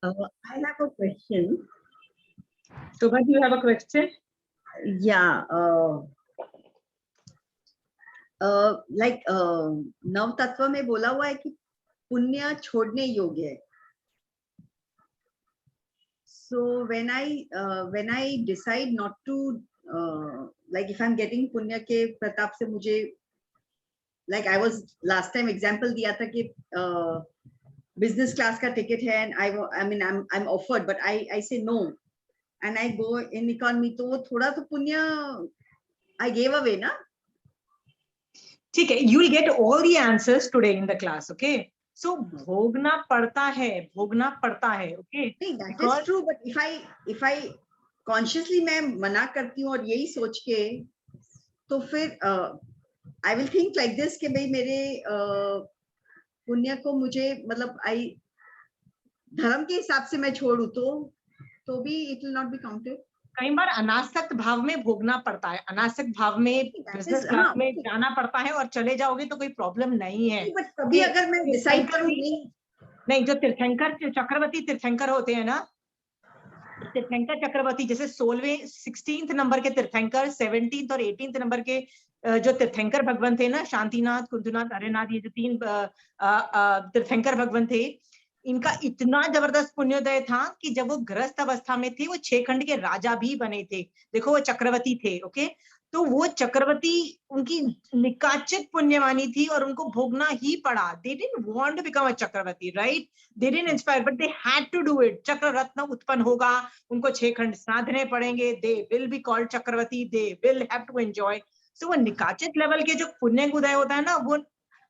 I have a question. Shobha, do you have a question? Yeah. Like नव तत्व में बोला हुआ है कि पुण्य छोड़ने योग्य है. So when I decide not to like if I'm getting punya के प्रताप से मुझे, like I was last time example दिया था कि business class का ticket है and I mean I'm offered but I say no and I go in economy, तो वो थोड़ा तो पुण्य I gave away ना. ठीक है, you will get all the answers today in the class, okay? So भोगना पड़ता है, okay? That is true, but if I consciously मैं मना करती हूँ और यही सोच के, तो फिर I will think like this कि भाई मेरे पुण्य को मुझे मतलब धर्म के हिसाब से मैं छोड़ू तो भी it will not be counted. कई बार अनासक्त भाव में भोगना पड़ता है, अनासक्त भाव में बिजनेस क्लास में जाना पड़ता है और चले जाओगे तो कोई प्रॉब्लम नहीं है. बट कभी अगर मैं डिसाइड करूं नहीं, जो तीर्थंकर चक्रवर्ती तीर्थंकर होते हैं ना, तीर्थंकर चक्रवर्ती जैसे 16वें नंबर के तीर्थंकर, 17th और 18th नंबर के जो तीर्थंकर भगवान थे ना, शांतिनाथ, कुंदनाथ, हरिनाथ, ये जो 3 तीर्थंकर भगवान थे, इनका इतना जबरदस्त पुण्योदय था कि जब वो गृहस्थ अवस्था में थे वो 6 खंड के राजा भी बने थे. देखो वो चक्रवर्ती थे, ओके? तो वो चक्रवर्ती उनकी निकाचित पुण्यवानी थी और उनको भोगना ही पड़ा. They didn't want to become a Chakraborty, right? They didn't inspire, but they had to do it. चक्र रत्न उत्पन्न होगा, उनको 6 खंड साधने पड़ेंगे. They will be called Chakraborty. They will have to enjoy. So वो निकाचित लेवल के जो पुण्य उदय होता है ना,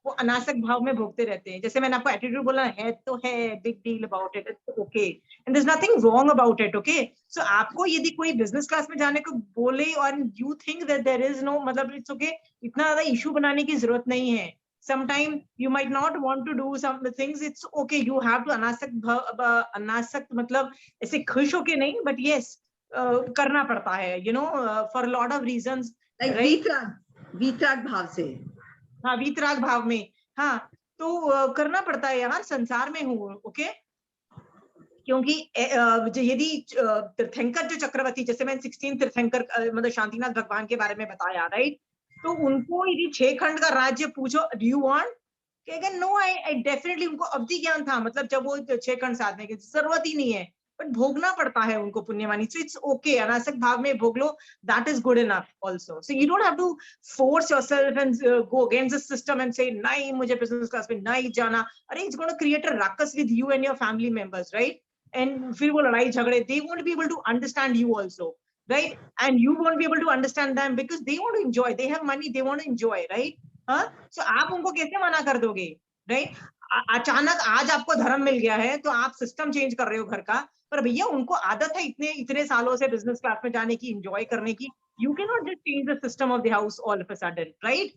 वो अनासक भाव में भोगते रहते हैं. जैसे मैंने आपको एटीट्यूड बोला है तो है, big deal about it, it's okay and there is nothing wrong about it, okay? So आपको यदि कोई बिजनेस क्लास में जाने को बोले और you think that there is no, मतलब इट्स ओके, इतना ज्यादा इशू बनाने की जरूरत नहीं है. Sometime you might not want to do some things, it's okay, you have to अनासक्त मतलब ऐसे खुश होके नहीं, but yes करना पड़ता है, you know, for a lot of reasons, like right? वीतराग भाव से. हाँ, वीतराग भाव में, हाँ, तो करना पड़ता है यार, संसार में हूँ, ओके? क्योंकि यदि तीर्थंकर जो चक्रवर्ती, जैसे मैं 16 तीर्थंकर मतलब शांतिनाथ भगवान के बारे में बताया, राइट? तो उनको यदि 6 खंड का राज्य पूछो, डू यू वांट? कहेगा नो, आई डेफिनेटली. उनको अवधि ज्ञान था, मतलब जब वो 6 खंड साधने की जरूरत ही नहीं है, बट भोगना पड़ता है उनको पुण्यवानी. सो इट्स ओके, अनासक्त भाव में भोग लो, that is good enough also. So you don't have to force yourself and go against the system and say नहीं मुझे बिजनेस क्लास में नहीं जाना. अरे it's gonna create a ruckus with you and your family members, right? And फिर वो लड़ाई झगड़े, they won't be able to understand you also, right? And you won't be able to understand them because they want to enjoy, they have money, they want to enjoy, right? So आप उनको कैसे मना कर दोगे, right? अचानक आज आपको धर्म मिल गया है तो आप सिस्टम चेंज कर रहे हो घर का, पर भैया उनको आदत है इतने सालों से बिजनेस क्लास में जाने की, एंजॉय करने की. You can not just change the system of the house all of a sudden, right?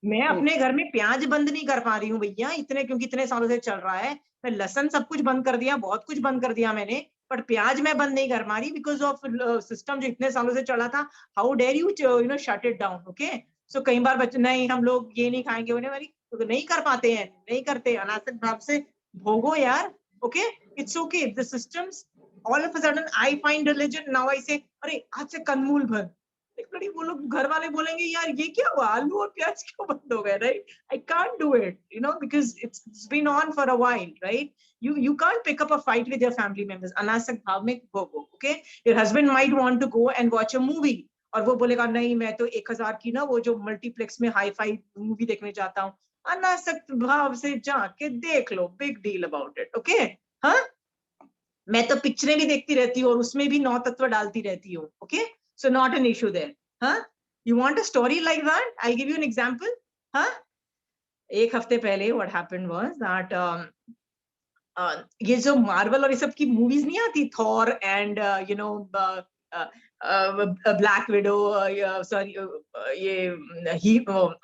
मैं अपने घर में प्याज बंद नहीं कर पा रही हूँ भैया, क्योंकि इतने सालों से चल रहा है. मैं लहसन सब कुछ बंद कर दिया, बहुत कुछ बंद कर दिया मैंने, पर प्याज मैं बंद नहीं कर पा रही बिकॉज ऑफ सिस्टम जो इतने सालों से चला था. How dare you no shut it down, okay? So कई बार बच्चे नहीं, हम लोग ये नहीं खाएंगे, उन्हें वाली तो नहीं कर पाते हैं, नहीं करते. अनासक्त भाव से भोगो यार, okay? It's okay. The systems all of a sudden I find religion, now I से अरे आज से कंदमूल बंद. वो लोग घर वाले बोलेंगे यार ये क्या हुआ, आलू और प्याज क्यों बंद हो गए, right? I can't do it, you know, because it's been on for a while, right? You can't pick up a fight with your family members. अनासक्त भाव में भोगो, okay? Your husband might want to go and watch a movie और वो बोलेगा नहीं मैं तो 1000 की ना वो जो मल्टीप्लेक्स में हाई फाई मूवी देखने जाता हूँ. अनासक्त भाव से जाके देख लो, big deal about it, okay? हाँ, मैं तो पिक्चरें भी देखती रहती हूँ और उसमें भी 9 तत्व डालती रहती हूँ, okay? So not an issue there. हाँ, you want a story like that? I give you an example. हाँ, एक हफ्ते पहले व्हाट हैपेंड वाज दैट ये जो मार्वल और ये सब की मूवीज नहीं आती, Thor and you know Black Widow, sorry ये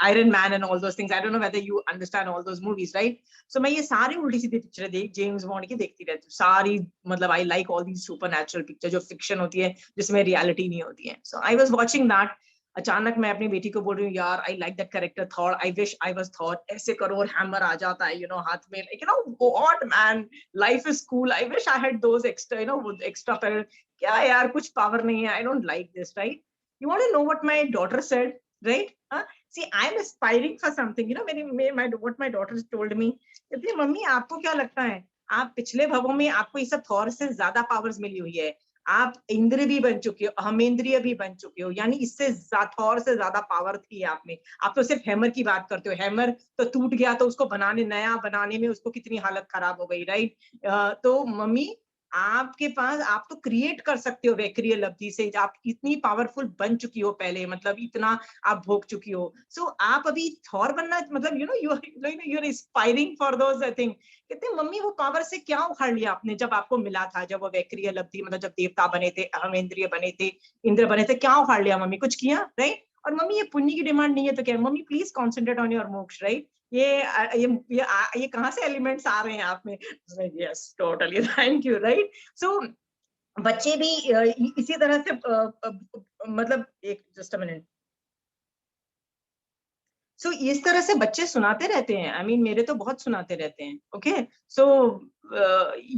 Iron Man and all those things, I don't know whether you understand all those movies, right? So मैं ये सारी उल्टी सीधी पिक्चर जेम्स बॉन्ड की देखती रहती हूँ सारी. मतलब I like all these super natural picture जो फिक्शन होती है जिसमें रियलिटी नहीं होती है. सो आई वाज वाचिंग दैट अचानक मैं अपनी बेटी को बोल रही हूँ, यार I like that character Thor, I wish I was Thor, ऐसे करो और हैमर आ जाता है, हाथ में, like what man, life is cool, I wish I had those extra, extra पैर, क्या यार कुछ पावर नहीं है, I don't like this, right? You want to know what my daughter said, right? See, I'm aspiring for something, what my daughters told me, कहती mummy आपको क्या लगता है, आप पिछले भवों में आपको ये सब थॉर से ज्यादा पावर्स मिली हुई है, आप इंद्र भी बन चुके हो, हमेंद्रिय भी बन चुके हो, यानी इससे थॉर से ज्यादा पावर थी आप में। आप तो सिर्फ हैमर की बात करते हो, हैमर तो टूट गया तो उसको नया बनाने में उसको कितनी हालत खराब हो गई, राइट? तो मम्मी आपके पास, आप तो क्रिएट कर सकते हो वैक्रिय लब्धि से, आप इतनी पावरफुल बन चुकी हो पहले, मतलब इतना आप भोग चुकी हो, सो आप अभी थॉर बनना, मतलब you are inspiring for those thing. कहते मम्मी वो पावर से क्या उखाड़ लिया आपने जब आपको मिला था, जब वो वैक्रिय लब्धि, मतलब जब देवता बने थे, हमेंद्रिय बने थे, इंद्र बने थे, क्या उखाड़ लिया मम्मी, कुछ किया, राइट? और मम्मी ये पुण्य की डिमांड नहीं है तो क्या, mummy please concentrate on your moksha, right? ये कहाँ से एलिमेंट्स आ रहे हैं आप में? Yes totally, thank you, right? So बच्चे भी इसी तरह से मतलब एक जस्ट अ मिनट, सो इस तरह से बच्चे सुनाते रहते हैं, आई मीन मेरे तो बहुत सुनाते रहते हैं, okay? So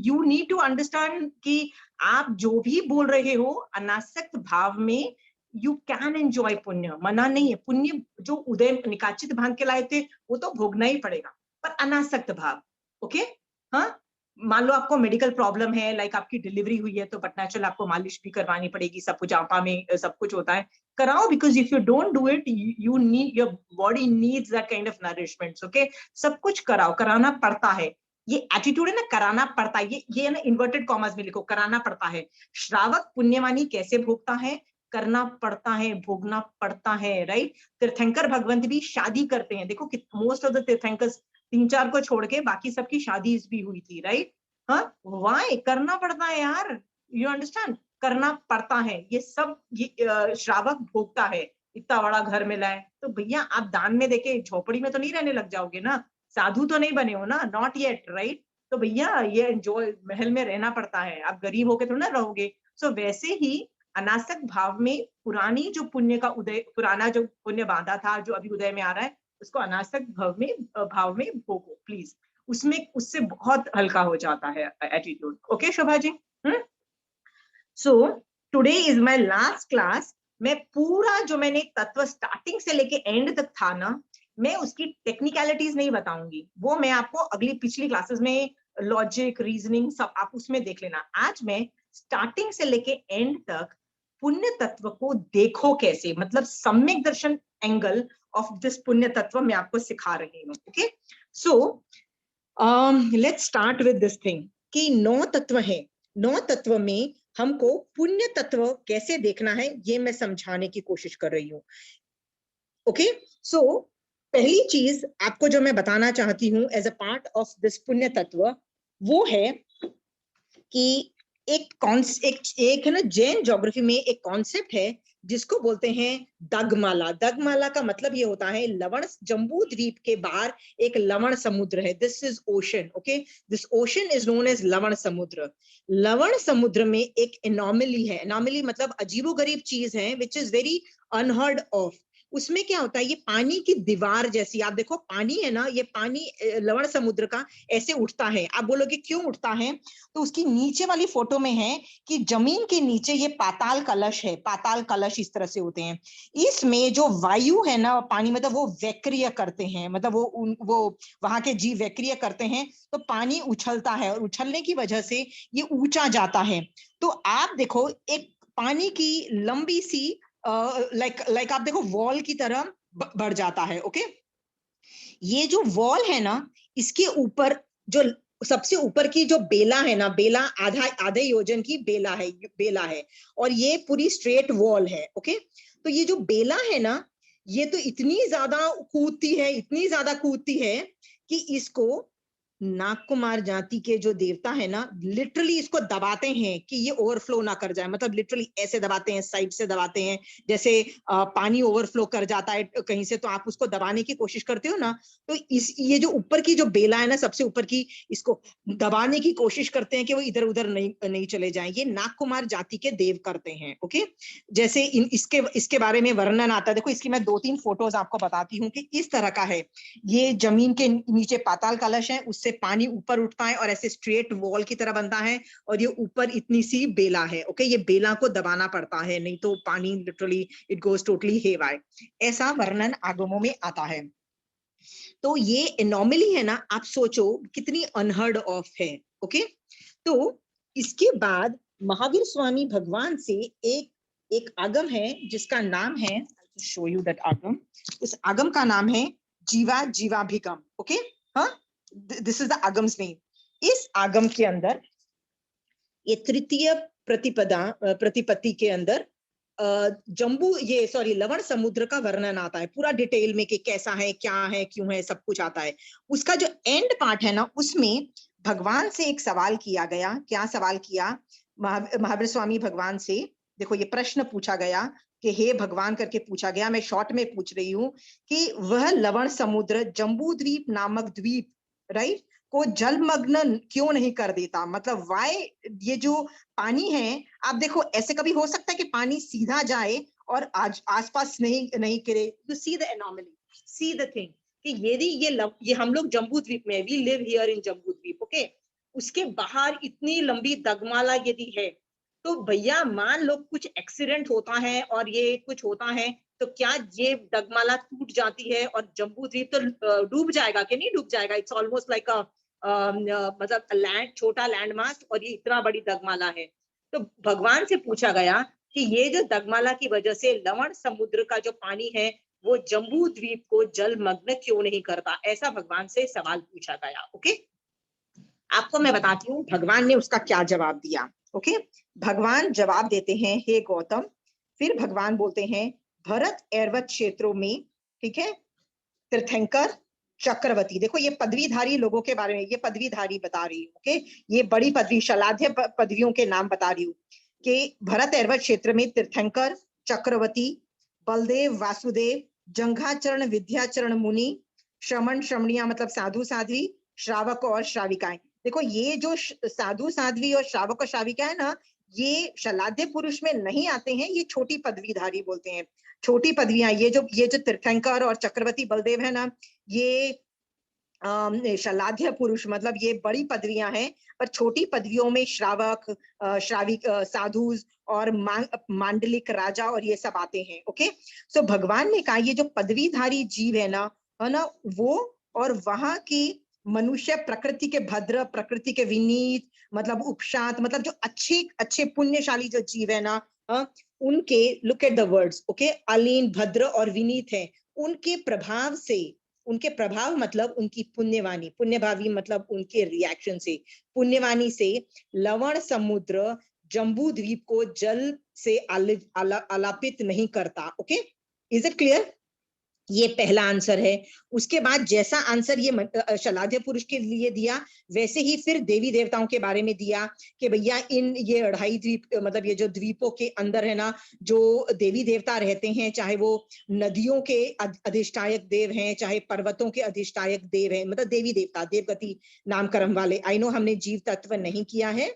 you need to understand कि आप जो भी बोल रहे हो अनासक्त भाव में यू कैन एंजॉय पुण्य, मना नहीं है, पुण्य जो उदय निकाचित भान के लाए थे वो तो भोगना ही पड़ेगा, पर अनासक्त भाव, ओके? हाँ, मान लो आपको मेडिकल प्रॉब्लम है, लाइक आपकी डिलीवरी हुई है तो बट नेचुरल आपको मालिश भी करवानी पड़ेगी, सब कुछ आपा में सब कुछ होता है, कराओ, because if you don't do it you need, your body needs that kind of nourishments, okay? सब कुछ कराओ, कराना पड़ता है, ये एटीट्यूड है ना, कराना पड़ता है, ये ना इन्वर्टेड कॉमर्स में लिखो, कराना पड़ता है। श्रावक पुण्यवानी कैसे भोगता है? करना पड़ता है, भोगना पड़ता है, राइट? तीर्थंकर भगवंत भी शादी करते हैं, देखो मोस्ट ऑफ द तीर्थंकर्स 3-4 को छोड़ के बाकी सबकी शादी भी हुई थी, राइट? हाँ, वाई करना पड़ता है यार, यू अंडरस्टैंड, करना पड़ता है, ये सब ये श्रावक भोगता है, इतना बड़ा घर मिला है तो भैया आप दान में देके झोपड़ी में तो नहीं रहने लग जाओगे ना, साधु तो नहीं बने हो ना, नॉट येट, राइट? तो भैया ये जो महल में रहना पड़ता है, आप गरीब होके थोड़ा ना रहोगे। सो वैसे ही अनासक भाव में पुरानी जो पुण्य का उदय, पुराना जो पुण्य बांधा था जो अभी उदय में आ रहा है, उसको अनासक भाव में भोगो प्लीज, उसमें उससे बहुत हल्का हो जाता है attitude, okay Shobha ji? So today is my last class, मैं पूरा जो मैंने तत्व स्टार्टिंग से लेके एंड तक था ना, मैं उसकी टेक्निकलिटीज नहीं बताऊंगी, वो मैं आपको अगली पिछली क्लासेस में लॉजिक रीजनिंग सब आप उसमें देख लेना। आज मैं स्टार्टिंग से लेके एंड तक पुण्य तत्व को देखो कैसे, मतलब सम्यक दर्शन एंगल ऑफ दिस पुण्य तत्व मैं आपको सिखा रही हूँ, okay? So let's start with this thing कि 9 तत्व है, 9 तत्व में हमको पुण्य तत्व कैसे देखना है ये मैं समझाने की कोशिश कर रही हूँ, ओके? सो पहली चीज आपको जो मैं बताना चाहती हूँ as a part of this punya tattva, वो है कि एक है ना, जैन ज्योग्राफी में एक कॉन्सेप्ट है जिसको बोलते हैं दगमाला। दगमाला का मतलब ये होता है लवण जम्बू द्वीप के बाहर एक लवण समुद्र है, this is ocean, okay? This ocean is known as Lavan Samudra. लवण समुद्र में एक एनॉमली है, एनॉमली मतलब अजीबोगरीब चीज है, which is very unheard of. उसमें क्या होता है, ये पानी की दीवार जैसी, आप देखो पानी है ना, ये पानी लवण समुद्र का ऐसे उठता है, आप बोलोगे क्यों उठता है? तो उसकी नीचे वाली फोटो में है कि जमीन के नीचे ये पाताल कलश है, पाताल कलश इस तरह से होते हैं, इसमें जो वायु है ना पानी, मतलब वो वैक्रिय करते हैं, मतलब वो वहां के जीव वैक्रिय करते हैं, तो पानी उछलता है और उछलने की वजह से ये ऊंचा जाता है। तो आप देखो एक पानी की लंबी सी लाइक आप देखो वॉल की तरह बढ़ जाता है, ओके? ये जो वॉल है ना, इसके ऊपर जो सबसे ऊपर की जो बेला है ना, बेला आधे योजन की बेला है और ये पूरी स्ट्रेट वॉल है, ओके? तो ये जो बेला है ना, ये तो इतनी ज्यादा कूदती है, इतनी ज्यादा कूदती है कि इसको नागकुमार जाति के जो देवता है ना, लिटरली इसको दबाते हैं कि ये ओवरफ्लो ना कर जाए, मतलब लिटरली ऐसे दबाते हैं, साइड से दबाते हैं, जैसे पानी ओवरफ्लो कर जाता है कहीं से, तो आप उसको दबाने की कोशिश करते हो ना, तो ये जो ऊपर की जो बेला है ना, सबसे ऊपर की, इसको दबाने की कोशिश करते हैं कि वो इधर उधर नहीं चले जाएं। ये नागकुमार जाति के देव करते हैं। ओके, जैसे इसके बारे में वर्णन आता है। देखो, इसकी मैं 2-3 फोटोज आपको बताती हूँ कि इस तरह का है। ये जमीन के नीचे पाताल कलश है, उससे पानी ऊपर उठता है और ऐसे स्ट्रेट वॉल की तरह बनता है, और ये ऊपर इतनी सी बेला है। ओके, ये बेला को दबाना पड़ता है, नहीं तो पानी लिटरली इट गोज टोटली हेवाय। ऐसा वर्णन आगमों में आता है। तो ये एनॉमली है ना, आप सोचो कितनी अनहर्ड ऑफ है। ओके, तो इसके बाद महावीर स्वामी भगवान से एक आगम है जिसका नाम है, शो यू दैट आगम। उस आगम का नाम है जीवाभिगम। ओके, हाँ, दिस इज द आगम्स नेम। इस आगम के अंदर ये तृतीय प्रतिपत्ति के अंदर लवण समुद्र का वर्णन आता है पूरा डिटेल में कि कैसा है, क्या है, क्यों है, सब कुछ आता है। उसका जो एंड पार्ट है ना, उसमें भगवान से एक सवाल किया गया। क्या सवाल किया महावीर स्वामी भगवान से? देखो, ये प्रश्न पूछा गया कि हे भगवान करके पूछा गया, मैं शॉर्ट में पूछ रही हूँ कि वह लवण समुद्र जम्बू द्वीप नामक द्वीप, राइट, को जलमग्न क्यों नहीं कर देता? मतलब वाई, ये जो पानी है, आप देखो, ऐसे कभी हो सकता है कि पानी सीधा जाए और आज आसपास नहीं गिरे? You see the anomaly, see the thing कि यदि ये हम लोग जम्बू द्वीप में, we live here in Jambu Dweep, okay, उसके बाहर इतनी लंबी दगमाला यदि है, तो भैया मान लो कुछ एक्सीडेंट होता है और ये कुछ होता है, तो क्या ये दगमाला टूट जाती है और जम्बू द्वीप तो डूब जाएगा कि नहीं डूब जाएगा? इट्स ऑलमोस्ट लाइक अ मतलब लैंड, छोटा लैंड मास, और ये इतना बड़ी दगमाला है। तो भगवान से पूछा गया कि ये जो दगमाला की वजह से लवण समुद्र का जो पानी है वो जम्बू द्वीप को जलमग्न क्यों नहीं करता? ऐसा भगवान से सवाल पूछा गया। ओके, आपको मैं बताती हूँ भगवान ने उसका क्या जवाब दिया। ओके, भगवान जवाब देते हैं, हे गौतम, फिर भगवान बोलते हैं, भरत एर्वत क्षेत्रों में, ठीक है, तीर्थंकर चक्रवर्ती, देखो ये पदवीधारी लोगों के बारे में, ये पदवीधारी बता रही हूँ। ओके, ये बड़ी पदवी, शलाध्य पदवियों के नाम बता रही हूँ कि भरत एर्वत क्षेत्र में तीर्थंकर, चक्रवर्ती, बलदेव, वासुदेव, जंघाचरण, विद्याचरण मुनि, श्रमण श्रमणिया मतलब साधु साध्वी, श्रावक और श्राविकाएं। देखो, ये जो साधु साध्वी और श्रावक और श्राविका है ना, ये शलाध्य पुरुष में नहीं आते हैं, ये छोटी पदवीधारी बोलते हैं, छोटी पदवियां। ये जो तीर्थंकर और चक्रवर्ती बलदेव है ना, ये शलाध्य पुरुष मतलब ये बड़ी पदवियां हैं, पर छोटी पदवियों में श्रावक, श्राविक, साधु और मांडलिक राजा और ये सब आते हैं। ओके, सो भगवान ने कहा ये जो पदवीधारी जीव है ना, वो और वहां की मनुष्य प्रकृति के भद्र, प्रकृति के विनीत, मतलब उपशांत, मतलब जो अच्छे पुण्यशाली जो जीव है ना, उनके, look at the words, okay, Aleen, भद्र और विनीत है, उनके प्रभाव से, उनके प्रभाव मतलब उनकी पुण्यवाणी, पुण्यभावी मतलब उनके रिएक्शन से, पुण्यवाणी से लवण समुद्र जम्बू द्वीप को जल से आलापित नहीं करता। Okay, is it clear? ये पहला आंसर है। उसके बाद जैसा आंसर ये शलाध्य पुरुष के लिए दिया, वैसे ही फिर देवी देवताओं के बारे में दिया कि भैया इन ये 2.5 द्वीप, मतलब ये जो द्वीपों के अंदर है ना, जो देवी देवता रहते हैं, चाहे वो नदियों के अधिष्ठायक देव हैं, चाहे पर्वतों के अधिष्ठायक देव हैं, मतलब देवी देवता, देवगति नामकरण वाले। आई नो हमने जीव तत्व नहीं किया है,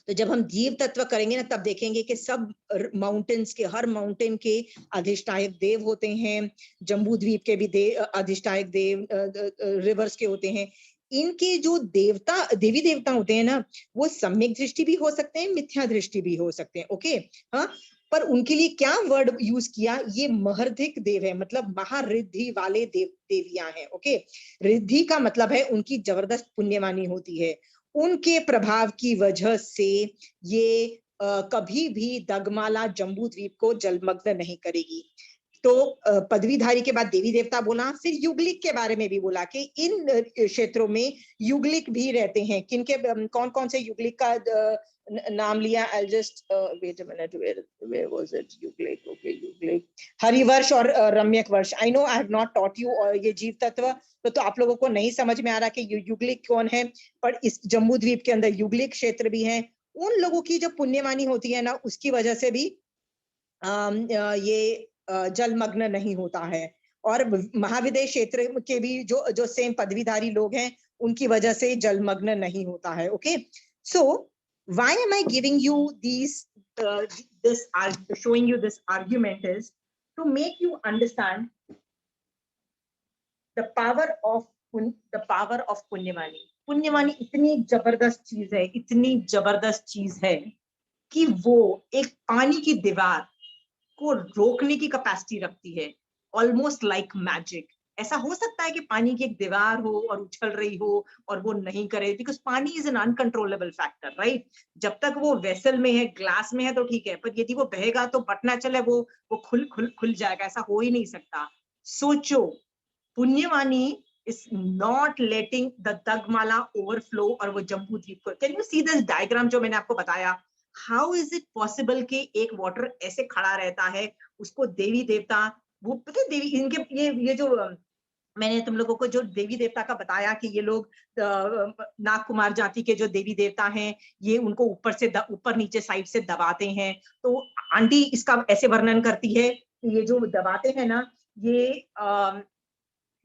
तो जब हम जीव तत्व करेंगे ना, तब देखेंगे कि सब माउंटेन्स के, हर माउंटेन के अधिष्ठायक देव होते हैं, जम्बू द्वीप के भी अधिष्ठायक देव, रिवर्स के होते हैं। इनके जो देवी देवता होते हैं ना, वो सम्यक दृष्टि भी हो सकते हैं, मिथ्या दृष्टि भी हो सकते हैं। ओके, हाँ, पर उनके लिए क्या वर्ड यूज किया? ये महर्धिक देव है, मतलब महारिद्धि वाले देवियां हैं। ओके, रिद्धि का मतलब है उनकी जबरदस्त पुण्यवानी होती है, उनके प्रभाव की वजह से ये कभी भी दगमाला जम्बू द्वीप को जलमग्न नहीं करेगी। तो पदवीधारी के बाद देवी देवता बोला, फिर युगलिक के बारे में भी बोला कि इन क्षेत्रों में युगलिक भी रहते हैं। किनके कौन कौन से युगलिक का नाम लिया? I'll just wait a minute, where was it? युगलिक, okay, युगलिक, Harivarsha और रम्यक वर्ष। I know I have not taught you ये जीव तत्व, तो आप लोगों को नहीं समझ में आ रहा कि युगलिक कौन है, पर इस जम्बू द्वीप के अंदर युगलिक क्षेत्र भी है। उन लोगों की जो पुण्यवानी होती है ना, उसकी वजह से भी ये जलमग्न नहीं होता है। और महाविदेश क्षेत्र के भी जो सेम पदवीधारी लोग हैं, उनकी वजह से जलमग्न नहीं होता है। Okay, so why am I giving you this showing you this argument is to make you understand the power of पुण्यवानी। पुण्यवानी इतनी जबरदस्त चीज है, इतनी जबरदस्त चीज है कि वो एक पानी की दीवार को रोकने की कैपेसिटी रखती है, ऑलमोस्ट लाइक मैजिक। ऐसा हो सकता है कि पानी की एक दीवार हो और उछल रही हो और वो नहीं करे, बिकॉज पानी is an uncontrollable factor, right? जब तक वो वेसल में है, ग्लास में है तो ठीक है, पर यदि वो बहेगा तो बट ना चले, वो खुल जाएगा। ऐसा हो ही नहीं सकता। सोचो, पुण्यवानी is not letting the Dagmala overflow और वो जम्बू द्वीप को। Can you see this diagram जो मैंने आपको बताया? How is it possible कि एक वाटर ऐसे खड़ा रहता है, उसको देवी देवता, वो पता है देवी, इनके ये जो मैंने तुम लोगों को जो देवी देवता का बताया कि ये लोग नाग कुमार जाति के जो देवी देवता हैं, ये उनको ऊपर से ऊपर नीचे साइड से दबाते हैं। तो आंटी इसका ऐसे वर्णन करती है कि ये जो दबाते हैं ना, ये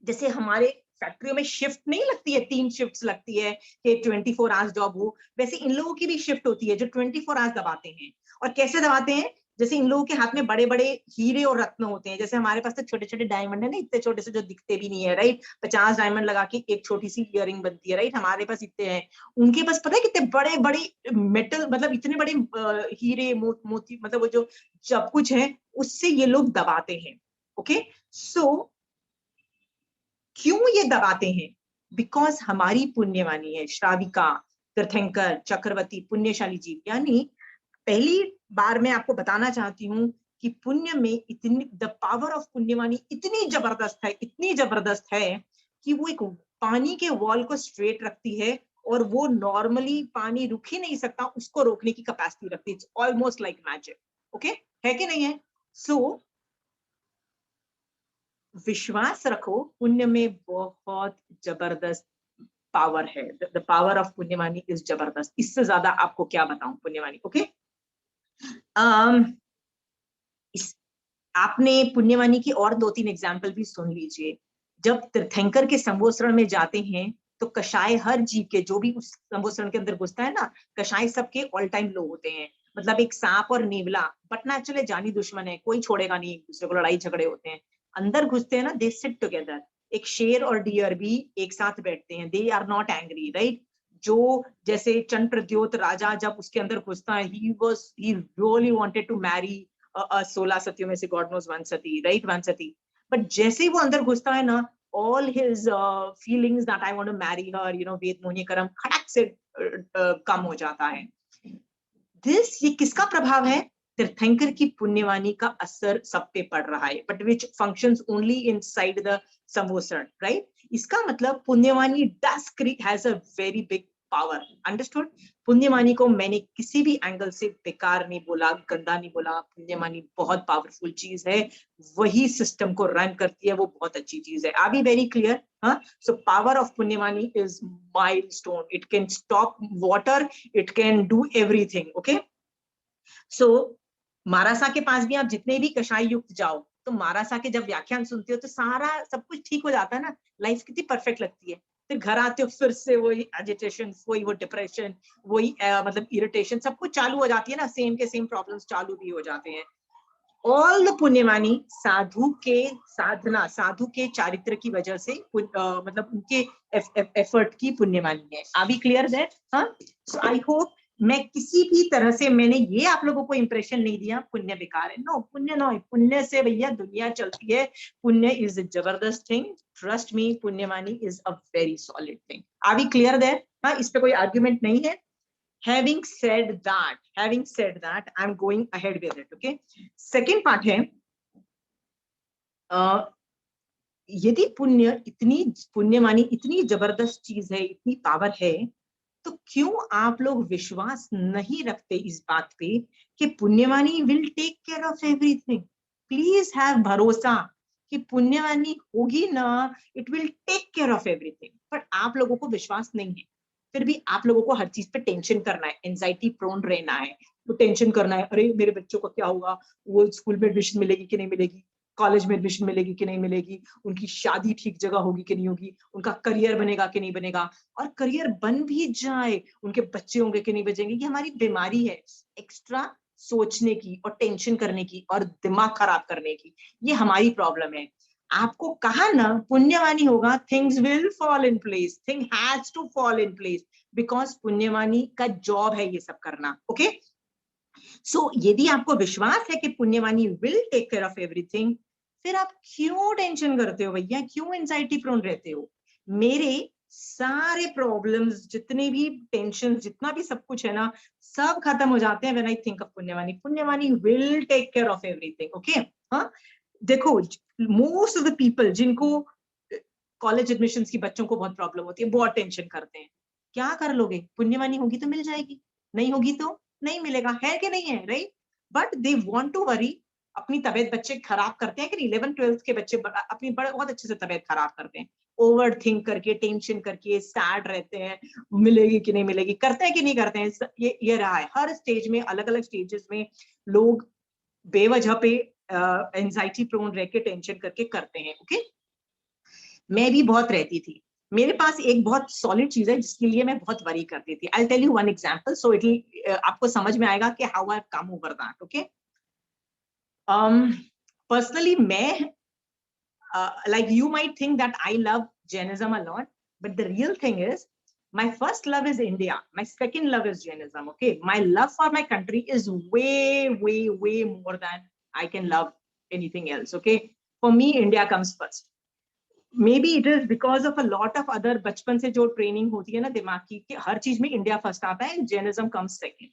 जैसे हमारे फैक्ट्रियों में शिफ्ट नहीं लगती है, 3 शिफ्ट्स लगती है कि 24 आवर्स जॉब हो, वैसे इन लोगों की भी शिफ्ट होती है जो 24 आवर्स दबाते हैं। और कैसे दबाते हैं? जैसे इन लोगों के हाथ में बड़े बड़े हीरे और रत्न होते हैं, जैसे हमारे पास तो छोटे छोटे डायमंड है ना, इतने छोटे से जो दिखते भी नहीं है, राइट? 50 डायमंड लगा के एक छोटी सी इयरिंग बनती है, राइट? हमारे पास इतने हैं, उनके पास पता है कितने बड़े बड़े मेटल, मतलब इतने बड़े हीरे मोती, मतलब वो जो सब कुछ है उससे ये लोग दबाते हैं। ओके, सो क्यों ये दबाते हैं? बिकॉज हमारी पुण्यवानी है, श्राविका, तीर्थंकर, चक्रवर्ती, पुण्यशाली जीव। यानी पहली बार मैं आपको बताना चाहती हूँ कि पुण्य में इतनी, द पावर ऑफ पुण्यवानी इतनी जबरदस्त है कि वो एक पानी के वॉल को स्ट्रेट रखती है, और वो नॉर्मली पानी रुक ही नहीं सकता, उसको रोकने की कैपेसिटी रखती है। Almost like magic. ओके, है कि नहीं है? सो विश्वास रखो, पुण्य में बहुत जबरदस्त पावर है। The power of punyavani is जबरदस्त। इससे ज्यादा आपको क्या बताऊं पुण्यवानी। ओके, आपने पुण्यवानी की और 2-3 एग्जाम्पल भी सुन लीजिए। जब तीर्थंकर के संवोसरण में जाते हैं तो कषाय हर जीव के, जो भी उस संवोसरण के अंदर घुसता है ना, कषाय सबके ऑल टाइम लो होते हैं। मतलब एक सांप और नेवला बट नेचुरली जानी दुश्मन है, कोई छोड़ेगा नहीं, एक दूसरे को लड़ाई झगड़े होते हैं। अंदर घुसते हैं ना, दे सिट टुगेदर। एक शेर और डियर भी एक साथ बैठते हैं, they are not angry, right? जो जैसे चंद्र प्रद्योत राजा जब उसके अंदर घुसता है, he really wanted to marry 16 सतियों में से God knows 1 Sati, right? 1 Sati. But जैसे ही वो अंदर घुसता है ना, all his feelings that I want to marry her, you know, वेद मोहिनी करम खड़क से कम हो जाता है। ये किसका प्रभाव है? तीर्थंकर की पुण्यवानी का असर सब पे पड़ रहा है, but which functions only inside the samavasaran, right? इसका मतलब punyavani has a very big power. Understood? पुण्यवानी को मैंने किसी भी एंगल से बेकार नहीं बोला, गंदा नहीं बोला। पुण्यवानी बहुत पावरफुल चीज है, वही सिस्टम को रन करती है, वो बहुत अच्छी चीज है। Are we very clear? हाँ, so power of punyavani is milestone. It can stop water, it can do everything. Okay, so Marasa के पास भी आप जितने भी कषाय युक्त जाओ, तो मारासा के जब व्याख्यान सुनते हो तो सारा सब कुछ ठीक हो जाता है ना, लाइफ कितनी परफेक्ट लगती है। फिर घर आते हो, फिर से वही एजिटेशन, वही वो डिप्रेशन, वही मतलब इरिटेशन, सब कुछ चालू हो जाती है ना, सेम के सेम प्रॉब्लम्स चालू भी हो जाते हैं। ऑल द पुण्यवानी साधु के साधना, साधु के चारित्र की वजह से, मतलब उनके एफर्ट की पुण्यवानी है। Are we clear that? हाँ, सो आई होप मैं किसी भी तरह से मैंने ये आप लोगों को इंप्रेशन नहीं दिया पुण्य बेकार है। नो, पुण्य से भैया दुनिया चलती है। पुण्य इज अ जबरदस्त thing, trust me, punyavani is a very solid thing. Are we clear that? हाँ, इस पे कोई आर्ग्यूमेंट नहीं है। Having said that, I'm going ahead with it. Okay, second part है यदि पुण्यवानी इतनी जबरदस्त चीज है, इतनी पावर है, तो क्यों आप लोग विश्वास नहीं रखते इस बात पे कि punyavani will take care of everything? Please have भरोसा कि पुण्यवानी होगी ना, it will take care of everything. But आप लोगों को विश्वास नहीं है, फिर भी आप लोगों को हर चीज पे टेंशन करना है, एंजाइटी प्रोन रहना है, तो टेंशन करना है, अरे मेरे बच्चों को क्या होगा, वो स्कूल में एडमिशन मिलेगी कि नहीं मिलेगी, कॉलेज में एडमिशन मिलेगी कि नहीं मिलेगी, उनकी शादी ठीक जगह होगी कि नहीं होगी, उनका करियर बनेगा कि नहीं बनेगा, और करियर बन भी जाए उनके बच्चे होंगे कि नहीं बचेंगे। ये हमारी बीमारी है, एक्स्ट्रा सोचने की और टेंशन करने की और दिमाग खराब करने की, ये हमारी प्रॉब्लम है। आपको कहा ना पुण्यवानी होगा, things will fall in place, thing has to fall in place, because पुण्यवानी का जॉब है ये सब करना। ओके, सो यदि आपको विश्वास है कि punyavani will take care of everything, फिर आप क्यों टेंशन करते हो भैया, क्यों एंजाइटी प्रोन रहते हो? मेरे सारे प्रॉब्लम्स, जितने भी टेंशन, जितना भी सब कुछ है ना, सब खत्म हो जाते हैं when I think of punyavani. Punyavani will take care of everything. Okay, हाँ, देखो, मोस्ट ऑफ द पीपल जिनको कॉलेज एडमिशंस की बच्चों को बहुत प्रॉब्लम होती है, बहुत टेंशन करते हैं, क्या कर लोगे? पुण्यवानी होगी तो मिल जाएगी, नहीं होगी तो नहीं मिलेगा, है कि नहीं है, right? But they want to worry, अपनी तबीयत बच्चे खराब करते हैं कि 11th-12th के बच्चे अपनी बहुत अच्छे से तबीयत खराब करते हैं, ओवर थिंक करके, टेंशन करके, सैड रहते हैं, मिलेगी कि नहीं मिलेगी, करते हैं कि नहीं करते हैं। ये रहा है हर स्टेज में, अलग अलग स्टेजेस में लोग बेवजह पे एंजाइटी प्रोन रह के, टेंशन करके करते हैं। ओके, मैं भी बहुत रहती थी। मेरे पास एक बहुत सॉलिड चीज है जिसके लिए मैं बहुत वरी करती थी। I tell you one example, so it आपको समझ में आएगा कि how I come over that. Okay, personally मैं, like you might think that I love Jainism a lot, but the real thing is my first love is India, my second love is Jainism. Okay, my love for my country is way more than I can love anything else. Okay, for me India comes first. Maybe it is because of a lot of other बचपन से जो training होती है ना दिमाग की, कि हर चीज में इंडिया फर्स्ट आता है, Jainism comes second.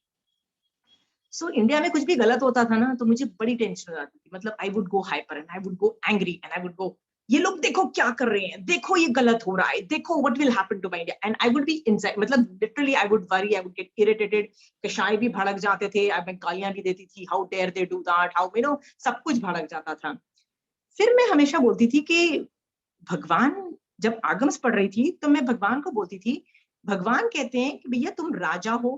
So India में कुछ भी गलत होता था ना, तो मुझे बड़ी टेंशन हो जाती थी। मतलब I would go hyper and I would go angry and I would go, ये लोग देखो क्या कर रहे हैं, देखो ये गलत हो रहा है, देखो what will happen to my India, and I would be inside, मतलब literally I would worry, I would get irritated, कशाय भी भड़क जाते थे, मैं गालियां भी देती थी, how dare they do that, how you know, सब कुछ भड़क जाता था। फिर मैं हमेशा बोलती थी कि भगवान, जब आगम्स पढ़ रही थी तो मैं भगवान को बोलती थी, भगवान कहते हैं कि भैया तुम राजा हो,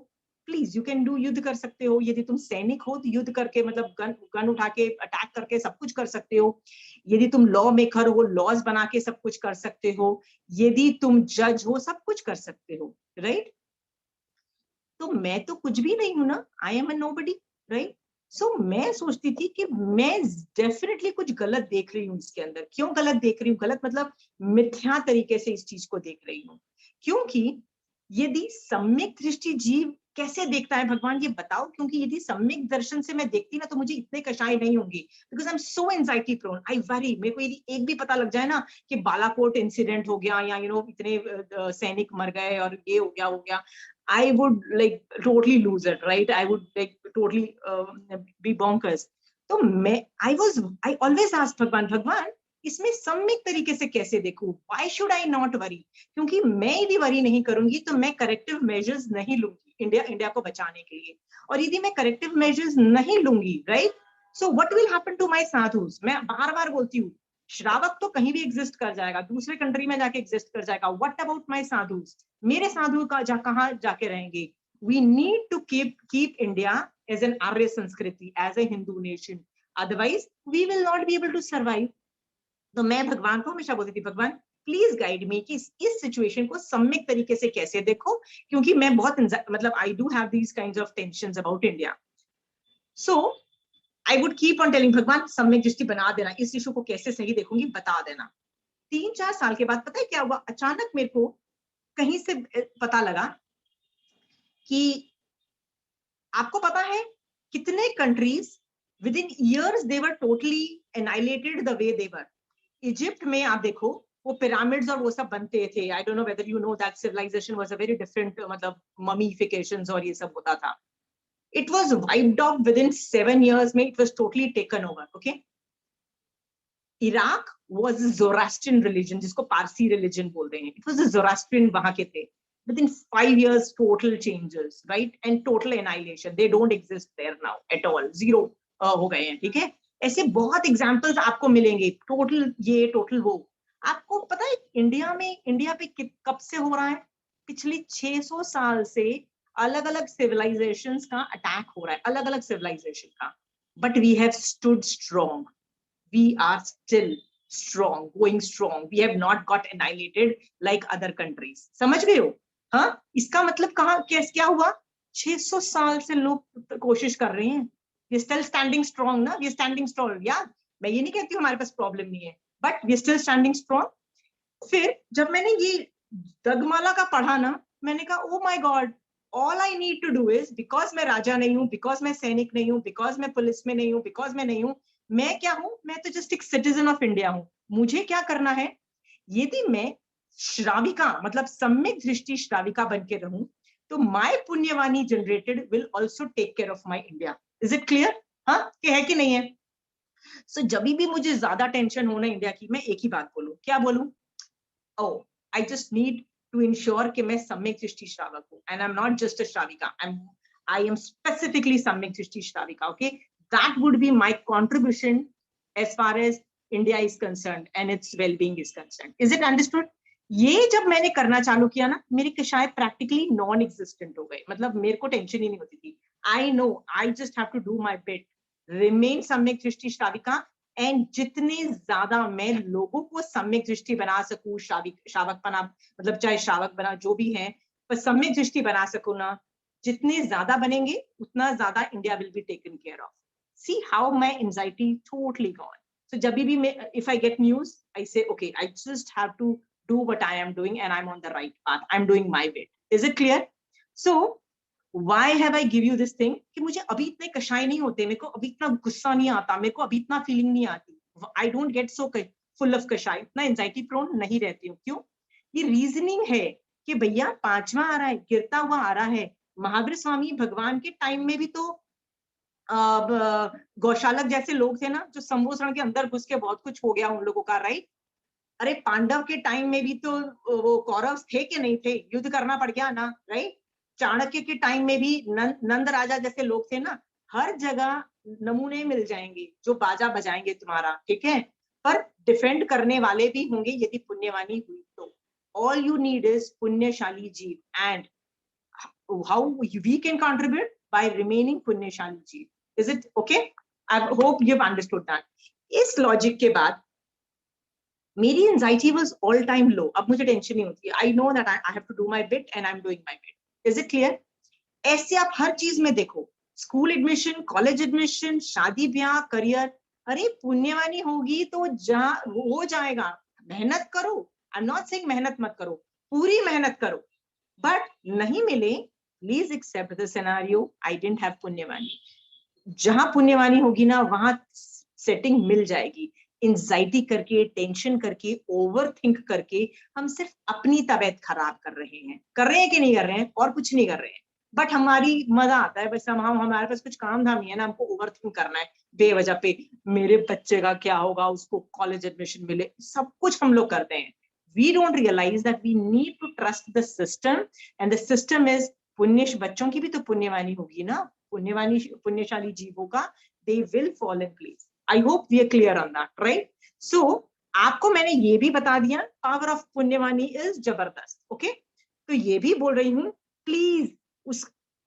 प्लीज यू कैन डू, युद्ध कर सकते हो, यदि तुम सैनिक हो तो युद्ध करके, मतलब गन उठा के अटैक करके सब कुछ कर सकते हो, यदि तुम लॉ मेकर हो, लॉज बना के सब कुछ कर सकते हो, यदि तुम जज हो, सब कुछ कर सकते हो, राइट? तो मैं तो कुछ भी नहीं हूं ना, I am a nobody, right? So मैं सोचती थी कि मैं डेफिनेटली कुछ गलत देख रही हूँ इसके अंदर। क्यों गलत देख रही हूँ? गलत मतलब मिथ्या तरीके से इस चीज को देख रही हूँ। क्योंकि यदि सम्यक दृष्टि जीव कैसे देखता है भगवान, ये बताओ। क्योंकि यदि सम्यक दर्शन से मैं देखती ना, तो मुझे इतने कषाय नहीं होंगी, because I am so anxiety prone, I worry. मेरे को यदि एक भी पता लग जाए ना कि बालाकोट इंसिडेंट हो गया, या इतने सैनिक मर गए और ये हो गया, I would like totally lose it, right? I would like totally be bonkers. तो I always ask भगवान इसमें सम्यक तरीके से कैसे देखूं? Why should I not worry? क्योंकि मैं यदि वरी नहीं करूंगी तो मैं करेक्टिव मेजर्स नहीं लूंगी इंडिया को बचाने के लिए। और यदि मैं करेक्टिव मेजर्स नहीं लूंगी, right, so what will happen to my sadhus? मैं बार बार बोलती हूँ, श्रावक तो कहीं भी एग्जिस्ट कर जाएगा, दूसरे कंट्री में जाके एग्जिस्ट कर जाएगा। What about my sadhus? मेरे साधु का कहाँ जाके रहेंगे? We need to keep India as an Arya Sanskriti, as a Hindu nation, otherwise we will not be able to survive. तो मैं भगवान को हमेशा बोलती थी, भगवान प्लीज गाइड मी कि इस सिचुएशन को सम्यक तरीके से कैसे देखो, क्योंकि मैं बहुत, मतलब I do have these kinds of tensions about India. So I would keep on telling भगवान सम्यक दृष्टि बना देना, इस इशू को कैसे सही देखूंगी बता देना। 3-4 साल के बाद पता है क्या हुआ? अचानक मेरे को कहीं से पता लगा कि आपको पता है कितने countries with in years they were totally एनाइलेटेड the way they were. Egypt में आप देखो, वो पिरामिड्स और वो सब बनते थे। I don't know whether you know that civilization was a very different, मतलब ममीफिकेशंस और ये सब होता था। It was wiped off within 7 years में, it was totally taken over. Okay, Iraq was a Zoroastrian religion, जिसको Parsi religion बोलते हैं. It was a Zoroastrian वहां के थे. Within 5 years, total changes, right? And total annihilation. They don't exist there now at all. Zero हो गए हैं, ठीक है? ऐसे बहुत एग्जाम्पल्स आपको मिलेंगे. टोटल ये, टोटल वो. आपको पता है इंडिया पे कब से हो रहा है? पिछली 600 साल से अलग अलग सिविलाइजेशंस का अटैक हो रहा है, अलग अलग सिविलाइजेशन का. But we have stood strong. We are still strong, going strong. We have not got annihilated like other countries. समझ गए हो? हाँ, इसका मतलब क्या हुआ? 600 साल से लोग कोशिश कर रहे हैं. We are still standing strong ना? We are standing strong. यार, मैं ये नहीं कहती हूँ हमारे पास प्रॉब्लम नहीं है, but we are still standing strong. फिर जब मैंने ये दगमाला का पढ़ा ना, मैंने कहा oh my God, all I need to do is, because मैं राजा नहीं हूँ, because मैं सैनिक नहीं हूँ, because मैं पुलिस में नहीं हूँ, because मैं नहीं हूँ, मैं क्या हूं? मैं तो जस्ट एक सिटीजन ऑफ इंडिया हूं. मुझे क्या करना है? यदि मैं श्राविका मतलब सम्यक दृष्टि श्राविका बन के रहूं, तो my punyavani generated will also take care of my India. Is it clear? हाँ, कि है कि नहीं है? सो जब भी मुझे ज्यादा टेंशन होना इंडिया की, मैं एक ही बात बोलूं. क्या बोलूं? Oh, I just need to ensure कि मैं सम्यक दृष्टि श्रावक हूं. And I am not just a shravika, I am specifically samyak drishti shravika. Okay, that would be my contribution as far as India is concerned and its well-being is concerned. Is it understood? ये जब मैंने करना चालू किया ना, मेरे कषाय प्रैक्टिकली नॉन एग्जिस्टेंट हो गए. मतलब मेरे को टेंशन ही नहीं होती थी. I know I just have to do my bit, remain samyak drishti श्राविका, and जितने ज्यादा मैं लोगों को सम्यक दृष्टि बना सकूं, श्रावक बना मतलब चाहे श्रावक बना जो भी है, पर सम्यक दृष्टि बना सकूं ना, जितने ज्यादा बनेंगे उतना ज्यादा India will be taken care of. See how my anxiety totally gone. So जब भी मैं, if I get news, I say, okay, I just have to do what I am doing and I'm on the right path. I'm doing my bit. Is it clear? So why have I give you this thing? कि मुझे अभी इतने कषाय नहीं होते, मेरे को अभी इतना गुस्सा नहीं आता, मेरे को अभी इतना फीलिंग नहीं आती. I don't get so full of कषाय, इतना anxiety prone नहीं रहती हूँ. क्यों? ये रीजनिंग है कि भैया 5वां आ रहा है, गिरता हुआ आ रहा है. महावीर स्वामी भगवान के टाइम में भी तो गौशालक जैसे लोग थे ना, जो संभूषण के अंदर घुस के बहुत कुछ हो गया उन लोगों का, राइट? अरे पांडव के टाइम में भी तो वो कौरव थे कि नहीं थे, युद्ध करना पड़ गया ना, राइट? चाणक्य के टाइम में भी नंद राजा जैसे लोग थे ना. हर जगह नमूने मिल जाएंगे जो बाजा बजाएंगे तुम्हारा, ठीक है? पर डिफेंड करने वाले भी होंगे यदि पुण्यवानी हुई तो. All you need is punyashali jeev. And how we can contribute? by remaining punyashali jeev. Is it okay? I hope you've understood that. इस लॉजिक के बाद मेरी anxiety was all time low. अब मुझे टेंशन नहीं होती. I know that I have to do my bit and I'm doing my bit. Is it clear? ऐसे आप हर चीज में देखो, स्कूल एडमिशन, कॉलेज एडमिशन, शादी ब्याह, करियर. अरे पुण्यवानी होगी तो हो जाएगा. मेहनत करो. I'm not saying मेहनत मत करो, पूरी मेहनत करो. बट नहीं मिले, please accept the scenario, I didn't have punyavani. जहां पुण्यवानी होगी ना, वहां सेटिंग मिल जाएगी. एंजाइटी करके, टेंशन करके, ओवर थिंक करके हम सिर्फ अपनी तबीयत खराब कर रहे हैं कि नहीं कर रहे हैं? और कुछ नहीं कर रहे हैं. बट हमारी मजा आता है, बस हमारे पास कुछ काम धाम नहीं है ना, हमको ओवर थिंक करना है बेवजह पे. मेरे बच्चे का क्या होगा, उसको कॉलेज एडमिशन मिले, सब कुछ हम लोग करते हैं. We don't realize that we need to trust the system, and the system is बच्चों की भी तो पुण्यवानी होगी ना, पुण्यशाली जीवों का, they will fall in place. I hope we are clear on that, right? So आपको मैंने ये भी बता दिया, power of पुण्यवानी is जबरदस्त. okay? तो ये भी बोल रही हूँ, please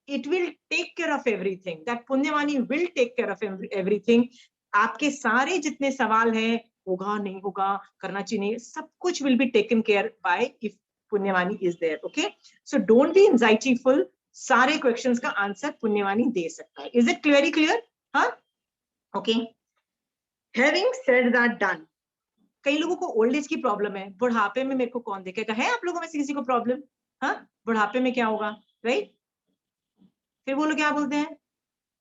it will take care of everything. That पुण्यवानी will take care of everything. आपके सारे जितने सवाल हैं, होगा नहीं होगा, करना चाहिए, सब कुछ will be taken care by if पुण्यवानी is there. okay? So don't be anxietyful. सारे क्वेश्चंस का आंसर पुण्यवानी दे सकता है. Is it clearly clear? हाँ? okay. Having said that done, कई लोगों को ओल्ड एज की प्रॉब्लम है, बुढ़ापे में मेरे को कौन देखेगा? है आप लोगों में से किसी को प्रॉब्लम? हाँ, बुढ़ापे में क्या होगा, राइट? फिर वो लोग क्या बोलते हैं,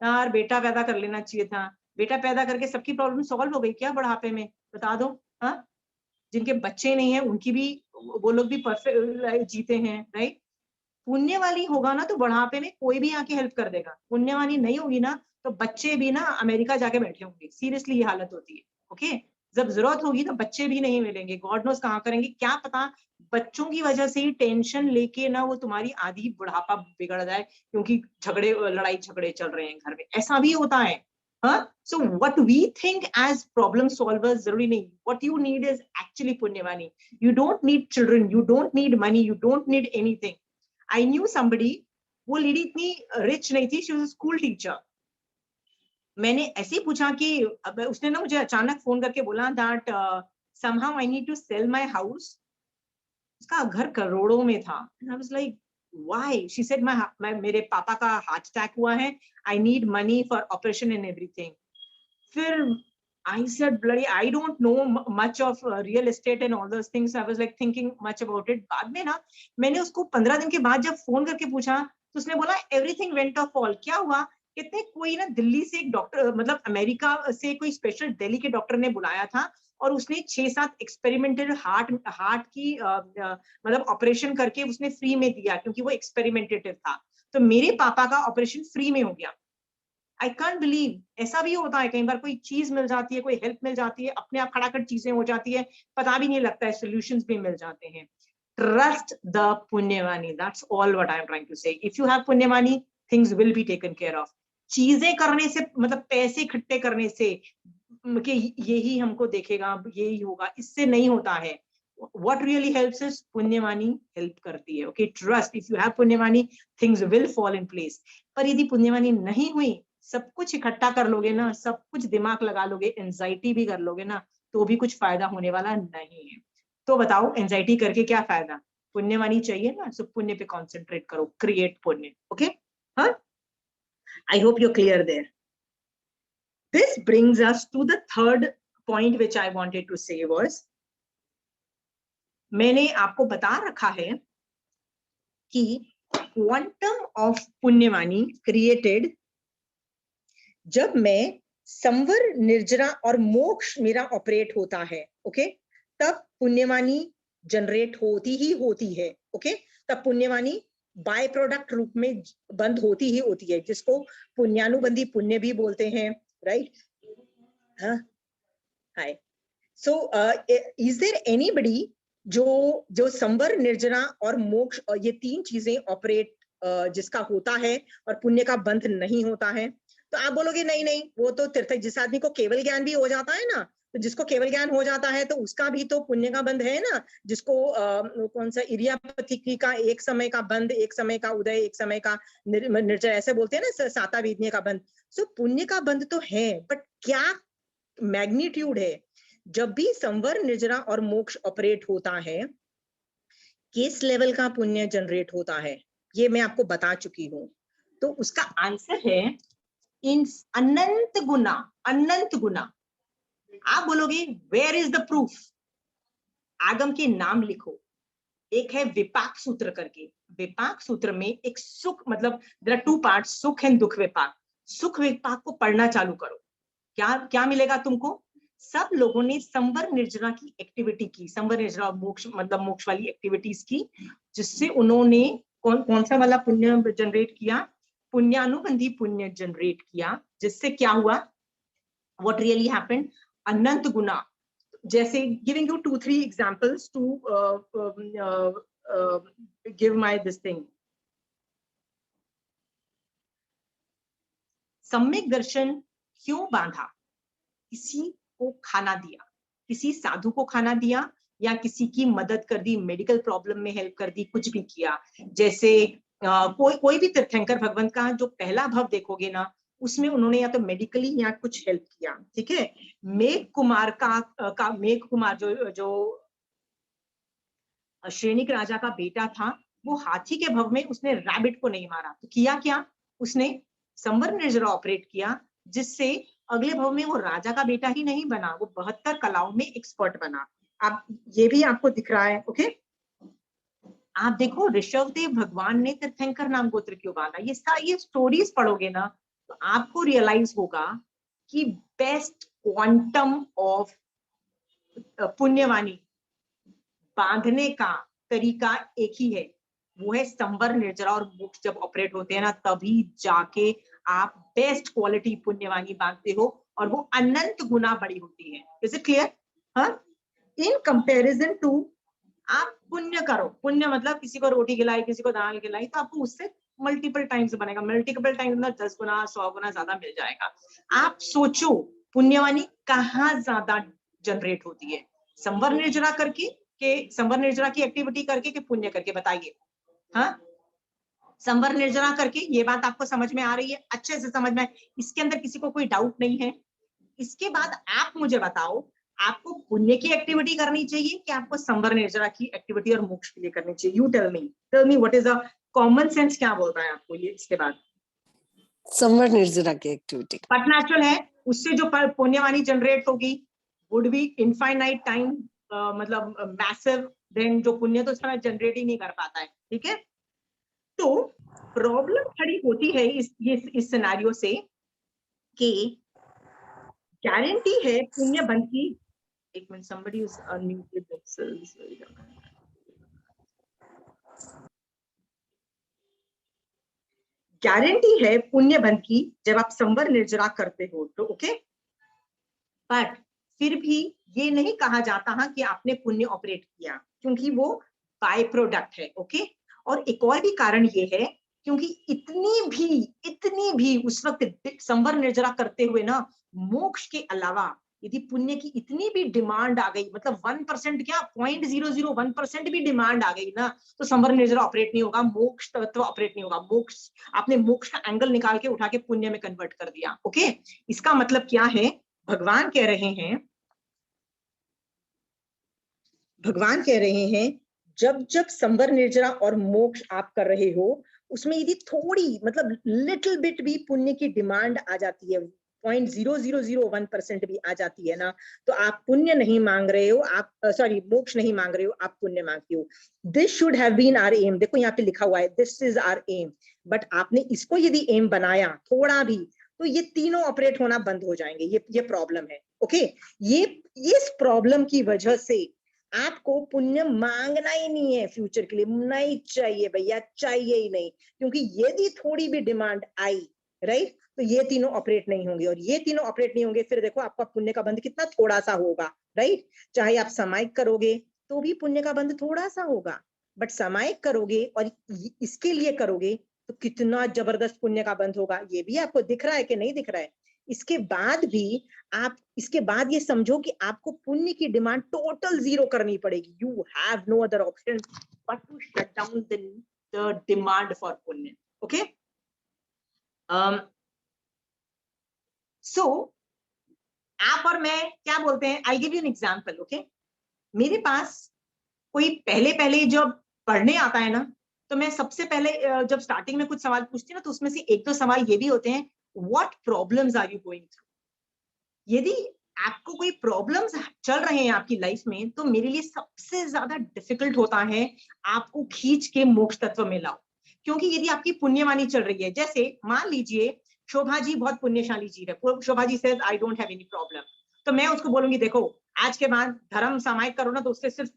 यार बेटा पैदा कर लेना चाहिए था. बेटा पैदा करके सबकी प्रॉब्लम सॉल्व हो गई क्या बुढ़ापे में? बता दो. हाँ, जिनके बच्चे नहीं है उनकी भी, वो लोग भी परफेक्ट लाइफ जीते हैं, राइट? पुण्यवानी होगा ना तो बुढ़ापे में कोई भी आके हेल्प कर देगा. पुण्यवानी नहीं होगी ना तो बच्चे भी ना अमेरिका जाके बैठे होंगे. सीरियसली ये हालत होती है. ओके, जब जरूरत होगी तो बच्चे भी नहीं मिलेंगे, गॉड नोस कहाँ करेंगे, क्या पता बच्चों की वजह से ही टेंशन लेके ना वो तुम्हारी आधी बुढ़ापा बिगड़ जाए, क्योंकि झगड़े लड़ाई झगड़े चल रहे हैं घर में, ऐसा भी होता है। हाँ, so what we think as problem solvers जरूरी नहीं, what you need is actually पुण्यवानी. You don't need children, you don't need money, you don't need anything. I knew somebody, वो लेडी इतनी रिच नहीं थी, she was a school teacher. मैंने ऐसे ही पूछा कि अब उसने ना मुझे अचानक फोन करके बोला that somehow I need to sell my house. उसका घर करोड़ों में था. And I was like, why? She said मेरे पापा का हार्ट अटैक हुआ है, I need money for operation and everything. फिर I said, bloody, I don't know much of real estate and all those things. I was like thinking much about it. बाद में ना मैंने उसको 15 दिन के बाद जब फोन करके पूछा तो उसने बोला everything went off all. क्या हुआ? कहते कोई ना दिल्ली से एक डॉक्टर, मतलब अमेरिका से कोई स्पेशल दिल्ली के डॉक्टर ने बुलाया था और उसने 6-7 एक्सपेरिमेंटल हार्ट की मतलब ऑपरेशन करके उसने फ्री में दिया, क्योंकि वो एक्सपेरिमेंटेटिव था. तो मेरे पापा का ऑपरेशन फ्री में हो गया. I can't believe. ऐसा भी होता है, कई बार कोई चीज मिल जाती है, कोई हेल्प मिल जाती है, अपने आप खड़ाखड़ चीजें हो जाती है, पता भी नहीं लगता है, सॉल्यूशंस भी मिल जाते हैं. Trust the punyavani, that's all what I am trying to say. If you have punyavani, things will be taken care of. चीजें करने से, मतलब पैसे इकट्ठे करने से कि यही हमको देखेगा, यही होगा, इससे नहीं होता है. What really helps is punyavani help करती है. Okay, trust. If you have punyavani, things will fall in place. पर यदि पुण्यवानी नहीं हुई, सब कुछ इकट्ठा कर लोगे ना, सब कुछ दिमाग लगा लोगे, एंजाइटी भी कर लोगे ना, तो भी कुछ फायदा होने वाला नहीं है. तो बताओ, एंजाइटी करके क्या फायदा? पुण्यवानी चाहिए ना, सो पुण्य पे कॉन्सेंट्रेट करो, क्रिएट पुण्य. ओके, हाँ, I hope you clear there. This brings us to the third point which I wanted to say was, मैंने आपको बता रखा है कि क्वांटम ऑफ पुण्यवानी क्रिएटेड जब मैं संवर, निर्जरा और मोक्ष मेरा ऑपरेट होता है. ओके, तब पुण्यवानी जनरेट होती ही होती है. ओके, तब पुण्यवानी बाय प्रोडक्ट रूप में बंद होती ही होती है, जिसको पुण्यानुबंधी पुण्य भी बोलते हैं. राइट? हाँ, हाय. सो इज देयर एनीबडी जो संवर, निर्जरा और मोक्ष, ये तीन चीजें ऑपरेट जिसका होता है और पुण्य का बंध नहीं होता है? तो आप बोलोगे नहीं नहीं, वो तो तीर्थ, जिस आदमी को केवल ज्ञान भी हो जाता है ना, तो जिसको केवल ज्ञान हो जाता है तो उसका भी तो पुण्य का बंध है ना. जिसको कौन सा इरियापथी का एक समय का बंध, एक समय का उदय, एक समय का निर्जर, ऐसे बोलते हैं ना, साता वेदनीय का बंध. सो पुण्य का बंध तो है, बट क्या मैग्नीट्यूड है? जब भी संवर, निर्जरा और मोक्ष ऑपरेट होता है, किस लेवल का पुण्य जनरेट होता है, ये मैं आपको बता चुकी हूं. तो उसका आंसर है इन अनंत गुना. अनंत गुना. आप बोलोगे वेयर इज द प्रूफ? आगम के नाम लिखो. एक है विपाक सूत्र करके. विपाक सूत्र में एक सुख, मतलब देयर आर 2 पार्ट्स, सुख एंड दुख विपाक. सुख विपाक को पढ़ना चालू करो. क्या क्या मिलेगा तुमको? सब लोगों ने संवर निर्जरा की एक्टिविटी की, संवर निर्जरा मोक्ष, मतलब मोक्ष वाली एक्टिविटीज की, जिससे उन्होंने कौन सा वाला पुण्य जनरेट किया? पुण्यानुबंधी पुण्य जनरेट किया. जिससे क्या हुआ? What really happened? अनंत गुना. जैसे giving you 2-3 examples to give my this thing. सम्यक दर्शन क्यों बांधा? किसी को खाना दिया, किसी साधु को खाना दिया, या किसी की मदद कर दी, मेडिकल प्रॉब्लम में हेल्प कर दी, कुछ भी किया. जैसे कोई भी तीर्थंकर भगवंत का जो पहला भव देखोगे ना, उसमें उन्होंने या तो मेडिकली या कुछ हेल्प किया. ठीक है. मेघ कुमार का मेघ कुमार जो श्रेणिक राजा का बेटा था, वो हाथी के भव में उसने रैबिट को नहीं मारा. तो किया क्या? उसने संवर निर्जरा ऑपरेट किया, जिससे अगले भव में वो राजा का बेटा ही नहीं बना, वो 72 कलाओं में एक्सपर्ट बना. अब ये भी आपको दिख रहा है. ओके, आप देखो ऋषभदेव भगवान ने तीर्थंकर नाम गोत्र क्यों बांधा. ये स्टोरीज पढ़ोगे ना, तो आपको रियलाइज होगा कि बेस्ट क्वांटम ऑफ पुण्यवानी बांधने का तरीका एक ही है, वो है संवर, निर्जरा और मोक्ष जब ऑपरेट होते हैं ना, तभी जाके आप बेस्ट क्वालिटी पुण्यवानी बांधते हो, और वो अनंत गुना बड़ी होती है. Is it clear? हाँ, इन कंपैरिजन टू आप पुण्य करो, पुण्य मतलब किसी को रोटी खिलाई, किसी को दाल खिलाई, तो आपको उससे मल्टीपल टाइम्स बनेगा, मल्टीपल टाइम्स मतलब 10 गुना 100 गुना ज्यादा मिल जाएगा। आप सोचो पुण्यवानी कहाँ ज्यादा जनरेट होती है, संवर निर्जरा करके के संवर निर्जरा की एक्टिविटी करके कि पुण्य करके, बताइए। हाँ, संवर निर्जरा करके, ये बात आपको समझ में आ रही है, अच्छे से समझ में, इसके अंदर किसी को कोई डाउट नहीं है। इसके बाद आप मुझे बताओ, आपको पुण्य की एक्टिविटी करनी चाहिए कि आपको संवर निर्जरा की एक्टिविटी और मोक्ष के लिए करनी चाहिए? You tell me what is a common sense, क्या बोलता है आपको ये इसके बाद? संवर निर्जरा की एक्टिविटी। बट नेचुरल है, उससे जो पुण्यवानी जनरेट होगी वुड बी इनफाइनाइट टाइम, मतलब मैसिव, देन जो पुण्य तो समय जनरेट ही नहीं कर पाता है, ठीक है। तो प्रॉब्लम खड़ी होती है इस सिनेरियो से कि गारंटी है पुण्य बंध की, एक minute, somebody is unmuted themselves. Guarantee है पुण्य बंध की जब आप संवर निर्जरा करते हो तो, ओके। बट फिर भी ये नहीं कहा जाता हाँ कि आपने पुण्य ऑपरेट किया, क्योंकि वो बाय प्रोडक्ट है, ओके। और एक और भी कारण ये है, क्योंकि इतनी भी उस वक्त संवर निर्जरा करते हुए ना, मोक्ष के अलावा यदि पुण्य की इतनी भी डिमांड आ गई, मतलब 1% क्या 0.001% भी डिमांड आ गई ना, तो संवर निर्जरा ऑपरेट नहीं होगा, मोक्ष तत्व ऑपरेट नहीं होगा। मोक्ष, आपने मोक्ष का एंगल निकाल के उठा के पुण्य में कन्वर्ट कर दिया, ओके। इसका मतलब क्या है, भगवान कह रहे हैं जब जब संवर निर्जरा और मोक्ष आप कर रहे हो, उसमें यदि थोड़ी मतलब लिटिल बिट भी पुण्य की डिमांड आ जाती है, 0.0001% भी आ जाती है ना, तो आप पुण्य नहीं मांग रहे हो, आप सॉरी मोक्ष नहीं मांग रहे हो, आप पुण्य मांगते हो। This should have been our aim, देखो यहाँ पे लिखा हुआ है this is our aim, but आपने इसको यदि एम बनाया थोड़ा भी, तो ये तीनों ऑपरेट होना बंद हो जाएंगे, ये प्रॉब्लम है, ओके। ये इस प्रॉब्लम की वजह से आपको पुण्य मांगना ही नहीं है फ्यूचर के लिए, नहीं चाहिए भैया, चाहिए ही नहीं, क्योंकि यदि थोड़ी भी डिमांड आई, राइट, तो ये तीनों ऑपरेट नहीं होंगे, और ये तीनों ऑपरेट नहीं होंगे, फिर देखो आपका पुण्य का बंध कितना थोड़ा सा होगा, राइट। चाहे आप सामायिक करोगे तो भी पुण्य का बंध थोड़ा सा होगा, बट सामायिक करोगे और इसके लिए करोगे तो कितना जबरदस्त पुण्य का बंध होगा, ये भी आपको दिख रहा है कि नहीं दिख रहा है। इसके बाद भी आप, इसके बाद ये समझो कि आपको पुण्य की डिमांड टोटल जीरो करनी पड़ेगी, you have no other option but to shut down the demand for punya, okay. So आप और मैं क्या बोलते हैं, I give you an example, okay. मेरे पास कोई पहले जब पढ़ने आता है ना, तो मैं सबसे पहले जब स्टार्टिंग में कुछ सवाल पूछती हूँ ना, तो उसमें से एक दो सवाल ये भी होते हैं, what problems are you going through. यदि आपको कोई प्रॉब्लम्स चल रहे हैं आपकी लाइफ में, तो मेरे लिए सबसे ज्यादा डिफिकल्ट होता है आपको खींच के मोक्ष तत्व में लाओ। क्योंकि यदि आपकी पुण्यवानी चल रही है, जैसे मान लीजिए शोभा जी बहुत पुण्यशाली जी है, Shobha ji says I don't have any problem, तो मैं उसको बोलूंगी देखो आज के बाद धर्म सामायिक करो ना, तो उससे सिर्फ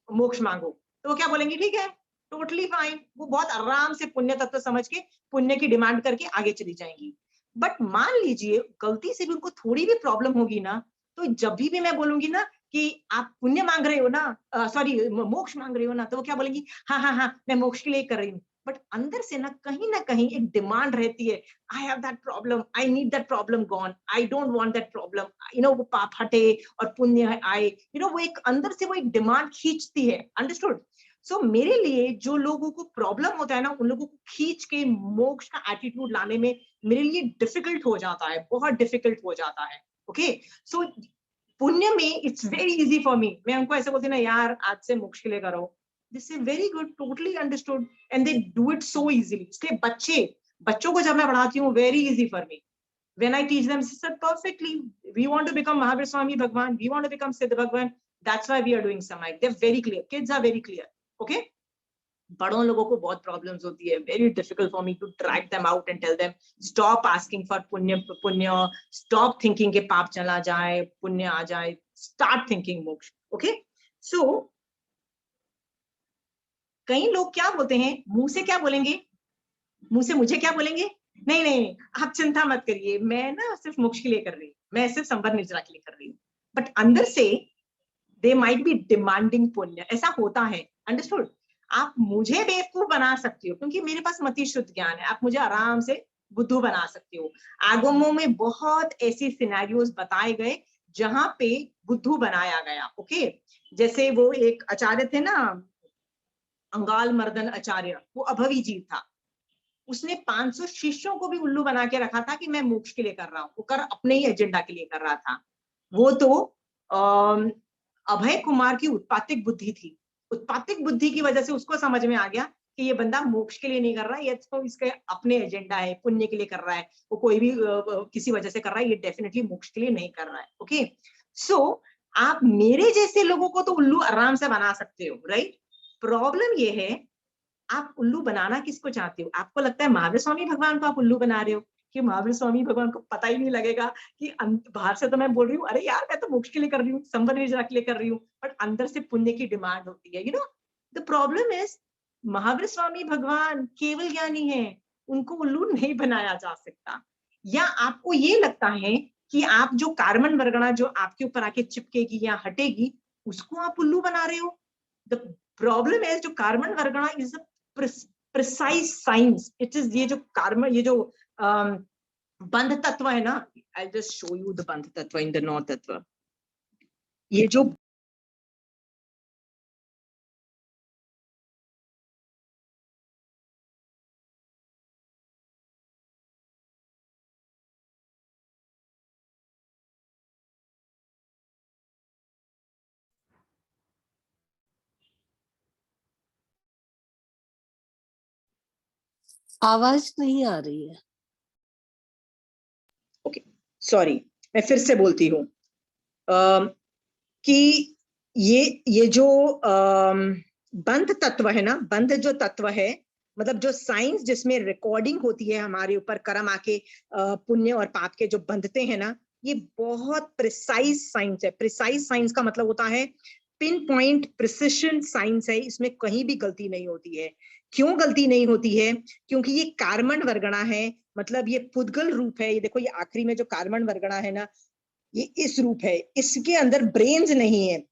मोक्ष मांगो, तो वो क्या बोलेंगी, ठीक है टोटली फाइन, वो बहुत आराम से पुण्य तत्व समझ के पुण्य की डिमांड करके आगे चली जाएंगी। बट मान लीजिए गलती से भी उनको थोड़ी भी प्रॉब्लम होगी ना, तो जब भी मैं बोलूंगी ना कि आप पुण्य मांग रहे हो ना, सॉरी मोक्ष मांग रहे हो ना, तो वो क्या बोलेंगी, हाँ हाँ हाँ मैं मोक्ष के लिए कर रही हूँ। बट अंदर से ना कहीं एक डिमांड रहती है, I have that problem, I need that problem gone, I don't want that problem, वो पाप हटे और पुण्य आए, वो एक अंदर से वो एक डिमांड खींचती है, अंडरस्टूड। सो मेरे लिए जो लोगों को प्रॉब्लम होता है ना, उन लोगों को खींच के मोक्ष का एटीट्यूड लाने में मेरे लिए डिफिकल्ट हो जाता है, बहुत डिफिकल्ट हो जाता है, ओके। सो पुण्य में it's very easy for me, मैं उनको ऐसे बोलती ना यार आज से मोक्ष के लिए करो, this is very good, totally understood, and they do it so easily. इसलिए बच्चों को जब मैं पढ़ाती हूँ, very easy for me when I teach them, sir, perfectly, we want to become Mahavir Swami Bhagwan, we want to become Siddha Bhagwan, that's why we are doing Samayik. They're very clear, kids are very clear, okay. बड़ों लोगों को बहुत problems होती है, very difficult for me to drag them out and tell them stop asking for punya, stop thinking के पाप चला जाए पुण्य आ जाए, start thinking moksha, okay. So कई लोग क्या बोलते हैं, मुंह से क्या बोलेंगे, मुंह से मुझे क्या बोलेंगे, नहीं नहीं आप चिंता मत करिए, मैं ना सिर्फ मोक्ष के लिए कर रही हूँ, मैं सिर्फ संवर निर्जरा के लिए कर रही हूँ, बट अंदर से दे माइट बी डिमांडिंग पुण्य, ऐसा होता है, अंडरस्टूड। आप मुझे बेवकूफ बना सकते हो क्योंकि मेरे पास मति शुद्ध ज्ञान है, आप मुझे आराम से बुद्धू बना सकते हो। आगमों में बहुत ऐसी सिनेरियोज बताए गए जहां पे बुद्धू बनाया गया, ओके। जैसे वो एक आचार्य थे ना, अंगाल मर्दन आचार्य, वो अभवी जीव था, उसने 500 शिष्यों को भी उल्लू बना के रखा था कि मैं मोक्ष के लिए कर रहा हूँ, वो कर अपने ही एजेंडा के लिए कर रहा था। वो तो अभय कुमार की उत्पातिक बुद्धि थी, उत्पातिक बुद्धि की वजह से उसको समझ में आ गया कि ये बंदा मोक्ष के लिए नहीं कर रहा है, ये तो इसके अपने एजेंडा है, पुण्य के लिए कर रहा है, वो कोई भी किसी वजह से कर रहा है, ये डेफिनेटली मोक्ष के लिए नहीं कर रहा है, ओके। सो आप मेरे जैसे लोगों को तो उल्लू आराम से बना सकते हो, राइट। प्रॉब्लम ये है, आप उल्लू बनाना किसको चाहते हो? आपको लगता है महावीर स्वामी भगवान को आप उल्लू बना रहे हो कि महावीर स्वामी भगवान को पता ही नहीं लगेगा कि बाहर से तो मैं बोल रही हूँ अरे यार मैं तो मोक्ष के लिए कर रही हूँ, संबंध निर्जरा के लिए कर रही हूँ, बट अंदर से पुण्य की डिमांड होती है, you know. The problem is Mahavir Swami Bhagwan केवल ज्ञानी है, उनको उल्लू नहीं बनाया जा सकता। या आपको ये लगता है कि आप जो कार्बन वर्गणा जो आपके ऊपर आके चिपकेगी या हटेगी उसको आप उल्लू बना रहे हो। द प्रॉब्लम है जो कार्बन वर्गणा is precise science, it is, ये जो कार्बन, ये जो बंध तत्व है ना, I just show you the bandh tattva in the नौ तत्व, ये जो आवाज नहीं आ रही है। ओके सॉरी, मैं फिर से बोलती हूँ कि ये जो बंध तत्व है ना, बंध जो तत्व है, मतलब जो साइंस जिसमें रिकॉर्डिंग होती है हमारे ऊपर कर्म आके पुण्य और पाप के जो बंधते हैं ना, ये बहुत प्रिसाइज साइंस है। प्रिसाइज साइंस का मतलब होता है पिन पॉइंट प्रिसिशन साइंस है, इसमें कहीं भी गलती नहीं होती है। क्यों गलती नहीं होती है? क्योंकि ये कार्बन वर्गणा है, मतलब ये पुद्गल रूप है। ये देखो, ये आखिरी में जो कार्बन वर्गणा है ना, ये इस रूप है, इसके अंदर ब्रेन्स नहीं है।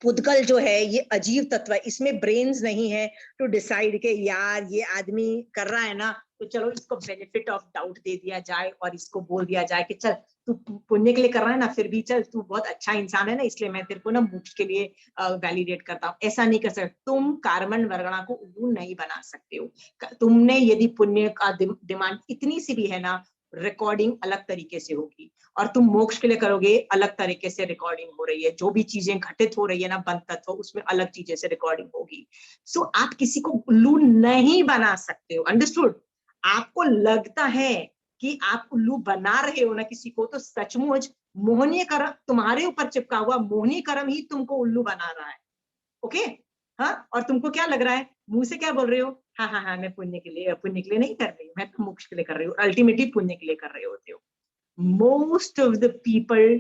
पुद्गल जो है ये अजीव तत्व है, इसमें ब्रेन्स नहीं है टू डिसाइड के यार ये आदमी कर रहा है ना, तो चलो इसको बेनिफिट ऑफ डाउट दे दिया जाए और इसको बोल दिया जाए कि चल तू पुण्य के लिए कर रहा है ना, फिर भी चल तू बहुत अच्छा इंसान है ना, इसलिए मैं तेरे को ना मोक्ष के लिए वैलिडेट करता हूँ। ऐसा नहीं कर सकते, तुम कार्बन वर्गणा को उल्लू नहीं बना सकते हो। तुमने यदि पुण्य का डिमांड इतनी सी भी है ना, रिकॉर्डिंग अलग तरीके से होगी, और तुम मोक्ष के लिए करोगे अलग तरीके से रिकॉर्डिंग हो रही है। जो भी चीजें घटित हो रही है ना बंध तत्व, उसमें अलग चीजें से रिकॉर्डिंग होगी। सो आप किसी को उल्लू नहीं बना सकते हो, अंडरस्टूड। आपको लगता है कि आप उल्लू बना रहे हो ना किसी को, तो सचमुच मोहनीय कर्म तुम्हारे ऊपर चिपका हुआ मोहनीय कर्म ही तुमको उल्लू बना रहा है, ओके। हाँ, और तुमको क्या लग रहा है, मुंह से क्या बोल रहे हो, हाँ हाँ हाँ मैं पुण्य के लिए नहीं कर रही हूँ, मैं तो मोक्ष के लिए कर रही हूँ, अल्टीमेटली पुण्य के लिए कर रहे होते हो। Most of the people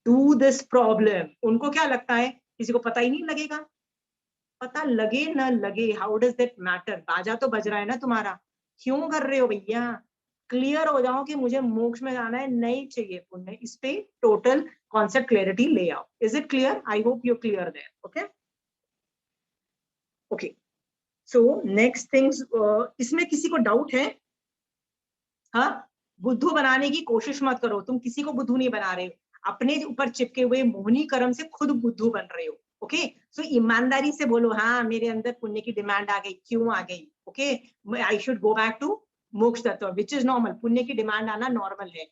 do this problem. उनको क्या लगता है, किसी को पता ही नहीं लगेगा, पता लगे ना लगे, हाउ डज दैट मैटर, बाजा तो बज रहा है ना तुम्हारा, क्यों कर रहे हो भैया? क्लियर हो जाओ कि मुझे मोक्ष में जाना है, नहीं चाहिए पुण्य, इस पे टोटल कॉन्सेप्ट क्लैरिटी ले आओ। Is it clear? I hope you clear there, okay okay. So next things, इसमें किसी को डाउट है? हाँ, बुद्धू बनाने की कोशिश मत करो, तुम किसी को बुद्धू नहीं बना रहे हो, अपने ऊपर चिपके हुए मोहनी कर्म से खुद बुद्धू बन रहे हो, ओके। सो ईमानदारी से बोलो, हाँ मेरे अंदर पुण्य की डिमांड आ गई, क्यों आ गई, okay, I should go back to moksha tattva, which is normal. पुण्य की डिमांड आना नॉर्मल है,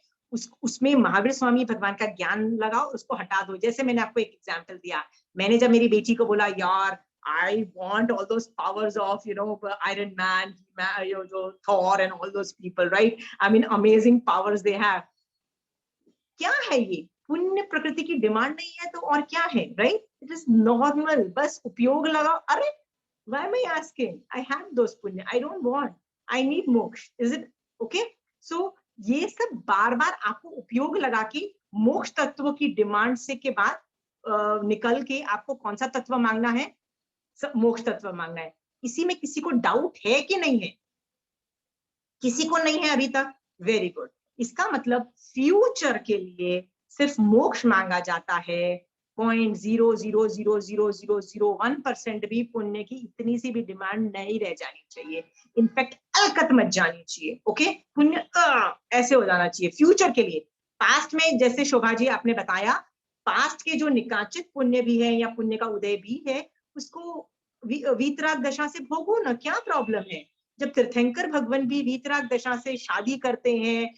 उसमें महावीर स्वामी भगवान का ज्ञान लगाओ, उसको हटा दो। जैसे मैंने आपको एक एग्जाम्पल दिया, मैंने जब मेरी बेटी को बोला यार I want all those powers of, you know, Iron Man, Thor and all those people, right? I mean, amazing powers they have. क्या है ये? पुण्य प्रकृति की डिमांड नहीं है तो और क्या है, right? It is normal, बस उपयोग लगाओ। अरे why am I asking? I have those punya, I don't want, I need moksha, is it okay? So ये सब बार बार आपको उपयोग लगा के मोक्ष तत्व की डिमांड से के बाद निकल के आपको कौन सा तत्व मांगना है? मोक्ष तत्व मांगना है। इसी में किसी को डाउट है कि नहीं है? किसी को नहीं है अभी तक? Very good. इसका मतलब फ्यूचर के लिए सिर्फ मोक्ष मांगा जाता है, 0.0000001% भी पुण्य की इतनी सी भी डिमांड नहीं रह जानी चाहिए, इनफैक्ट अलकत मत जानी चाहिए। ओके, पुण्य ऐसे हो जाना चाहिए फ्यूचर के लिए। पास्ट में जैसे शोभा जी आपने बताया, पास्ट के जो निकाचित पुण्य भी है या पुण्य का उदय भी है, उसको वीतराग दशा से भोगो ना, क्या प्रॉब्लम है। जब तीर्थंकर भगवान भी वीतराग दशा से शादी करते हैं,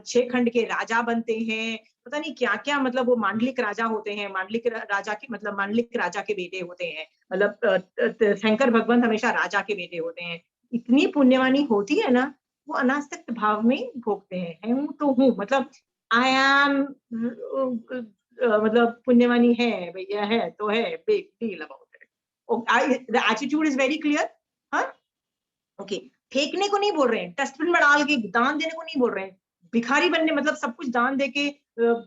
6 खंड के राजा बनते हैं, पता नहीं क्या क्या, मतलब वो मांडलिक राजा होते हैं, मांडलिक राजा के मतलब मांडलिक राजा के बेटे होते हैं, मतलब तीर्थंकर भगवान हमेशा राजा के बेटे होते हैं। इतनी पुण्यवानी होती है ना, वो अनासक्त भाव में भोगते हैं। हूं तो हूँ, मतलब आई एम, मतलब पुण्यवानी है भैया, है तो है, big deal about it. The attitude is very clear. हाँ, ओके, फेंकने को नहीं बोल रहे हैं, डस्टबिन में डाल के दान देने को नहीं बोल रहे हैं, भिखारी बनने मतलब सब कुछ दान देके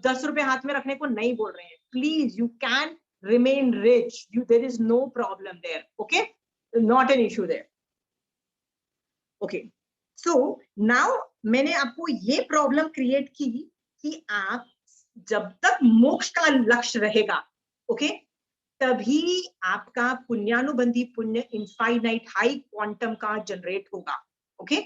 10 रुपए हाथ में रखने को नहीं बोल रहे हैं। Please, you can remain rich, you, there is no problem there. Okay, not an issue there. Okay, so now मैंने आपको ये प्रॉब्लम क्रिएट की कि आप जब तक मोक्ष का लक्ष्य रहेगा, ओके, तभी आपका पुण्यानुबंधी पुण्य इनफाइनाइट हाई क्वांटम का जनरेट होगा। ओके,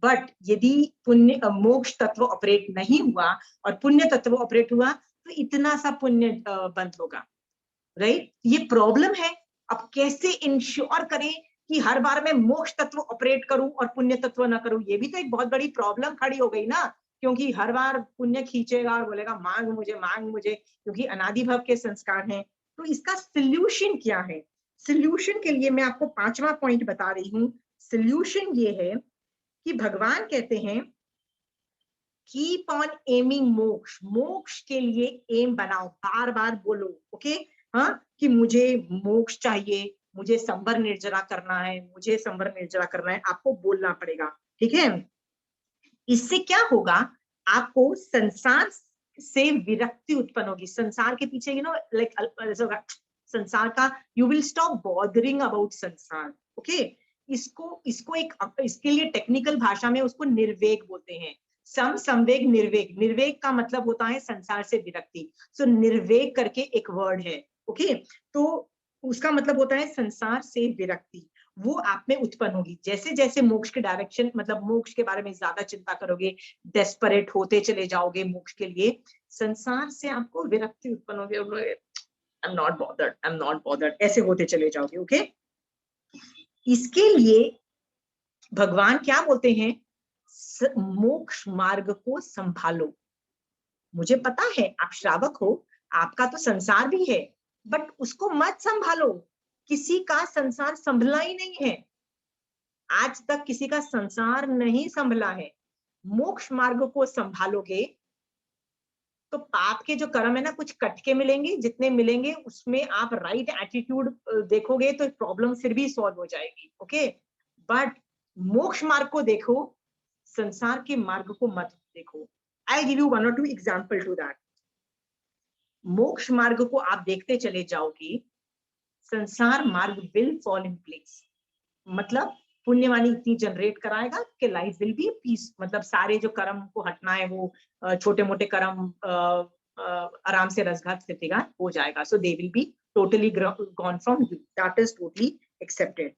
बट यदि पुण्य मोक्ष तत्व ऑपरेट नहीं हुआ और पुण्य तत्व ऑपरेट हुआ, तो इतना सा पुण्य बंद होगा, राइट। ये प्रॉब्लम है। अब कैसे इंश्योर करें कि हर बार मैं मोक्ष तत्व ऑपरेट करूं और पुण्य तत्व ना करूं, ये भी तो एक बहुत बड़ी प्रॉब्लम खड़ी हो गई ना, क्योंकि हर बार पुण्य खींचेगा और बोलेगा मांग मुझे, क्योंकि अनादि भव के संस्कार हैं। तो इसका सोल्यूशन क्या है? सोल्यूशन के लिए मैं आपको 5वां पॉइंट बता रही हूँ। सोल्यूशन ये है कि भगवान कहते हैं कीप ऑन एमिंग मोक्ष, मोक्ष के लिए एम बनाओ, बार बार बोलो। ओके, हाँ, कि मुझे मोक्ष चाहिए, मुझे संवर निर्जरा करना है, मुझे संवर निर्जरा करना है, आपको बोलना पड़ेगा। ठीक है, इससे क्या होगा, आपको संसार से विरक्ति उत्पन्न होगी। संसार के पीछे लाइक संसार का, you will stop bothering about संसार। ओके, इसको एक, इसके लिए टेक्निकल भाषा में उसको निर्वेग बोलते हैं। संवेग निर्वेग, निर्वेग का मतलब होता है संसार से विरक्ति। सो निर्वेग करके एक वर्ड है। ओके, तो उसका मतलब होता है संसार से विरक्ति, वो आप में उत्पन्न होगी। जैसे जैसे मोक्ष के डायरेक्शन, मतलब मोक्ष के बारे में ज्यादा चिंता करोगे, डेस्परेट होते चले जाओगे मोक्ष के लिए, संसार से आपको विरक्ति उत्पन्न होगी। आई एम नॉट बॉदर्ड, ऐसे होते चले जाओगे। ओके, इसके लिए भगवान क्या बोलते हैं, मोक्ष मार्ग को संभालो। मुझे पता है आप श्रावक हो, आपका तो संसार भी है, बट उसको मत संभालो। किसी का संसार संभला ही नहीं है, आज तक किसी का संसार नहीं संभला है। मोक्ष मार्ग को संभालोगे तो पाप के जो कर्म है ना, कुछ कट के मिलेंगे, जितने मिलेंगे उसमें आप राइट एटीट्यूड देखोगे तो प्रॉब्लम फिर भी सॉल्व हो जाएगी। ओके, बट मोक्ष मार्ग को देखो, संसार के मार्ग को मत देखो। I give you 1 or 2 example to that. मोक्ष मार्ग को आप देखते चले जाओगे, संसार marg will fall in place. मतलब पुण्यवानी इतनी जनरेट कराएगा कि लाइफ विल बी पीस, मतलब सारे जो कर्म को हटना है वो छोटे मोटे कर्म आराम से रसघात स्थितिघात हो जाएगा। So they will be totally gone from you, that is totally accepted.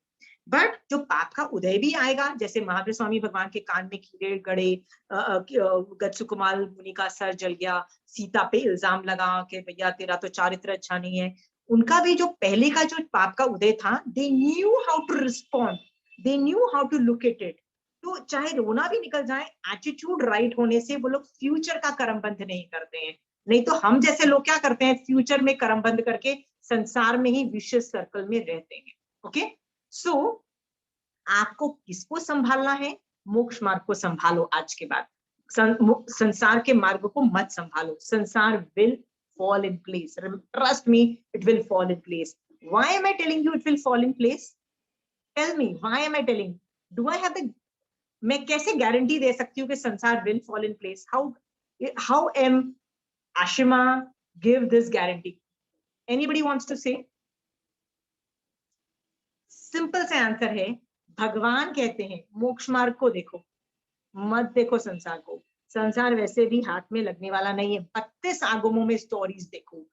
But जो पाप का उदय भी आएगा, जैसे महावीर स्वामी भगवान के कान में कीड़े गड़े, गच्छुकुमाल मुनि का सर जल गया, सीता पे इल्जाम लगा कि भैया तेरा तो चारित्र अच्छा नहीं है, उनका भी जो पहले का जो पाप का उदय था, they knew how to respond, they knew how to look at it. तो चाहे रोना भी निकल जाए, एटीट्यूड राइट होने से वो लोग फ्यूचर का कर्म बंध नहीं करते हैं। नहीं तो हम जैसे लोग क्या करते हैं, फ्यूचर में कर्म बंद करके संसार में ही विशिष्ट सर्कल में रहते हैं। ओके, सो आपको किसको संभालना है, मोक्ष मार्ग को संभालो। आज के बाद संसार के मार्ग को मत संभालो, संसार will fall in place, trust me, it will fall in place. Why am I telling you it will fall in place? Tell me, why am I telling? Do I have the, मैं कैसे guarantee दे सकती हूँ कि संसार will fall in place? How am Ashima give this guarantee? Anybody wants to say? Simple से answer है, भगवान कहते हैं मोक्ष मार्ग को देखो, मत देखो संसार को। संसार वैसे भी हाथ में लगने वाला नहीं है। 32 आगमों में स्टोरीज देखो,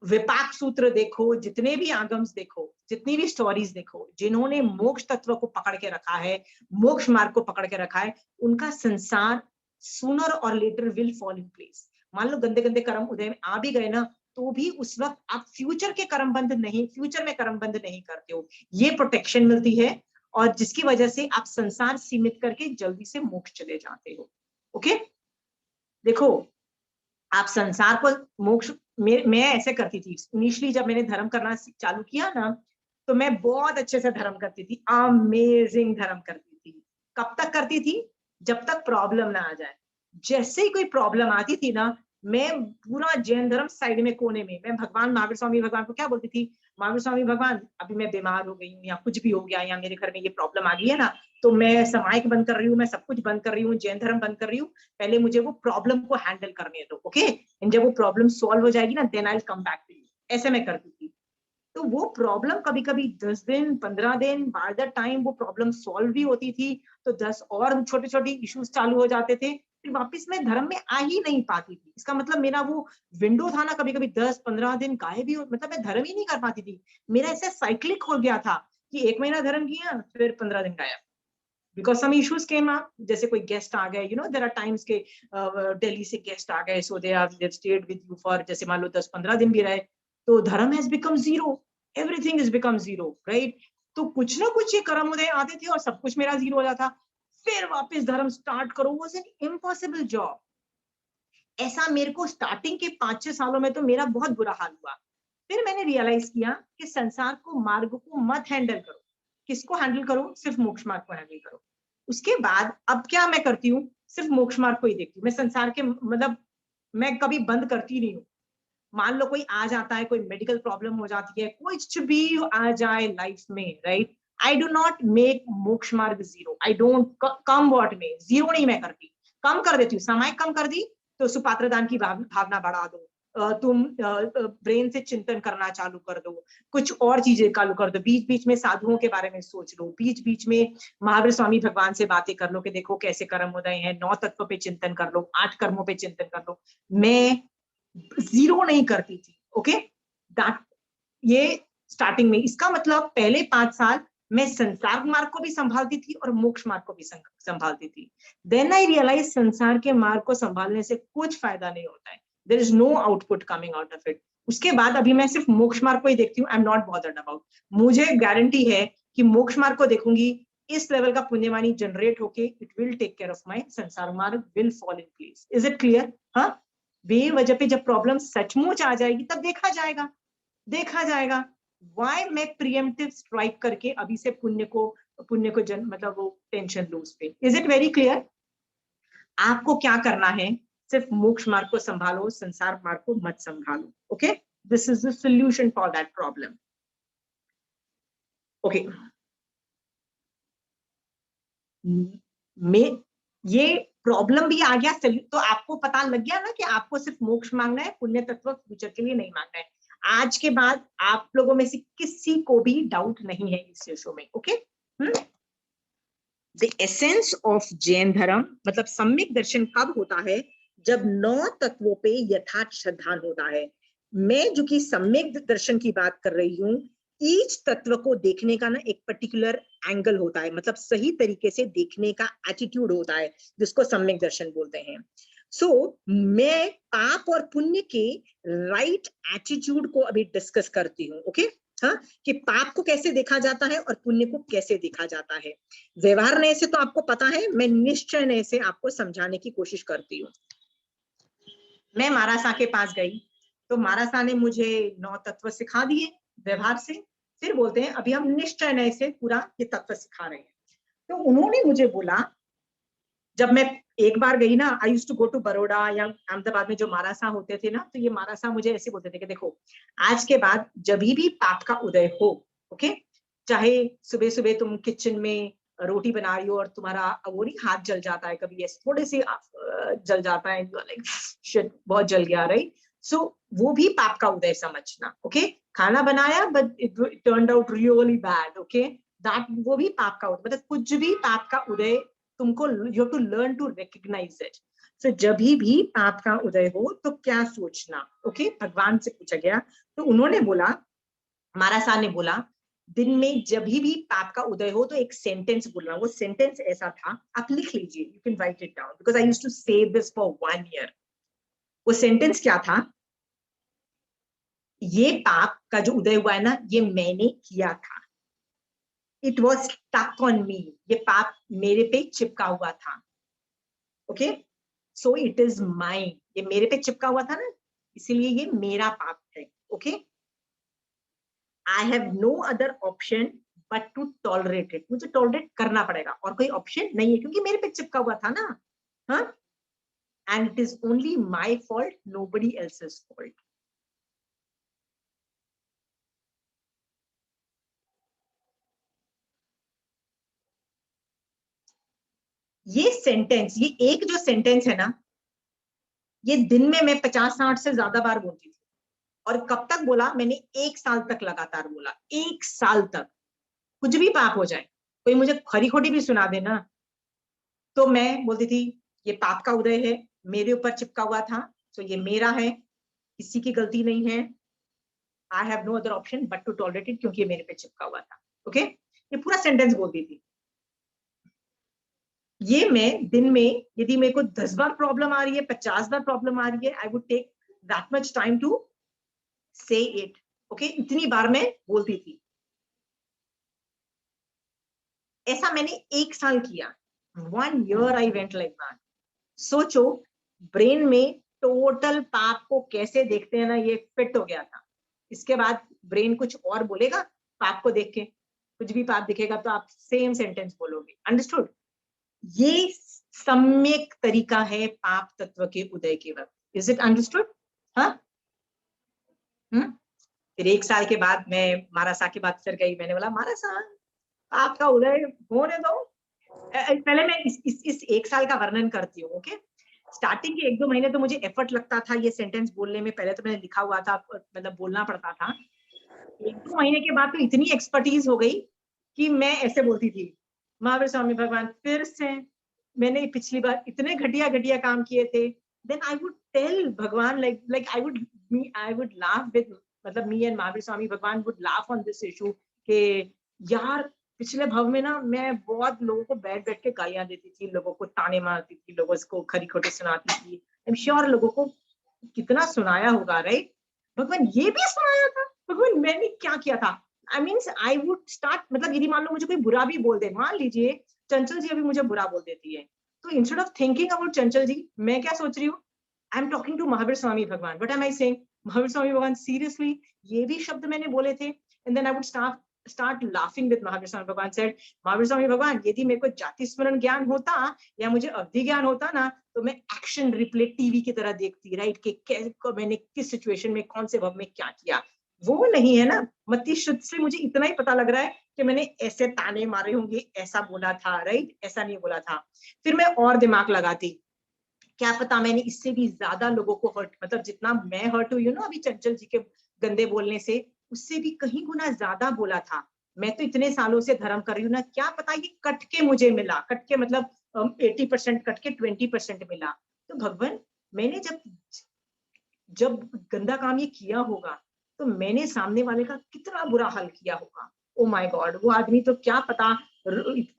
विपाक सूत्र देखो, जितने भी आगम्स देखो, जितनी भी स्टोरीज देखो, जिन्होंने मोक्ष तत्व को पकड़ के रखा है, मोक्ष मार्ग को पकड़ के रखा है, उनका संसार सूनर और later will fall in place. मान लो गंदे गंदे कर्म उदय में आ भी गए ना, तो भी उस वक्त आप फ्यूचर में कर्म बंद नहीं करते हो। ये प्रोटेक्शन मिलती है, और जिसकी वजह से आप संसार सीमित करके जल्दी से मोक्ष चले जाते हो। ओके, देखो आप संसार को मोक्ष, मैं ऐसे करती थी इनिशियली, जब मैंने धर्म करना चालू किया ना, तो मैं बहुत अच्छे से धर्म करती थी, अमेजिंग धर्म करती थी। कब तक करती थी? जब तक प्रॉब्लम ना आ जाए। जैसे ही कोई प्रॉब्लम आती थी ना, मैं पूरा जैन धर्म साइड में, कोने में, मैं भगवान महावीर स्वामी भगवान को क्या बोलती थी, महावीर स्वामी भगवान अभी मैं बीमार हो गई हूँ, या कुछ भी हो गया, या मेरे घर में ये प्रॉब्लम आ गई है ना, तो मैं समाइक बंद कर रही हूँ, मैं सब कुछ बंद कर रही हूँ, जैन धर्म बंद कर रही हूँ, पहले मुझे वो प्रॉब्लम को हैंडल करने दो। ओके, जब वो प्रॉब्लम सॉल्व हो जाएगी ना, then I will come back to you. ऐसे मैं करती थी। तो वो प्रॉब्लम कभी कभी 10 दिन 15 दिन बाय द टाइम वो प्रॉब्लम सॉल्व भी होती थी, तो 10 और छोटे छोटे इश्यूज चालू हो जाते थे, फिर वापस मैं धर्म में आ ही नहीं पाती थी। इसका मतलब मेरा वो विंडो था ना, कभी कभी 10-15 दिन गायब भी, मतलब मैं धर्म ही नहीं कर पाती थी। मेरा ऐसे साइक्लिक हो गया था कि 1 महीना धर्म किया, फिर 15 दिन गायब, because some issues came up, जैसे कोई गेस्ट आ गए, देयर आर टाइम्स के दिल्ली से गेस्ट आ गए, so they have stayed with you for, जैसे मान लो 10-15 दिन भी रहे, तो dharma has become zero, everything is become zero, right. तो कुछ ना कुछ ये कर्म उदय आते थे और सब कुछ मेरा जीरो हो जाता। फिर वापस धर्म स्टार्ट करो, वाज एन इम्पॉसिबल जॉब। ऐसा मेरे को स्टार्टिंग के 5-6 सालों में तो मेरा बहुत बुरा हाल हुआ। फिर मैंने रियलाइज किया कि संसार को, मार्ग को मत हैंडल करो। किसको हैंडल करो? सिर्फ मोक्ष मार्ग को हैंडल करो। उसके बाद अब क्या मैं करती हूँ, सिर्फ मोक्ष मार्ग को ही देखती हूँ। मैं संसार के, मतलब मैं कभी बंद करती नहीं हूँ। मान लो कोई आ जाता है, कोई मेडिकल प्रॉब्लम हो जाती है, कुछ भी आ जाए लाइफ में, right, I do not make मोक्ष मार्ग zero. I don't come what में, जीरो नहीं मैं करती, कम कर देती हूँ। समय कम कर दी तो सुपात्र दान की भावना बढ़ा दो, तुम ब्रेन से चिंतन करना चालू कर दो, कुछ और चीजें चालू कर दो, बीच बीच में साधुओं के बारे में सोच लो, बीच बीच में महावीर स्वामी भगवान से बातें कर लो कि देखो कैसे कर्म उदय हैं, 9 तत्व पे चिंतन कर लो, 8 कर्मों पे चिंतन कर लो। मैं जीरो नहीं करती थी। ओके, ये स्टार्टिंग में। इसका मतलब पहले 5 साल मैं संसार मार्ग को भी संभालती थी और मोक्ष मार्ग को भी संभालती थी। देन आई रियलाइज संसार के मार्ग को संभालने से कुछ फायदा नहीं होता है, there is no output coming out of it. उसके बाद अभी मैं सिर्फ मोक्ष मार्ग को ही देखती हूँ। I am not bothered about. मुझे गारंटी है कि मोक्ष मार्ग को देखूंगी, इस लेवल का पुण्यवानी जनरेट होके it will take care of my sansar marg will fall in place. Is it clear? हाँ, बेवजह पे जब प्रॉब्लम सचमुच आ जाएगी तब देखा जाएगा, देखा जाएगा। वाई मैं प्रिएम्प्टिव स्ट्राइक करके अभी से पुण्य को मतलब वो टेंशन लूं उस पे। Is it very clear? आपको क्या करना है, सिर्फ मोक्ष मार्ग को संभालो, संसार मार्ग को मत संभालो। Okay, this is the solution for that problem. Okay, में ये प्रॉब्लम भी आ गया, तो आपको पता लग गया ना कि आपको सिर्फ मोक्ष मांगना है, पुण्य तत्व फ्यूचर के लिए नहीं मांगना है। आज के बाद आप लोगों में से किसी को भी डाउट नहीं है इस विषय में। Okay, the essence of Jain धर्म, मतलब सम्यक दर्शन कब होता है? जब 9 तत्वों पे यथार्थ श्रद्धा होता है। मैं जो कि सम्यक दर्शन की बात कर रही हूँ, ईच तत्व को देखने का ना एक पर्टिकुलर एंगल होता है, मतलब सही तरीके से देखने का एटीट्यूड होता है, जिसको सम्यक दर्शन बोलते हैं। मैं पाप और पुण्य के राइट एटीट्यूड को अभी डिस्कस करती हूँ। ओके, हाँ, कि पाप को कैसे देखा जाता है और पुण्य को कैसे देखा जाता है। व्यवहार नए से तो आपको पता है, मैं निश्चय नए से आपको समझाने की कोशिश करती हूँ। मैं मारासा के पास गई तो मारासा ने मुझे 9 तत्व सिखा दिए व्यवहार से। फिर बोलते हैं अभी हम निश्चय नए से पूरा ये तत्व सिखा रहे हैं। तो उन्होंने मुझे बोला, जब मैं एक बार गई ना, I used to go to Baroda या अहमदाबाद में जो मारासा होते थे ना, तो ये मारासा मुझे ऐसे बोलते थे कि देखो, आज के बाद जब भी पाप का उदय हो, ओके, चाहे सुबह सुबह तुम किचन में रोटी बना रही हो और तुम्हारा वो नहीं हाथ जल जाता है, कभी ऐसे थोड़े से जल जाता है, लाइक शिट बहुत जल गया, राइट। सो वो भी पाप का उदय समझना। ओके, खाना बनाया but it turned out really bad, okay, that वो भी पाप का उदय, मतलब कुछ भी पाप का उदय तुमको, you have to learn to recognize it. सो जब भी पाप का उदय हो तो क्या सोचना, ओके भगवान से पूछा गया। तो उन्होंने बोला, महाराज ने बोला, दिन में जब भी पाप का उदय हो तो एक सेंटेंस बोलना। वो सेंटेंस ऐसा था, आप लिख लीजिए, you can write it down because I used to say this for 1 year. वो सेंटेंस क्या था, ये पाप का जो उदय हुआ है ना, ये मैंने किया था। It was stuck on me, ये पाप मेरे पे चिपका हुआ था। Okay, so it is mine, ये मेरे पे चिपका हुआ था ना, इसीलिए ये मेरा पाप है। Okay, I have no other option but to tolerate it, मुझे टॉलरेट करना पड़ेगा, और कोई ऑप्शन नहीं है, क्योंकि मेरे पे चिपका हुआ था ना। हाँ, and it is only my fault, nobody else's fault. ये सेंटेंस, ये एक जो सेंटेंस है ना, ये दिन में मैं 50-60 से ज्यादा बार बोलती थी। और कब तक बोला मैंने, 1 साल तक लगातार बोला, 1 साल तक। कुछ भी पाप हो जाए, कोई मुझे खरी खोटी भी सुना देना, तो मैं बोलती थी ये पाप का उदय है, मेरे ऊपर चिपका हुआ था, तो ये मेरा है, किसी की गलती नहीं है। I have no other option but to tolerate it, क्योंकि ये मेरे पे चिपका हुआ था। ओके, ये पूरा सेंटेंस बोलती थी। ये मैं दिन में, यदि मेरे को 10 बार प्रॉब्लम आ रही है, 50 बार प्रॉब्लम आ रही है, I would take that much time to say it. Okay, इतनी बार मैं बोलती थी। ऐसा मैंने 1 साल किया। 1 year I went like that. सोचो, ब्रेन में टोटल पाप को कैसे देखते हैं ना, ये फिट हो गया था। इसके बाद ब्रेन कुछ और बोलेगा पाप को देख के, कुछ भी पाप दिखेगा तो आप सेम सेंटेंस बोलोगे। अंडरस्टूड? ये सम्यक तरीका है पाप तत्व के उदय के वक्त। Is it understood? हाँ। फिर 1 साल के बाद मैं महाराज की बात कर गई। मैंने बोला, महाराज पाप का उदय होने दो। पहले मैं इस 1 साल का वर्णन करती हूँ। ओके, स्टार्टिंग के 1-2 महीने तो मुझे एफर्ट लगता था ये सेंटेंस बोलने में। पहले तो मैंने लिखा हुआ था, मतलब बोलना पड़ता था। 1-2 महीने के बाद तो इतनी एक्सपर्टीज हो गई कि मैं ऐसे बोलती थी, महावीर स्वामी भगवान फिर से मैंने पिछली बार इतने घटिया घटिया काम किए थे। देन आई वुड टेल भगवान, like I would laugh with, मतलब me and महावीर स्वामी भगवान would laugh on this issue कि यार पिछले भव में ना मैं बहुत लोगों को बैठ बैठ के गालियां देती थी, लोगों को ताने मारती थी, लोगों को खरी खोटी सुनाती थी। आई एम श्योर लोगों को कितना सुनाया होगा, राइट? भगवान ये भी सुनाया था? भगवान मैंने क्या किया था? I means I would start, मतलब यदि मान लो मुझे कोई बुरा भी बोल दे, मान लीजिए चंचल जी अभी मुझे बुरा बोल देती है, तो इंस्टेड ऑफ थिंकिंग अबाउट चंचल जी, मैं क्या सोच रही हूँ? I am talking to Mahavir Swami Bhagwan. What am I saying? Mahavir Swami Bhagwan seriously ये भी शब्द मैंने बोले थे? And then I would start laughing with Mahavir Swami Bhagwan. said, Mahavir Swami भगवान यदि मेरे को जाति स्मरण ज्ञान होता या मुझे अवधि ज्ञान होता ना, तो मैं एक्शन रिप्ले टीवी की तरह देखती, राइट, कि मैंने किस सिचुएशन में कौन से भव में क्या किया। वो नहीं है ना, मति शुद्ध से मुझे इतना ही पता लग रहा है कि मैंने ऐसे ताने मारे होंगे, ऐसा बोला था, राइट, ऐसा नहीं बोला था। फिर मैं और दिमाग लगाती, क्या पता मैंने इससे भी ज्यादा लोगों को हर्ट, मतलब जितना मैं हर्ट हुई हूँ ना अभी चंचल जी के गंदे बोलने से, उससे भी कहीं गुना ज्यादा बोला था। मैं तो इतने सालों से धर्म कर रही हूँ ना, क्या पता ये कट के मुझे मिला, कट के मतलब 80% कट के 20% मिला। तो भगवान मैंने जब गंदा काम ये किया होगा तो मैंने सामने वाले का कितना बुरा हाल किया होगा। ओ माय गॉड, वो आदमी तो क्या पता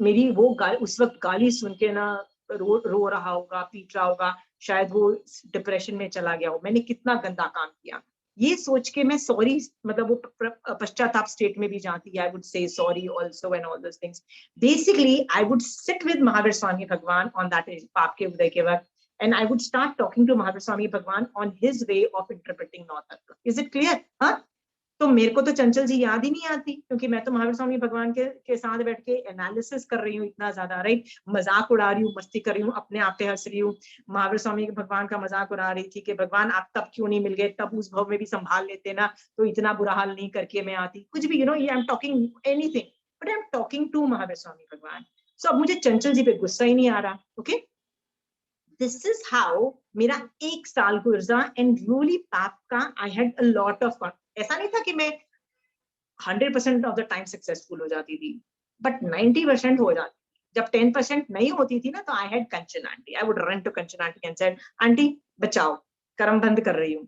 मेरी वो उस वक्त गाली सुन के ना रो रहा होगा, पीट रहा होगा, शायद वो डिप्रेशन में चला गया हो। मैंने कितना गंदा काम किया, ये सोच के मैं सॉरी, मतलब वो पश्चाताप स्टेट में भी जाती है। I would say sorry also and all those things. Basically I would sit with Mahavir Swami Bhagwan on that पाप के उदय के वक्त, and I would start talking to Mahavir Swami Bhagwan on his way of interpreting Nau Tattva. Is it clear? हाँ, तो मेरे को तो चंचल जी याद ही नहीं आती, क्योंकि मैं तो महावीर स्वामी भगवान के साथ बैठ के एनालिसिस कर रही हूँ इतना ज्यादा, राइट, मजाक उड़ा रही हूँ, मस्ती कर रही हूँ, अपने आप पे हंस रही हूँ। महावीर स्वामी भगवान का मजाक उड़ा रही थी कि भगवान आप तब क्यों नहीं मिल गए, तब उस भव में भी संभाल लेते ना, तो इतना बुरा हाल नहीं करके मैं आती, कुछ भी, I am talking anything, but I am talking to Mahavir Swami Bhagwan. So अब मुझे चंचल जी पे गुस्सा ही नहीं आ रहा। ओके, This is how मेरा 1 साल गुजरा एंड रियली पाप का I had a lot of fun. ऐसा नहीं था कि मैं 100% ऑफ द टाइम सक्सेसफुल हो जाती थी, बट 90% हो जाती। जब 10% नहीं होती थी ना, तो I had Kanchan aunty, I would run to Kanchan aunty and said, aunty बचाओ, कर्म बंद कर रही हूँ,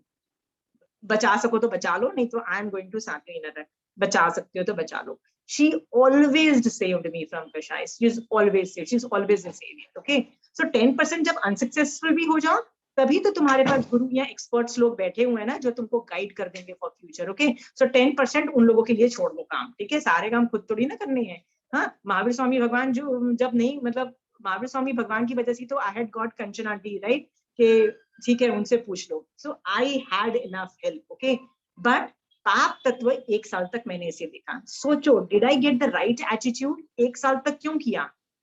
बचा सको तो बचा लो, नहीं तो आई एम गोइंग टू साकी नरक, बचा सकते हो तो बचा लो. She always saved me from Kashai. She's always saved. She's always a savior. Okay. So 10% जब unsuccessful भी हो जाओ, तभी तो तुम्हारे पास गुरु या एक्सपर्ट्स लोग बैठे हुए हैं ना, जो तुमको गाइड कर देंगे फॉर फ्यूचर. ओके. सो 10% उन लोगों के लिए छोड़ दो काम. ठीक है. सारे काम खुद थोड़ी ना करने हैं. हाँ, महावीर स्वामी भगवान जो जब नहीं, मतलब महावीर स्वामी भगवान की वजह से तो I had got Kanchan aunty, right, कि ठीक है उनसे पूछ लो. So I had enough help. Okay. But पाप तत्व 1 साल तक मैंने इसे देखा. सोचो, did I get the right attitude? 1 साल तक क्यों किया?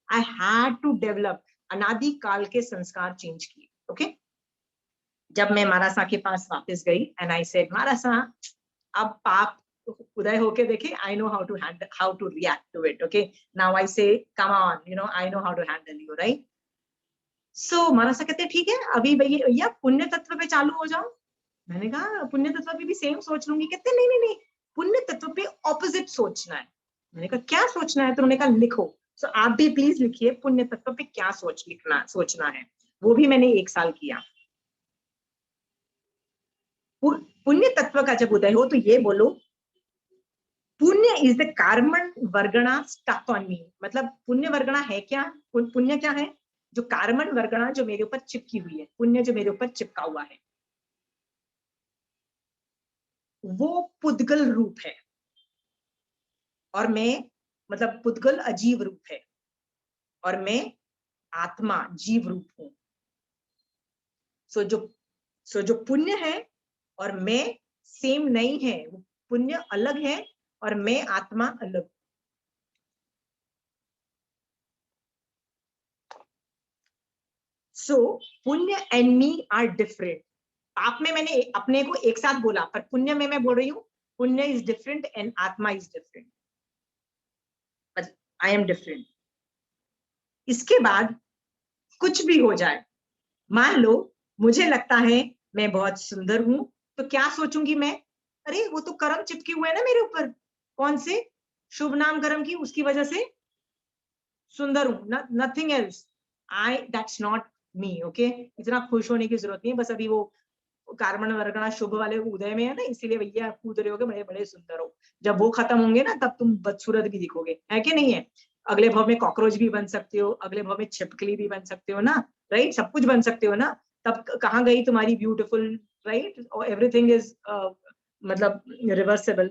I had to develop. अनादि काल के संस्कार चेंज किए. ओके. जब मैं मारासा के पास वापस गई एंड आई सेड, मारासा, अब पाप उदय होके देखे, I know how to react to it. Okay. Now I say, come on, you know, I know how to handle you, right. So Marasa कहते ठीक है, अभी भैया पुण्य तत्व पे चालू हो जाओ. मैंने कहा पुण्य तत्व पे भी सेम सोच लूंगी. कहते नहीं नहीं नहीं, पुण्य तत्व पे ऑपोजिट सोचना है. मैंने कहा क्या सोचना है? तो उन्होंने कहा लिखो. सो आप भी प्लीज लिखिए पुण्य तत्व पे क्या सोचना है. वो भी मैंने 1 साल किया. पुण्य तत्व का जब उदय हो तो ये बोलो, punya is the karman vargana stuck on me. मतलब पुण्य वर्गणा है क्या? पुण्य क्या है? जो कार्मण वर्गणा जो मेरे ऊपर चिपकी हुई है, पुण्य जो मेरे ऊपर चिपका हुआ है, वो पुद्गल रूप है. और मैं, मतलब पुद्गल अजीव रूप है, और मैं आत्मा जीव रूप हूं. सो जो पुण्य है और मैं सेम नहीं है. पुण्य अलग है और मैं आत्मा अलग. सो पुण्य एंड मी आर डिफरेंट. पाप में मैंने अपने को एक साथ बोला, पर पुण्य में मैं बोल रही हूं पुण्य इज डिफरेंट एंड आत्मा is different. I am different. इसके बाद कुछ भी हो जाए, मान लो मुझे लगता है मैं बहुत सुंदर हूं, तो क्या सोचूंगी मैं? अरे वो तो कर्म चिपके हुए हैं ना मेरे ऊपर. कौन से? शुभ नाम कर्म की, उसकी वजह से सुंदर हूं. Nothing else. That's not me. Okay. इतना खुश होने की जरूरत नहीं है. बस अभी वो कार्मण वर्गणा शुभ वाले उदय में है ना, इसीलिए भैया कूद रहे होगे, बड़े बड़े सुंदर हो. जब वो खत्म होंगे ना, तब तुम बदसूरत भी दिखोगे. है कि नहीं है? अगले भाव में कॉकरोच भी बन सकते हो, अगले भाव में छिपकली भी बन सकते हो ना, राइट. सब कुछ बन सकते हो ना. तब कहाँ गई तुम्हारी ब्यूटीफुल, राइट, और एवरीथिंग इज मतलब रिवर्सेबल.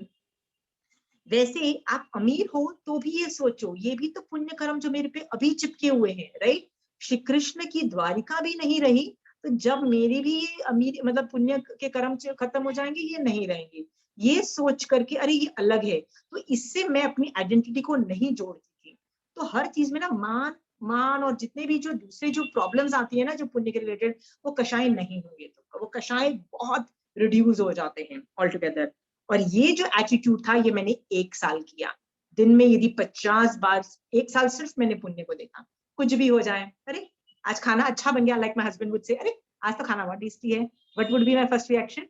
वैसे आप अमीर हो तो भी ये सोचो, ये भी तो पुण्य कर्म जो मेरे पे अभी चिपके हुए हैं, राइट. श्री कृष्ण की द्वारिका भी नहीं रही, तो जब मेरी भी ये अमीर, मतलब पुण्य के कर्म खत्म हो जाएंगे, ये नहीं रहेंगे. ये सोच करके अरे ये अलग है, तो इससे मैं अपनी आइडेंटिटी को नहीं जोड़ती थी. तो हर चीज में ना मान मान और जितने भी जो दूसरे जो प्रॉब्लम्स आती है ना जो पुण्य के रिलेटेड, वो कषाय नहीं होंगे, तो वो कषाय बहुत रिड्यूस हो जाते हैं ऑल टुगेदर. और ये जो एटीट्यूड था, ये मैंने 1 साल किया. दिन में यदि 50 बार, 1 साल सिर्फ मैंने पुण्य को देखा. कुछ भी हो जाए, अरे आज खाना अच्छा बन गया, like my husband would say, अरे आज तो खाना बहुत टेस्टी है. What would be my first reaction?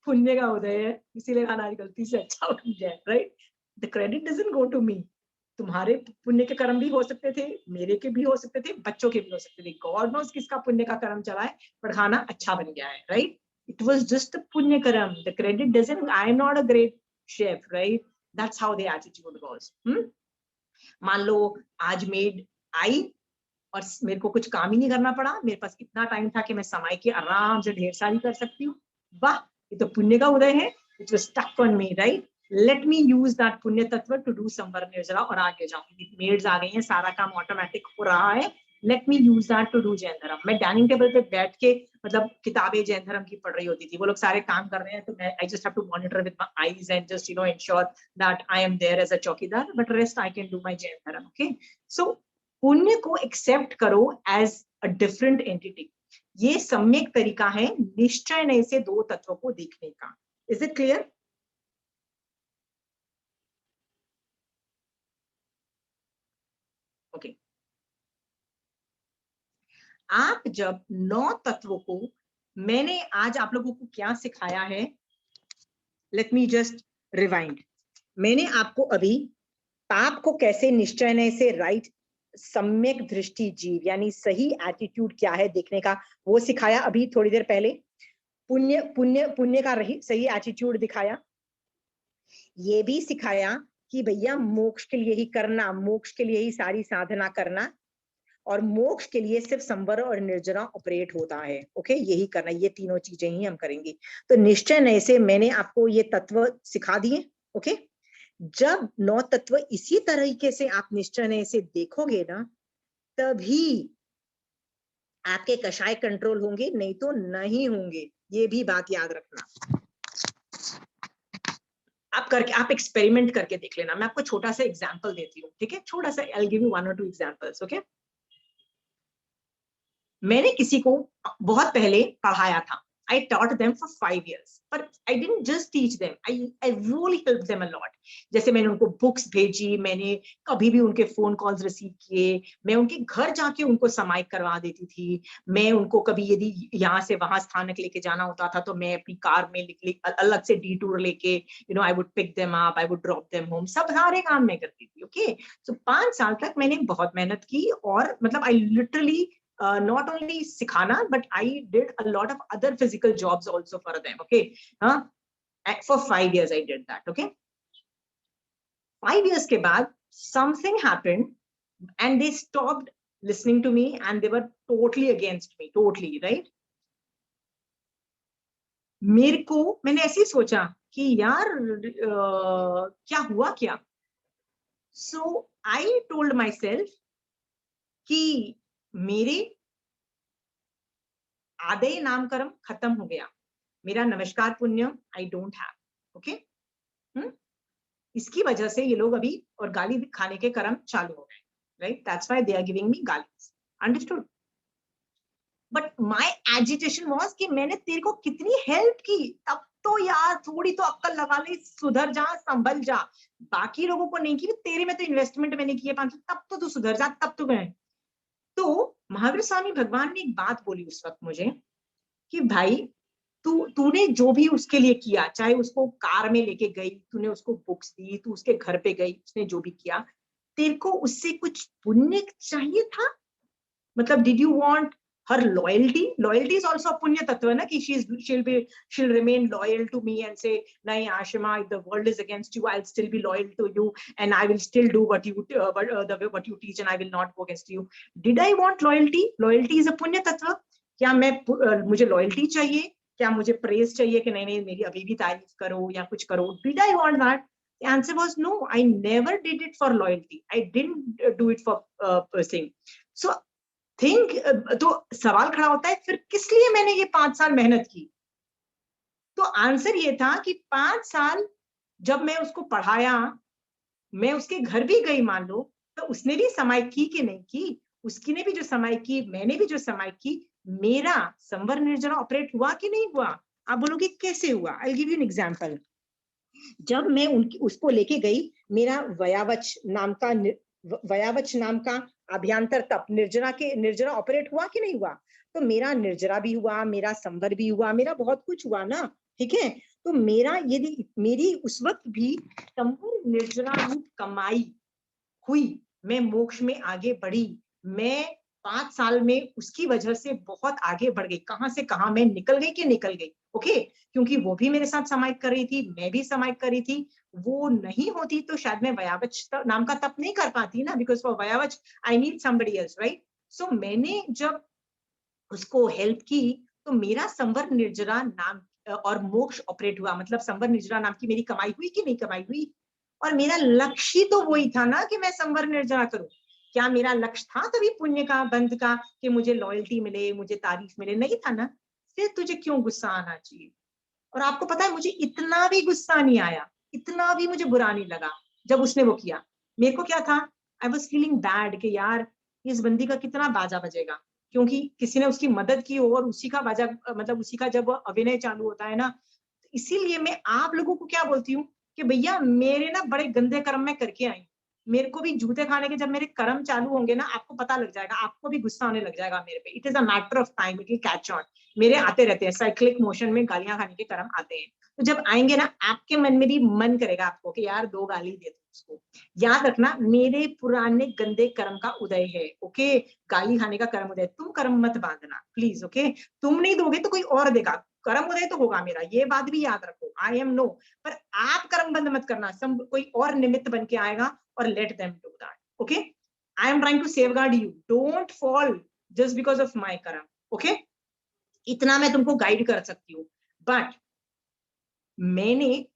पुण्य का उदय है, इसीलिए खाना आज गलती से अच्छा बन गया, right. The credit doesn't go to me. तुम्हारे पुण्य के कर्म भी हो सकते थे, मेरे के भी हो सकते थे, बच्चों के भी हो सकते थे. गॉड नोस किसका पुण्य का कर्म चला है, पर खाना अच्छा बन गया है, right. It was just a punya karam. The credit doesn't, I am not a great chef, right? That's how the attitude goes. मान लो आज मेड आई और मेरे को कुछ काम ही नहीं करना पड़ा, मेरे पास इतना टाइम था कि मैं समय की आराम से ढेर सारी कर सकती हूँ. वाह, ये तो पुण्य का उदय है. It was stuck on me, right? Let me use that पुण्य तत्व to do some work. जरा और आगे जाऊंगी. मेड्स आ गई हैं, सारा काम ऑटोमेटिक हो रहा है. Let me use that to do Jain धर्म. मैं डाइनिंग टेबल पे बैठ के मतलब किताबें जैन धर्म की पढ़ रही होती थी. वो लोग सारे काम कर रहे हैं, तो मैं I just have to monitor with my eyes and just ensure that I am there as a चौकीदार, but rest I can do my Jain धर्म. Okay, so पुण्य को एक्सेप्ट करो एज अ डिफरेंट एंटिटी. ये सम्यक तरीका है निश्चय नए से 2 तत्वों को देखने का. Is it clear? ओके. आप जब 9 तत्वों को, मैंने आज आप लोगों को क्या सिखाया है, लेट मी जस्ट रिवाइंड. मैंने आपको अभी पाप को कैसे निश्चय से राइट सम्यक दृष्टि जीव, यानी सही एटीट्यूड क्या है देखने का, वो सिखाया अभी थोड़ी देर पहले। पुण्य पुण्य पुण्य का सही एटीट्यूड दिखाया। ये भी सिखाया कि भैया मोक्ष के लिए ही करना, मोक्ष के लिए ही सारी साधना करना, और मोक्ष के लिए सिर्फ संवर और निर्जरा ऑपरेट होता है। ओके, यही करना, ये तीनों चीजें ही हम करेंगे। तो निश्चय नय से मैंने आपको ये तत्व सिखा दिए। ओके, जब 9 तत्व इसी तरीके से आप निश्चय नय से देखोगे ना, तभी आपके कषाय कंट्रोल होंगे, नहीं तो नहीं होंगे। ये भी बात याद रखना। आप एक्सपेरिमेंट करके देख लेना। मैं आपको छोटा सा एग्जांपल देती हूँ, ठीक है? छोटा सा, I will give you 1 or 2 examples. Okay, मैंने किसी को बहुत पहले पढ़ाया था। I taught them for 5 years, but I didn't just teach them. I really helped them a lot. जैसे मैंने उनको बुक्स भेजी, मैंने कभी भी उनके फोन कॉल्स रिसीव किए, मैं उनके घर जाके उनको समाइक करवा देती थी। मैं उनको कभी यदि यहाँ से वहां स्थानक लेके जाना होता था, तो मैं अपनी कार में अलग से डिटूर लेके, I would pick them up, I would drop them home, सब सारे काम मैं करती थी। ओके, so 5 साल तक मैंने बहुत मेहनत की, और मतलब I literally not only sikhana, but I did a lot of other physical jobs also for them. Okay, for 5 years I did that. Okay, 5 years ke baad something happened and they stopped listening to me and they were totally against me, totally, right? मेरे को, मैंने ऐसे ही सोचा कि यार क्या हुआ क्या? So I told myself कि मेरे आदेय नामकरण खत्म हो गया, मेरा नमस्कार पुण्य आई डोंट हैव। ओके, इसकी वजह से ये लोग अभी और गाली खाने के कर्म चालू हो गए, right? That's why they are giving me गालीज। Understood? But my agitation was कि मैंने तेरे को कितनी हेल्प की, तब तो यार थोड़ी तो अक्ल लगा ले, सुधर जा, संभल जा। बाकी लोगों को नहीं की, तेरे में तो इन्वेस्टमेंट मैंने की है 500, तब तो तू सुधर जा, तब तो गए। तो महावीर स्वामी भगवान ने एक बात बोली उस वक्त मुझे कि भाई तूने जो भी उसके लिए किया, चाहे उसको कार में लेके गई, तूने उसको बुक्स दी, तू उसके घर पे गई, उसने जो भी किया, तेरे को उससे कुछ पुण्य चाहिए था? मतलब did you want her loyalty? Loyalty is also पुण्य तत्व ना, कि she'll remain loyal to me and say nahi Ashima, if the world is against you, I'll still be loyal to you and I will still do what you what you teach and I will not go against you. Did I want loyalty? Loyalty is a punya tattva. क्या मुझे loyalty चाहिए? क्या मुझे praise चाहिए कि नहीं नहीं मेरी अभी भी तारीफ करो या कुछ करो? Did I want that? The answer was no. I never did it for loyalty. I didn't do it for saying. So think, तो सवाल खड़ा होता है फिर किस लिए मैंने ये 5 साल मेहनत की? तो आंसर ये था कि 5 साल जब मैं उसको पढ़ाया, मैं उसके घर भी गई मान लो, तो उसने भी समाई की कि नहीं की? उसकी ने भी जो समाई की, मैंने भी जो समाई की, मेरा संवर निर्जरा ऑपरेट हुआ कि नहीं हुआ? आप बोलोगे कैसे हुआ? I will give you an example. जब मैं उसको लेके गई, मेरा वयावच नाम का अभ्यंतर तप निर्जरा ऑपरेट हुआ कि नहीं हुआ? तो मेरा निर्जरा भी हुआ, मेरा संवर भी हुआ, मेरा बहुत कुछ हुआ ना, ठीक है? तो मेरी उस वक्त भी संवर निर्जरा रूप कमाई हुई, मैं मोक्ष में आगे बढ़ी, मैं 5 साल में उसकी वजह से बहुत आगे बढ़ गई। कहां से कहां मैं निकल गई कि निकल गई। ओके, क्योंकि वो भी मेरे साथ समाइक कर रही थी, मैं भी समाइक कर रही थी। वो नहीं होती तो शायद मैं वयावच नाम का तप नहीं कर पाती ना, because for vaiyavach I need somebody else, right? So मैंने जब उसको हेल्प की तो मेरा संवर निर्जरा नाम और मोक्ष ऑपरेट हुआ। मतलब संवर निर्जरा नाम की मेरी कमाई हुई कि नहीं कमाई हुई? और मेरा लक्ष्य तो वही था ना कि मैं संवर निर्जरा करूं। क्या मेरा लक्ष्य था तभी पुण्य का, बंध का, कि मुझे लॉयल्टी मिले, मुझे तारीफ मिले? नहीं था ना। फिर तुझे क्यों गुस्सा आना चाहिए? और आपको पता है मुझे इतना भी गुस्सा नहीं आया, इतना भी मुझे बुरा नहीं लगा जब उसने वो किया। मेरे को क्या था, आई वॉज फीलिंग बैड कि यार इस बंदी का कितना बाजा बजेगा, क्योंकि किसी ने उसकी मदद की और उसी का बाजा, मतलब उसी का जब अभिनय चालू होता है ना। इसीलिए मैं आप लोगों को क्या बोलती हूँ कि भैया मेरे ना बड़े गंदे कर्म में करके आई, मेरे को भी जूते खाने के जब मेरे कर्म चालू होंगे ना, आपको पता लग जाएगा, आपको भी गुस्सा आने लग जाएगा मेरे पे। It is a matter of time, it will catch on. मेरे आते रहते हैं, साइक्लिक मोशन में गालियां खाने के कर्म आते हैं। तो जब आएंगे ना, आपके मन में भी मन करेगा आपको कि यार 2 गाली दे दो, उसको याद रखना, मेरे पुराने गंदे कर्म का उदय है, ओके, गाली खाने का कर्म उदय, तुम कर्म मत बांधना प्लीज, ओके, तुम नहीं दोगे तो कोई और देगा, कर्म उदय तो होगा मेरा, ये बात भी याद रखो, आई एम नो, पर आप कर्म बंद मत करना, सब कोई और निमित्त बन के आएगा और let them do that, okay, I am trying to safeguard you, don't fall just because of my karma, okay, इतना मैं तुमको गाइड कर सकती हूँ। बट मैंने,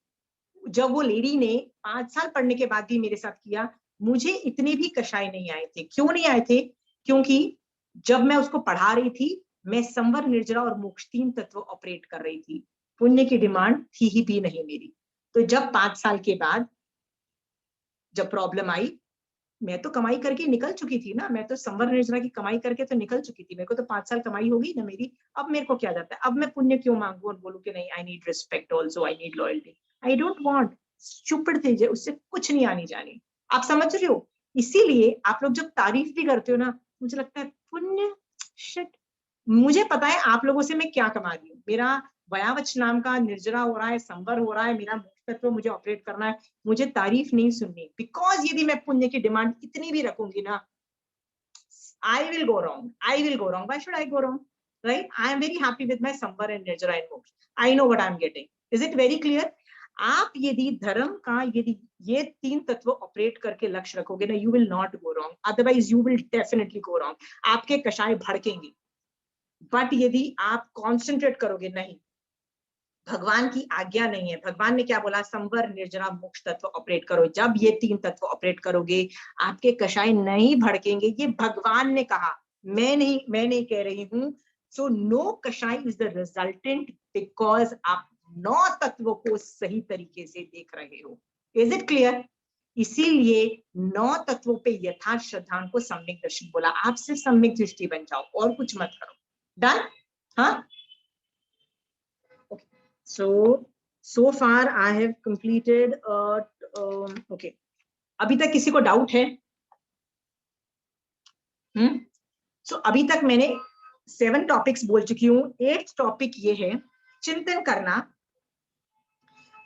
जब वो लेडी ने 5 साल पढ़ने के बाद भी मेरे साथ किया, मुझे इतने भी कषाय नहीं आए थे। क्यों नहीं आए थे? क्योंकि जब मैं उसको पढ़ा रही थी, मैं संवर, निर्जरा और मोक्ष 3 तत्व ऑपरेट कर रही थी, पुण्य की डिमांड थी ही भी नहीं मेरी। तो जब 5 साल के बाद जब प्रॉब्लम आई, मैं तो कमाई करके निकल चुकी थी ना, मैं तो संवर निर्जरा की कमाई करके तो निकल चुकी थी, मेरे को तो 5 साल कमाई होगी ना मेरी, अब मेरे को क्या जाता है, अब मैं पुण्य क्यों मांगू और बोलूं कि नहीं, I need respect also, I need loyalty, I don't want, stupid थे, उससे कुछ नहीं आनी जानी, आप समझ रहे हो? इसीलिए आप लोग जब तारीफ भी करते हो ना, मुझे लगता है पुण्य, शिट, मुझे पता है आप लोगों से मैं क्या कमा रही हूँ, मेरा वयावच नाम का निर्जरा हो रहा है, संवर हो रहा है, मेरा मोक्ष तत्व मुझे ऑपरेट करना है, मुझे तारीफ नहीं सुननी, बिकॉज यदि मैं पुण्य की डिमांड इतनी भी रखूंगी ना, I will go wrong, I will go wrong, why should I go wrong, right? I am very happy with my संवर एंड निर्जरा एंड मोक्ष, I know what I am getting, is it very clear? आप यदि धर्म का, यदि ये 3 तत्व ऑपरेट करके लक्ष्य रखोगे ना, you will not go wrong, otherwise you will definitely go wrong, आपके कषाय भड़केंगे। बट यदि आप कॉन्सेंट्रेट करोगे, नहीं, भगवान की आज्ञा नहीं है, भगवान ने क्या बोला, संवर, निर्जरा, मोक्ष तत्व ऑपरेट करो, जब ये 3 तत्व ऑपरेट करोगे, आपके कषाय नहीं भड़केंगे, ये भगवान ने कहा, मैं नहीं कह रही हूं। सो नो कषाय इज द रिजल्टेंट, बिकॉज आप 9 तत्वों को सही तरीके से देख रहे हो, इज इट क्लियर? इसीलिए 9 तत्वों पे यथार्थ श्रद्धान को सम्यक दर्शन बोला, आप सिर्फ सम्यक दृष्टि बन जाओ और कुछ मत करो, डन? हाँ, so far I have completed okay, अभी तक किसी को डाउट है? so अभी तक मैंने 7 टॉपिक्स बोल चुकी हूँ। 8th टॉपिक ये है चिंतन करना।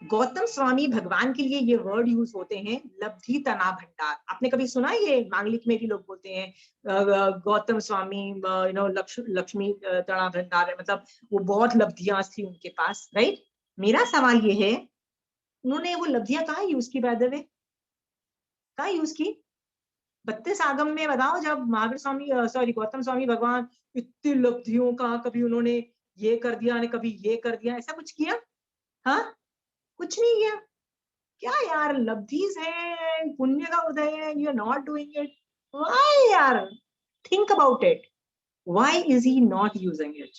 गौतम स्वामी भगवान के लिए ये वर्ड यूज होते हैं, लब्धि तना भंडार, आपने कभी सुना? ये मांगलिक में भी लोग बोलते हैं गौतम स्वामी लक्ष्मी तना भंडार, मतलब वो बहुत लब्धियां थी उनके पास, राइट? मेरा सवाल ये है, उन्होंने वो लब्धियां कहाँ यूज की, बाय द वे, कहाँ यूज की? 32 आगम में बताओ, जब महावीर स्वामी, सॉरी, गौतम स्वामी भगवान इतनी लब्धियों का, कभी उन्होंने ये कर दिया, कभी ये कर दिया, ऐसा कुछ किया? हाँ, कुछ नहीं किया। क्या यार, लब्धीज है, पुण्य का उदय है, you are not doing it, why यार? Think about it, why is he not using it?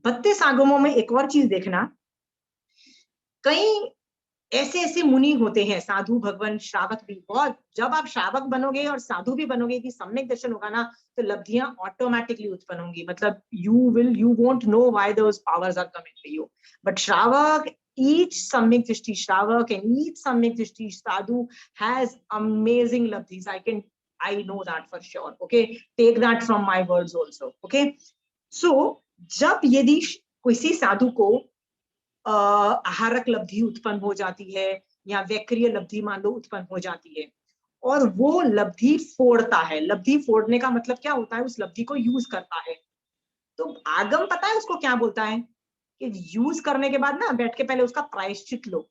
32 आगमों में एक और चीज देखना, कई ऐसे मुनि होते हैं, साधु, भगवान, श्रावक भी, बहुत, जब आप श्रावक बनोगे और साधु भी बनोगे, कि सम्यक दर्शन होगा ना, तो लब्धियां ऑटोमेटिकली उत्पन्न होंगी, मतलब you won't know why those powers are coming to you, but श्रावक, each सम्यक दृष्टि श्रावक and each सम्यक दृष्टि sadhu has amazing labdhis, I know that for sure, okay, take that from my words also, okay? So जब यदि किसी साधु को आहारक लब्धि उत्पन्न हो जाती है, या वैक्रिय लब्धि मान लो उत्पन्न हो जाती है, और वो लब्धि फोड़ता है, लब्धि फोड़ने का मतलब क्या होता है, उस लब्धि को यूज करता है, तो आगम पता है उसको क्या बोलता है, कि यूज करने के बाद ना, बैठ के पहले उसका प्रायश्चित लो।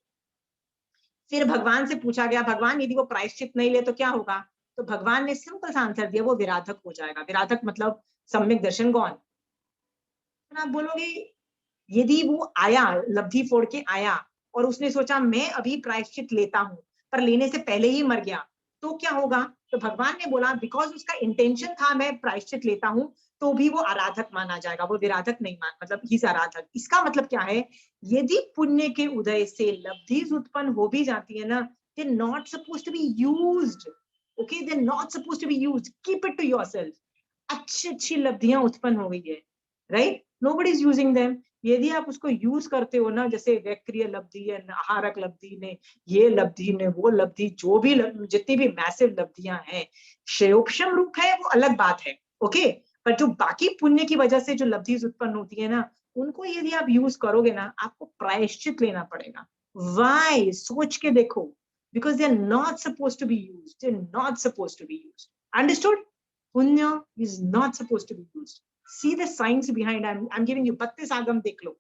फिर भगवान से पूछा गया, भगवान यदि वो प्रायश्चित नहीं ले तो क्या होगा? तो भगवान ने सिंपल सा आंसर दिया, वो विराधक हो जाएगा। विराधक मतलब सम्यक दर्शन गौन। आप बोलोगे, यदि वो आया, लब्धि फोड़ के आया, और उसने सोचा मैं अभी प्रायश्चित लेता हूं, पर लेने से पहले ही मर गया, तो क्या होगा? तो भगवान ने बोला, बिकॉज उसका इंटेंशन था मैं प्रायश्चित लेता हूं, तो भी वो आराधक माना जाएगा, वो विराधक नहीं मान, मतलब ही आराधक। इसका मतलब क्या है, यदि पुण्य के उदय से लब्धि उत्पन्न हो भी जाती है ना, they not suppose to be used, okay, they not suppose to be used, keep it to yourself. अच्छी लब्धियां उत्पन्न हो गई है, right, nobody is using them. यदि आप उसको यूज करते हो ना, जैसे वैक्रिय लब्धि है, आहारक लब्धि ने, ये लब्धि ने, वो लब्धि, जो भी जितनी भी मैसिव लब्धियां हैं, श्रेयोक्षम रूप है, वो अलग बात है, ओके, पर जो बाकी पुण्य की वजह से जो लब्धि उत्पन्न होती है ना, उनको यदि आप यूज करोगे ना, आपको प्रायश्चित लेना पड़ेगा। वाई? सोच के देखो, because they are not supposed to be used. They're not supposed to be used. Understood? Punya is not supposed to be used. See the science behind. I'm giving you 32 agam dekh lo.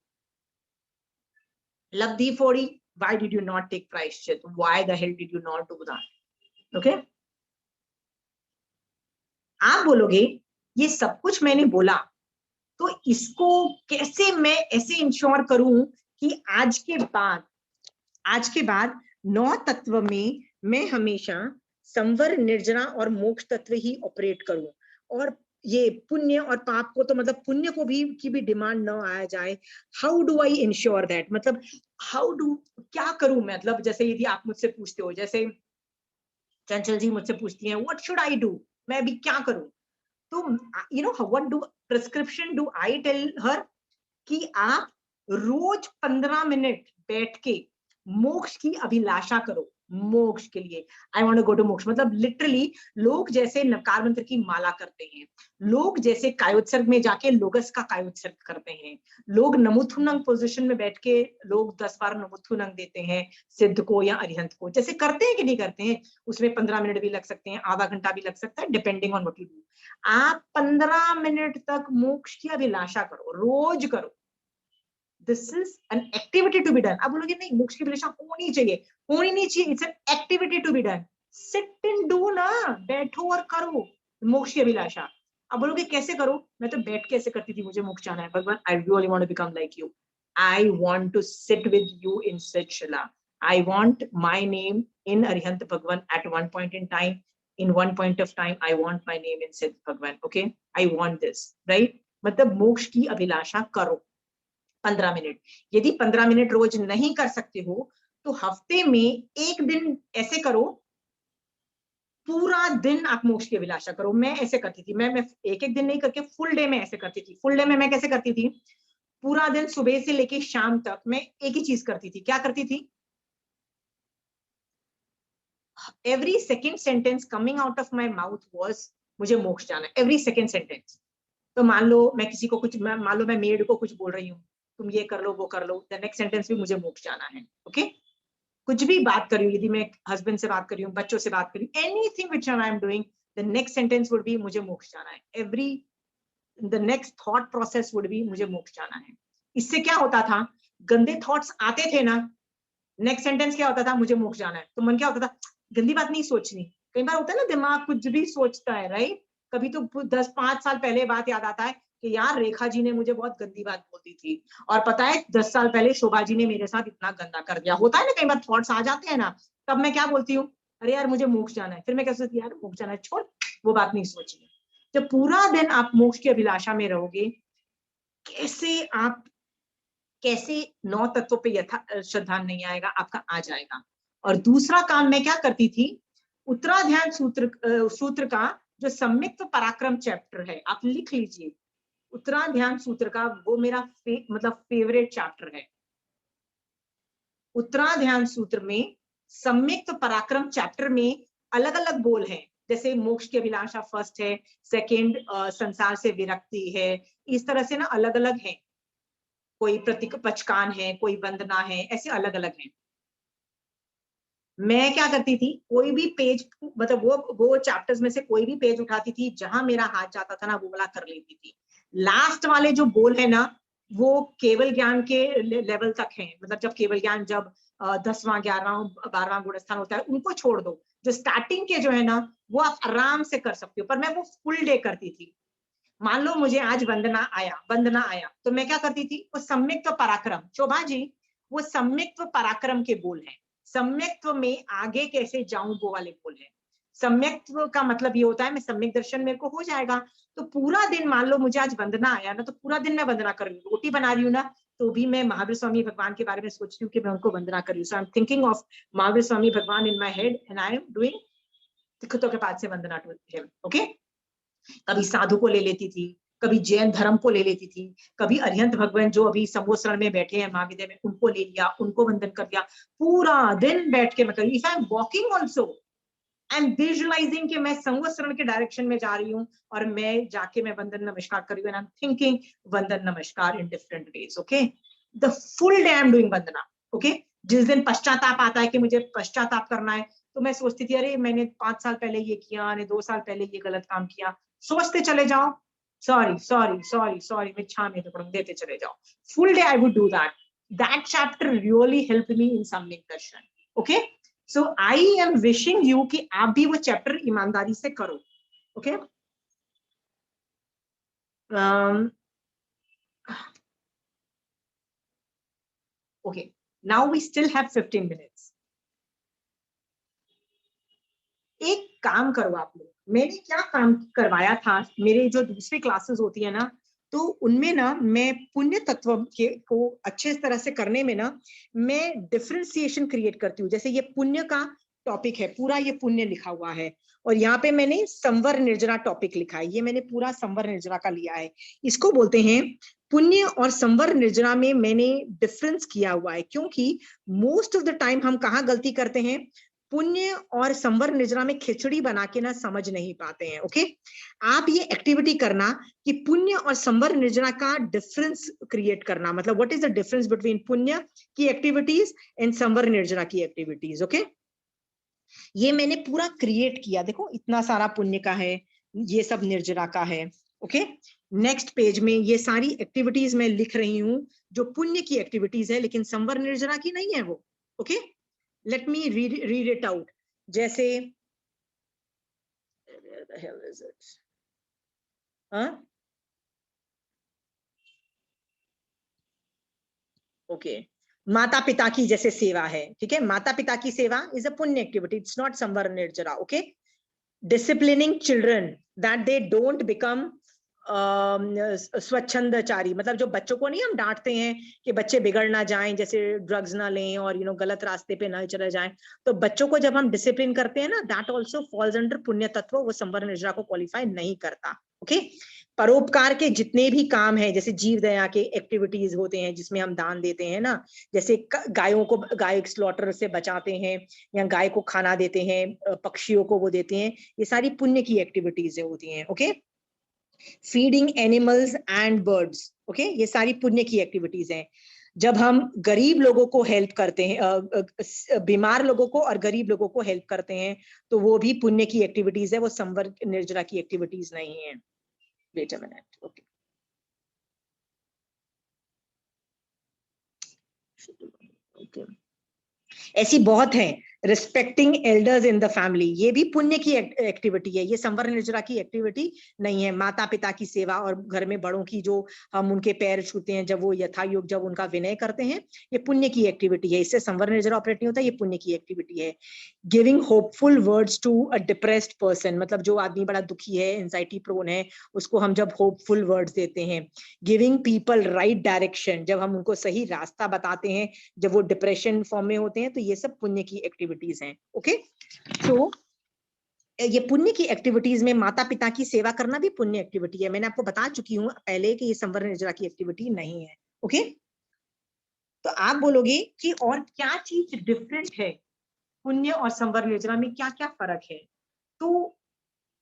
Labdi Fodi, why did you not take Prayashchit? Why the hell did you not do that? Okay? आप बोलोगे ये सब कुछ मैंने बोला, तो इसको कैसे मैं ऐसे इंश्योर करूं कि आज के बाद 9 तत्व में मैं हमेशा संवर, निर्जरा और मोक्ष तत्व ही ऑपरेट करूं, और ये पुण्य और पाप को, तो मतलब पुण्य को भी की भी डिमांड न आया जाए. How do I ensure that? मतलब क्या करूं मैं? मतलब जैसे यदि आप मुझसे पूछते हो, जैसे चंचल जी मुझसे पूछती हैं व्हाट शुड आई डू, मैं अभी क्या करूं, तो you know what do prescription do I tell her कि आप रोज 15 मिनट बैठ के मोक्ष की अभिलाषा करो. मोक्ष के लिए I want to go to moksha, मतलब लिटरली लोग जैसे नकार मंत्र की माला करते हैं, लोग जैसे कायोत्सर्ग में जाके लोगस का कायोत्सर्ग करते हैं, लोग नमुथुनंग पोजीशन में बैठ के लोग 10 बार नमुथुनंग देते हैं सिद्ध को या अरिहंत को, जैसे करते हैं कि नहीं करते हैं. उसमें 15 मिनट भी लग सकते हैं, आधा घंटा भी लग सकता है, depending on what you do. आप 15 मिनट तक मोक्ष की अभिलाषा करो, रोज करो. This is an activity to be done. आप बोलोगे नहीं मोक्ष की अभिलाषा होनी चाहिए, होनी नहीं चाहिए. It's an activity to be done. Sit and do ना, बैठो और करो मोक्ष की अभिलाषा. आप बोलोगे कैसे करो? मैं तो बैठ के ऐसे करती थी, मुझे मोक्ष जाना है भगवान. I really want to become like you. I want to sit with you in Sitchala. I want my name in Arihant Bhagwan at one point in time. In one point of time, I want my name in Siddh Bhagwan. Okay, I want this, right? मतलब मोक्ष की अभिलाषा करो 15 minute. यदि 15 minute रोज नहीं कर सकते हो तो हफ्ते में एक दिन ऐसे करो, पूरा दिन आप मोक्ष की अभिलाषा करो. मैं ऐसे करती थी, मैं एक दिन नहीं करके फुल डे में ऐसे करती थी. फुल डे में मैं कैसे करती थी? पूरा दिन सुबह से लेके शाम तक मैं एक ही चीज करती थी. क्या करती थी? Every second sentence coming out of my mouth was मुझे मोक्ष जाना है. Every second sentence. तो मान लो मैं किसी को कुछ, मान लो मैं मेड को कुछ बोल रही हूँ, तुम ये कर लो वो कर लो, द नेक्स्ट सेंटेंस भी मुझे मोक्ष जाना है. ओके, कुछ भी बात कर रही हूँ, यदि मैं हस्बैंड से बात कर रही हूँ, बच्चों से बात कर रही हूँ, anything which I am doing, the next sentence would be मुझे मोक्ष जाना है. Every the next thought process would be मुझे मोक्ष जाना है. इससे क्या होता था? गंदे थॉट्स आते थे ना, नेक्स्ट सेंटेंस क्या होता था? मुझे मोक्ष जाना है. तो मन क्या होता था? गंदी बात नहीं सोचनी. कई बार होता है ना दिमाग कुछ भी सोचता है, राइट? कभी तो 10-5 साल पहले बात याद आता है कि यार रेखा जी ने मुझे बहुत गंदी बात बोली थी, और पता है 10 साल पहले शोभा जी ने मेरे साथ इतना गंदा कर दिया. होता है ना, कई बार थॉट्स आ जाते हैं ना, तब मैं क्या बोलती हूँ? अरे यार मुझे मोक्ष जाना है. फिर मैं क्या सोचती हूँ? यार मोक्ष जाना है, छोड़, वो बात नहीं सोचनी. जब पूरा दिन आप मोक्ष की अभिलाषा में रहोगे, कैसे 9 तत्वों पे यथा श्रद्धा नहीं आएगा? आपका आ जाएगा. और दूसरा काम मैं क्या करती थी? उत्तराध्यान सूत्र का जो सम्यक्त पराक्रम चैप्टर है, आप लिख लीजिए. उत्तराध्यान सूत्र का वो मेरा मतलब फेवरेट चैप्टर है. उत्तराध्यान सूत्र में सम्यक्त पराक्रम चैप्टर में अलग अलग बोल हैं, जैसे मोक्ष की अभिलाषा फर्स्ट है, सेकंड संसार से विरक्ति है, इस तरह से ना अलग अलग है. कोई प्रतीक पचकान है, कोई वंदना है, ऐसे अलग अलग हैं. मैं क्या करती थी? कोई भी पेज, मतलब वो चैप्टर्स में से कोई भी पेज उठाती थी, जहां मेरा हाथ जाता था ना वो वाला कर लेती थी. लास्ट वाले जो बोल है ना, वो केवल ज्ञान के लेवल तक है. मतलब जब केवल ज्ञान, जब 10वां 11वां 12वां गुणस्थान होता है, उनको छोड़ दो. जो स्टार्टिंग के जो है ना, वो आप आराम से कर सकते हो. पर मैं वो फुल डे करती थी. मान लो मुझे आज वंदना आया, तो मैं क्या करती थी? वो सम्यक्त पराक्रम, शोभा जी वो सम्यक्त पराक्रम के बोल हैं. सम्यक्त्व में आगे कैसे जाऊं, वो वाले बोल हैं. सम्यक्त्व का मतलब ये होता है मैं सम्यक दर्शन मेरे को हो जाएगा. तो पूरा दिन, मान लो मुझे आज वंदना आया ना, तो पूरा दिन मैं वंदना कर रही हूँ. रोटी बना रही हूँ ना, तो भी मैं महावीर स्वामी भगवान के बारे में सोच रही हूँ कि मैं उनको वंदना कर रही हूँ. So I am thinking of Mahavir Swami Bhagwan in my head and I am doing तिखतों के पाद से वंदना टू हिम. ओके, कभी साधु को ले लेती थी, कभी जैन धर्म को ले लेती थी, कभी अरिहंत भगवान जो अभी संवत्सरण में बैठे हैं महाविद्या में, उनको ले लिया, उनको वंदन कर दिया. पूरा दिन बैठ के मैं करी. If I am walking also I am visualising कि मैं संवत्सरण के डायरेक्शन में जा रही हूँ, और मैं जाके मैं वंदन नमस्कार कर रही हूँ. आई एम थिंकिंग वंदन नमस्कार in different ways. Okay, the full day I am doing Vandana. Okay, जिस दिन पश्चाताप आता है कि मुझे पश्चाताप करना है, तो मैं सोचती थी अरे मैंने 5 साल पहले ये किया, मैंने 2 साल पहले ये गलत काम किया, सोचते चले जाओ, सॉरी सॉरी सॉरी सॉरी, मिच्छामि दुक्कडम, देते चले जाओ. Full day I would do that. That chapter really helped me in Samyak Darshan. Okay? So I am wishing you कि आप भी वो चैप्टर ईमानदारी से करो. Okay? Okay. Now we still have 15 minutes. एक काम करो आप लोग, मैंने क्या काम करवाया था, मेरे जो दूसरी क्लासेस होती है ना, तो उनमें ना मैं पुण्य तत्व को अच्छे तरह से करने में ना मैं डिफरेंशिएशन क्रिएट करती हूँ. जैसे ये पुण्य का टॉपिक है, पूरा ये पुण्य लिखा हुआ है, और यहाँ पे मैंने संवर निर्जरा टॉपिक लिखा है, ये मैंने पूरा संवर निर्जरा का लिया है. इसको बोलते हैं पुण्य और संवर निर्जरा में मैंने डिफरेंस किया हुआ है, क्योंकि मोस्ट ऑफ द टाइम हम कहाँ गलती करते हैं, पुण्य और संवर निर्जरा में खिचड़ी बना के ना समझ नहीं पाते हैं. ओके, आप ये एक्टिविटी करना कि पुण्य और संवर निर्जरा का डिफरेंस क्रिएट करना, मतलब what is the difference between पुण्य की एक्टिविटीज एंड संवर निर्जरा की एक्टिविटीज. ओके, ये मैंने पूरा क्रिएट किया, देखो इतना सारा पुण्य का है, ये सब निर्जरा का है. ओके, नेक्स्ट पेज में ये सारी एक्टिविटीज मैं लिख रही हूँ जो पुण्य की एक्टिविटीज है, लेकिन संवर निर्जरा की नहीं है वो. Okay, let me read it out. जैसे where the hell is it? Okay, माता पिता की जैसे सेवा है, ठीक है, माता पिता की सेवा इज अ पुण्य activity, it's not samvar nirjara. Okay, disciplining children that they don't become स्वच्छंदचारी, मतलब जो बच्चों को नहीं हम डांटते हैं कि बच्चे बिगड़ ना जाएं, जैसे ड्रग्स ना लें और गलत रास्ते पे ना चले जाएं, तो बच्चों को जब हम डिसिप्लिन करते हैं ना, दैट आल्सो फॉल्स अंडर पुण्य तत्व, वो संवर निर्जरा को क्वालिफाई नहीं करता. ओके, परोपकार के जितने भी काम हैं, जैसे जीव दया के एक्टिविटीज होते हैं जिसमें हम दान देते हैं ना, जैसे गायों को, गाय स्लॉटर से बचाते हैं या गाय को खाना देते हैं, पक्षियों को वो देते हैं, ये सारी पुण्य की एक्टिविटीज होती हैं. Okay, feeding animals and birds, okay, ये सारी पुण्य की एक्टिविटीज हैं. जब हम गरीब लोगों को हेल्प करते हैं, बीमार लोगों को और गरीब लोगों को हेल्प करते हैं, तो वो भी पुण्य की एक्टिविटीज है, वो संवर निर्जरा की एक्टिविटीज नहीं है. Wait a minute. Okay, okay, ऐसी बहुत हैं. Respecting elders in the family, ये भी पुण्य की एक्टिविटी है, ये संवर निर्जरा की एक्टिविटी नहीं है. माता पिता की सेवा और घर में बड़ों की जो हम उनके पैर छूते हैं जब वो यथायोग जब उनका विनय करते हैं, ये पुण्य की एक्टिविटी है, इससे संवर निर्जरा ऑपरेट नहीं होता, ये पुण्य की एक्टिविटी है. Giving hopeful words to a depressed person, मतलब जो आदमी बड़ा दुखी है, एंजाइटी प्रोन है, उसको हम जब होपफुल वर्ड्स देते हैं. गिविंग पीपल राइट डायरेक्शन, जब हम उनको सही रास्ता बताते हैं जब वो डिप्रेशन फॉर्म में होते हैं, तो ये सब पुण्य की एक्टिविटीज हैं. ओके, तो ये पुण्य की एक्टिविटीज में माता पिता की सेवा करना भी पुण्य एक्टिविटी है. मैंने आपको बता चुकी हूं पहले कि ये संवर निर्जरा की एक्टिविटी नहीं है. ओके, तो आप बोलोगे कि और क्या चीज डिफरेंट है पुण्य और संवर निर्जरा में, क्या क्या फर्क है? तो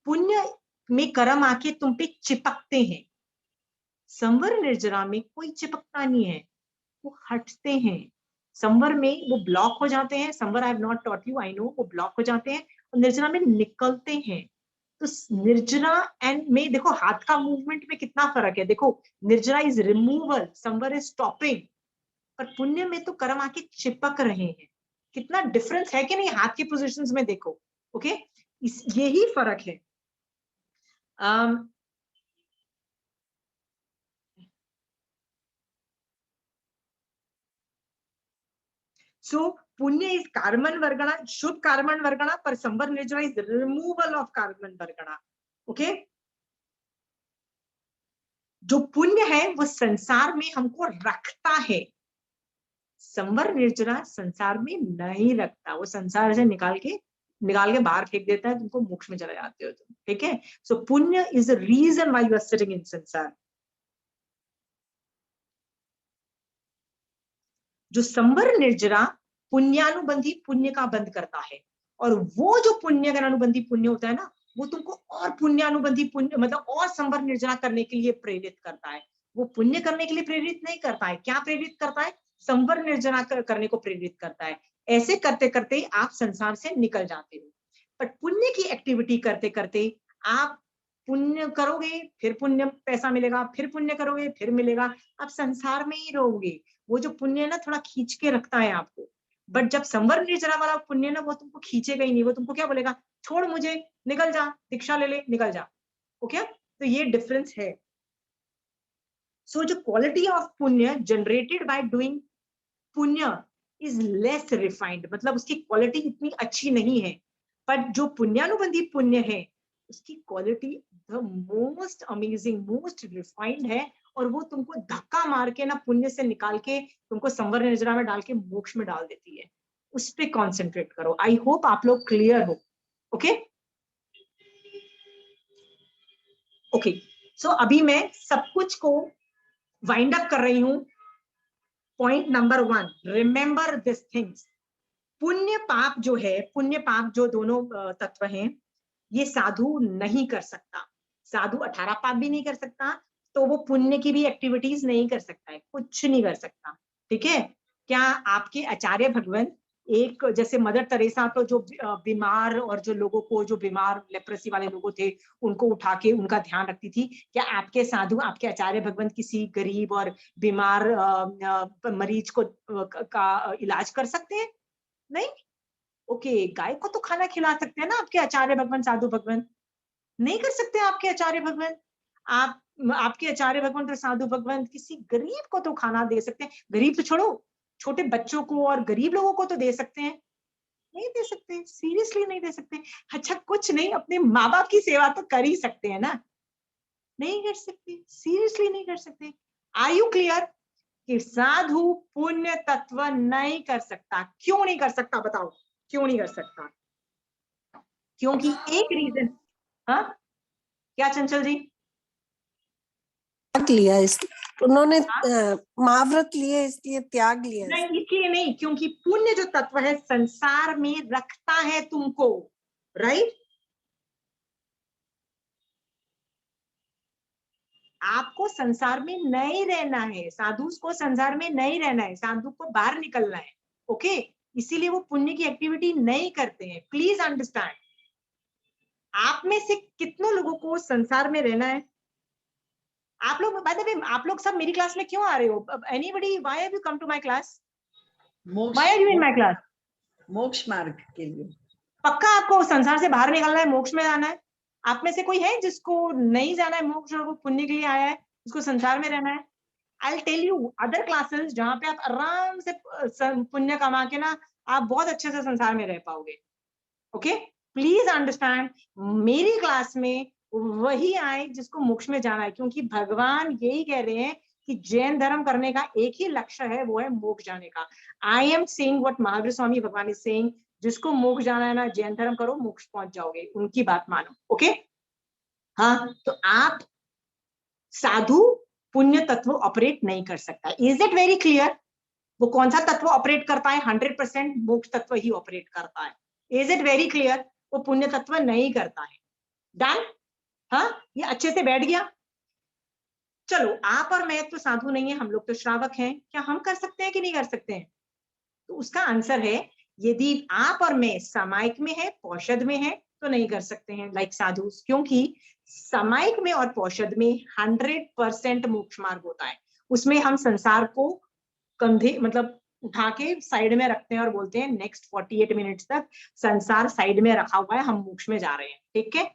पुण्य में कर्म आके तुम पे चिपकते हैं, संवर निर्जरा में कोई चिपकता नहीं है, वो हटते हैं. संवर में वो ब्लॉक हो जाते हैं, संवर I have not taught you, I know, वो ब्लॉक हो जाते हैं और निर्जरा में निकलते हैं. तो निर्जरा एंड में देखो हाथ का मूवमेंट में कितना फर्क है. देखो, निर्जरा इज रिमूवल, संवर इज स्टॉपिंग, पर पुण्य में तो कर्म आके चिपक रहे हैं. कितना डिफरेंस है कि नहीं हाथ की पोजीशंस में, देखो. ओके, यही फर्क है. So punya is karman vargana, Shubh karman vargana, पर संवर निर्जरा is removal of karman vargana. Okay? जो पुण्य है वो संसार में हमको रखता है, संवर निर्जरा संसार में नहीं रखता, वो संसार से निकाल के बाहर फेंक देता है, तुमको मोक्ष में चले जाते हो तुम. ठीक है, so punya is the reason why you are sitting in sansar. जो संवर निर्जरा पुण्यानुबंधी पुण्य का बंद करता है, और वो जो पुण्य का अनुबंधी पुण्य होता है ना, वो तुमको और पुण्यानुबंधी पुण्य मतलब और संवर निर्जरा करने के लिए प्रेरित करता है. वो पुण्य करने के लिए प्रेरित नहीं करता है. क्या प्रेरित करता है? संवर निर्जना करने को प्रेरित करता है। ऐसे करते करते आप संसार से निकल जाते हो। पर पुण्य की एक्टिविटी करते करते आप पुण्य करोगे, फिर पुण्य पैसा मिलेगा, फिर पुण्य करोगे, फिर मिलेगा, आप संसार में ही रहोगे। वो जो पुण्य है ना थोड़ा खींच के रखता है आपको, बट जब संवर निर्जरा वाला पुण्य ना वो तुमको खींचेगा ही नहीं, वो तुमको क्या बोलेगा, छोड़ मुझे, निकल जा, दीक्षा ले ले, निकल जा। ओके, तो ये डिफरेंस है। सो जो क्वालिटी ऑफ पुण्य जनरेटेड बाय डूइंग पुण्य इज लेस रिफाइंड, मतलब उसकी क्वालिटी इतनी अच्छी नहीं है, पर जो पुण्यानुबंधी पुण्य है उसकी quality the most amazing, most refined है, और वो तुमको धक्का मार के ना पुण्य से निकाल के तुमको संवर निर्जरा में डाल के मोक्ष में डाल देती है। उस पे कॉन्सेंट्रेट करो। आई होप आप लोग क्लियर हो। ओके ओके, सो अभी मैं सब कुछ को वाइंड अप कर रही हूं। Point number 1, remember this things. पुण्य पाप जो है, पुण्य पाप जो दोनों तत्व हैं, ये साधु नहीं कर सकता। साधु 18 पाप भी नहीं कर सकता, तो वो पुण्य की भी एक्टिविटीज नहीं कर सकता है, कुछ नहीं कर सकता। ठीक है, क्या आपके आचार्य भगवान, एक जैसे मदर तेरेसा तो जो बीमार और जो लोगों को, जो बीमार लेप्रेसी वाले लोगों थे उनको उठा के उनका ध्यान रखती थी, क्या आपके साधु, आपके आचार्य भगवान किसी गरीब और बीमार मरीज को का इलाज कर सकते हैं? नहीं। ओके, गाय को तो खाना खिला सकते हैं ना आपके आचार्य भगवान, साधु भगवान? नहीं कर सकते आपके आचार्य भगवान। आप, आपके आचार्य भगवान तो साधु भगवान किसी गरीब को तो खाना दे सकते हैं। गरीब तो छोड़ो, छोटे बच्चों को और गरीब लोगों को तो दे सकते हैं? नहीं दे सकते, सीरियसली नहीं दे सकते। अच्छा कुछ नहीं, अपने माँ बाप की सेवा तो कर ही सकते हैं ना? नहीं कर सकते, सीरियसली नहीं कर सकते। आर यू क्लियर कि साधु पुण्य तत्व नहीं कर सकता? क्यों नहीं कर सकता बताओ, क्यों नहीं कर सकता? क्योंकि एक रीजन, हाँ क्या चंचल जी? त्याग लिया उन्होंने, महाव्रत लिए इसलिए त्याग लिया। नहीं, इसलिए नहीं, क्योंकि पुण्य जो तत्व है संसार में रखता है तुमको, राइट? आपको संसार में नहीं रहना है, साधु को संसार में नहीं रहना है, साधु को बाहर निकलना है। ओके, इसीलिए वो पुण्य की एक्टिविटी नहीं करते हैं। Please understand. आप में से कितनों लोगों को संसार में रहना है? आप लोग, बाय द वे, आप लोग सब मेरी क्लास में क्यों आ रहे हो? Anybody, why have you come to my class? Why are you in my class? मोक्ष मार्ग के लिए। पक्का आपको संसार से बाहर निकलना है, मोक्ष में जाना है? आप में से कोई है जिसको नहीं जाना है मोक्ष और वो पुण्य के लिए आया है, उसको संसार में रहना है? I'll tell you other classes जहां पे आप आराम से पुण्य कमा के ना आप बहुत अच्छे से संसार में रह पाओगे। ओके, प्लीज अंडरस्टैंड, मेरी क्लास में वही आए जिसको मोक्ष में जाना है, क्योंकि भगवान यही कह रहे हैं कि जैन धर्म करने का एक ही लक्ष्य है, वो है मोक्ष जाने का। I am saying what Mahavir Swami Bhagwan is saying, जिसको मोक्ष जाना है ना, जैन धर्म करो, मोक्ष पहुंच जाओगे, उनकी बात मानो। ओके, हाँ, तो आप साधु पुण्य तत्व ऑपरेट नहीं कर सकता। Is it very clear? वो कौन सा तत्व ऑपरेट करता है? 100% मोक्ष तत्व ही ऑपरेट करता है। Is it very clear? वो पुण्य तत्व नहीं करता है। डन? हाँ, ये अच्छे से बैठ गया। चलो, आप और मैं तो साधु नहीं है, हम लोग तो श्रावक हैं, क्या हम कर सकते हैं कि नहीं कर सकते हैं? तो उसका आंसर है, यदि आप और मैं सामायिक में है, पौषध में है, तो नहीं कर सकते हैं लाइक साधु, क्योंकि सामायिक में और पौषध में 100% मोक्ष मार्ग होता है। उसमें हम संसार को कंधे, मतलब उठा के साइड में रखते हैं और बोलते हैं नेक्स्ट 48 मिनट्स तक संसार साइड में रखा हुआ है, हम मोक्ष में जा रहे हैं। ठीक है,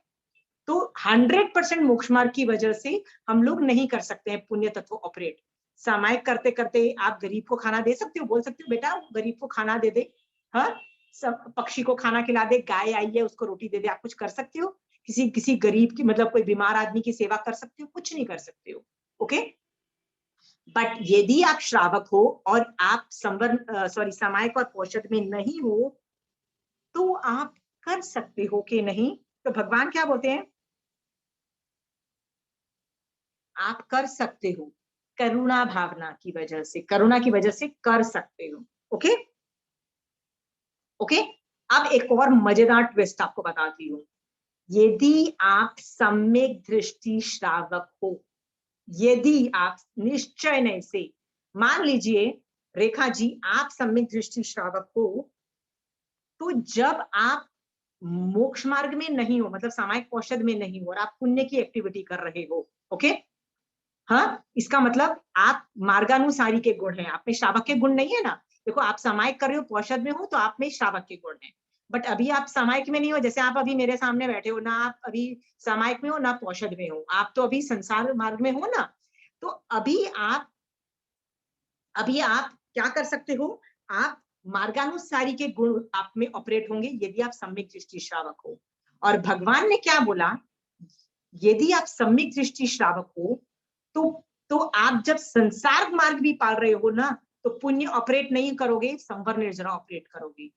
तो 100% मोक्ष मार्ग की वजह से हम लोग नहीं कर सकते हैं पुण्य तत्व ऑपरेट। सामायिक करते करते आप गरीब को खाना दे सकते हो, बोल सकते हो बेटा गरीब को खाना दे दे, हाँ, सब पक्षी को खाना खिला दे, गाय आई है उसको रोटी दे दे, आप कुछ कर सकते हो? किसी गरीब की, मतलब कोई बीमार आदमी की सेवा कर सकते हो? कुछ नहीं कर सकते हो। ओके, बट यदि आप श्रावक हो और आप सामायिक और पौषध में नहीं हो, तो आप कर सकते हो कि नहीं? तो भगवान क्या बोलते हैं? आप कर सकते हो, करुणा भावना की वजह से, करुणा की वजह से कर सकते हो। ओके ओके, अब एक और मजेदार ट्विस्ट आपको बताती हूँ। यदि आप सम्यक दृष्टि श्रावक हो, यदि आप निश्चय नहीं से, मान लीजिए रेखा जी, आप सम्यक दृष्टि श्रावक हो तो जब आप मोक्ष मार्ग में नहीं हो, मतलब सामायिक पौषध में नहीं हो और आप पुण्य की एक्टिविटी कर रहे हो, ओके। हाँ, इसका मतलब आप मार्गानुसारी के गुण हैं, आप में श्रावक के गुण नहीं है ना। देखो, आप सामायिक कर रहे हो, पौषध में हो, तो आप में श्रावक के गुण हैं। बट अभी आप सामायिक में नहीं हो, जैसे आप अभी मेरे सामने बैठे हो ना, आप अभी सामायिक में हो ना पौषध में हो, आप तो अभी संसार मार्ग में हो ना। तो अभी आप क्या कर सकते हो, आप मार्गानुसारी के गुण आप में ऑपरेट होंगे यदि आप सम्यक दृष्टि श्रावक हो। और भगवान ने क्या बोला, यदि आप सम्यक दृष्टि श्रावक हो तो आप जब संसार मार्ग भी पाल रहे हो ना, तो पुण्य ऑपरेट नहीं करोगे, संवर निर्जरा ऑपरेट करोगे।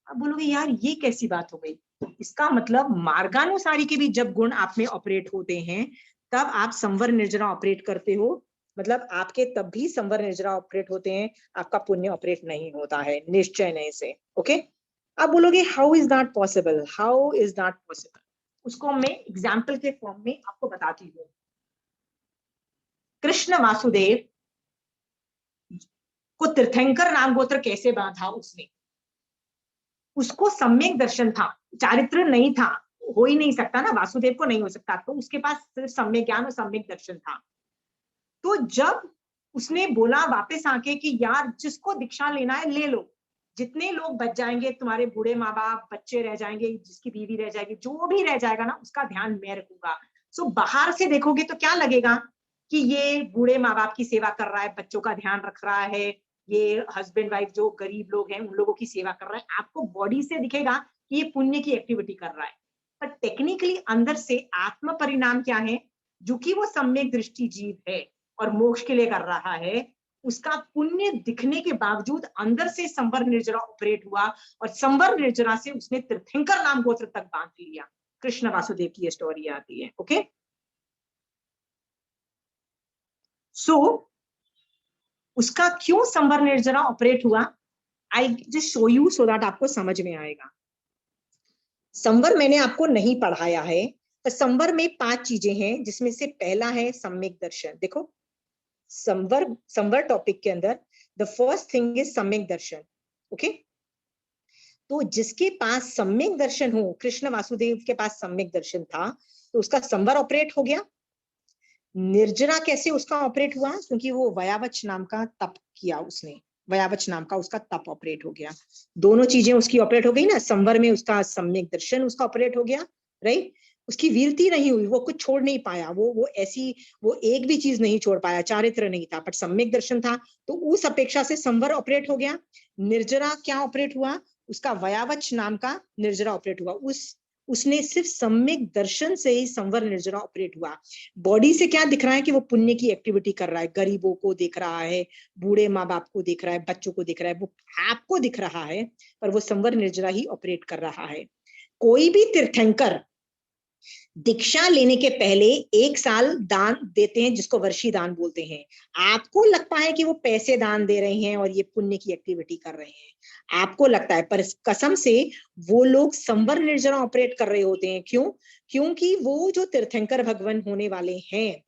अब बोलोगे यार ये कैसी बात हो गई, इसका मतलब मार्गानुसारी के भी जब गुण आप में ऑपरेट होते हैं तब आप संवर निर्जरा ऑपरेट करते हो, मतलब आपके तब भी संवर निर्जरा ऑपरेट होते हैं, आपका पुण्य ऑपरेट नहीं होता है, निश्चय नहीं से, ओके। आप बोलोगे how is that possible, how is that possible, उसको मैं एग्जाम्पल के फॉर्म में आपको बताती हूँ। कृष्ण वासुदेव को तीर्थंकर नाम गोत्र कैसे बांधा उसने, उसको सम्यक दर्शन था, चारित्र नहीं था, हो ही नहीं सकता ना, वासुदेव को नहीं हो सकता, तो उसके पास सिर्फ सम्यक ज्ञान और सम्यक दर्शन था। तो जब उसने बोला वापस आके कि यार जिसको दीक्षा लेना है ले लो, जितने लोग बच जाएंगे, तुम्हारे बूढ़े माँ बाप, बच्चे रह जाएंगे, जिसकी बीवी रह जाएगी, जो भी रह जाएगा ना उसका ध्यान मैं रखूंगा। सो बाहर से देखोगे तो क्या लगेगा कि ये बूढ़े माँ बाप की सेवा कर रहा है, बच्चों का ध्यान रख रहा है, ये हस्बैंड वाइफ जो गरीब लोग हैं उन लोगों की सेवा कर रहा है, आपको बॉडी से दिखेगा कि ये पुण्य की एक्टिविटी कर रहा है। पर टेक्निकली अंदर से आत्म परिणाम क्या है, जो कि वो सम्यक दृष्टि जीव है और मोक्ष के लिए कर रहा है, उसका पुण्य दिखने के बावजूद अंदर से संवर निर्जरा ऑपरेट हुआ और संवर निर्जरा से उसने तीर्थंकर नाम गोत्र तक बांध लिया। कृष्ण वासुदेव की ये स्टोरी आती है, ओके। सो उसका क्यों संवर निर्जरा ऑपरेट हुआ, आई just show you so that आपको समझ में आएगा। संवर मैंने आपको नहीं पढ़ाया है, तो संवर में 5 चीजें हैं, जिसमें से पहला है सम्यक दर्शन। देखो संवर टॉपिक के अंदर द फर्स्ट थिंग इज सम्यक दर्शन, ओके। तो जिसके पास सम्यक दर्शन हो, कृष्ण वासुदेव के पास सम्यक दर्शन था, तो उसका संवर ऑपरेट हो गया। निर्जरा कैसे उसका ऑपरेट हुआ, क्योंकि वो वयावच नाम का तप किया उसने, वयावच नाम का उसका तप ऑपरेट हो गया, दोनों चीजें उसकी ऑपरेट हो गई ना। संवर में उसका सम्यक दर्शन उसका ऑपरेट हो गया, राइट। उसकी वीरती नहीं हुई, वो कुछ छोड़ नहीं पाया, वो एक भी चीज नहीं छोड़ पाया, चारित्र नहीं था, पर सम्यक दर्शन था, तो उस अपेक्षा से संवर ऑपरेट हो गया। निर्जरा क्या ऑपरेट हुआ, उसका वयावच नाम का निर्जरा ऑपरेट हुआ, उसने सिर्फ सम्यक दर्शन से ही संवर निर्जरा ऑपरेट हुआ। बॉडी से क्या दिख रहा है कि वो पुण्य की एक्टिविटी कर रहा है, गरीबों को देख रहा है, बूढ़े माँ बाप को देख रहा है, बच्चों को देख रहा है, वो आपको दिख रहा है, पर वो संवर निर्जरा ही ऑपरेट कर रहा है। कोई भी तीर्थंकर दीक्षा लेने के पहले 1 साल दान देते हैं, जिसको वर्षी दान बोलते हैं। आपको लगता है कि वो पैसे दान दे रहे हैं और ये पुण्य की एक्टिविटी कर रहे हैं, आपको लगता है, पर कसम से वो लोग संवर निर्जरा ऑपरेट कर रहे होते हैं। क्यों? क्योंकि वो जो तीर्थंकर भगवान होने वाले हैं,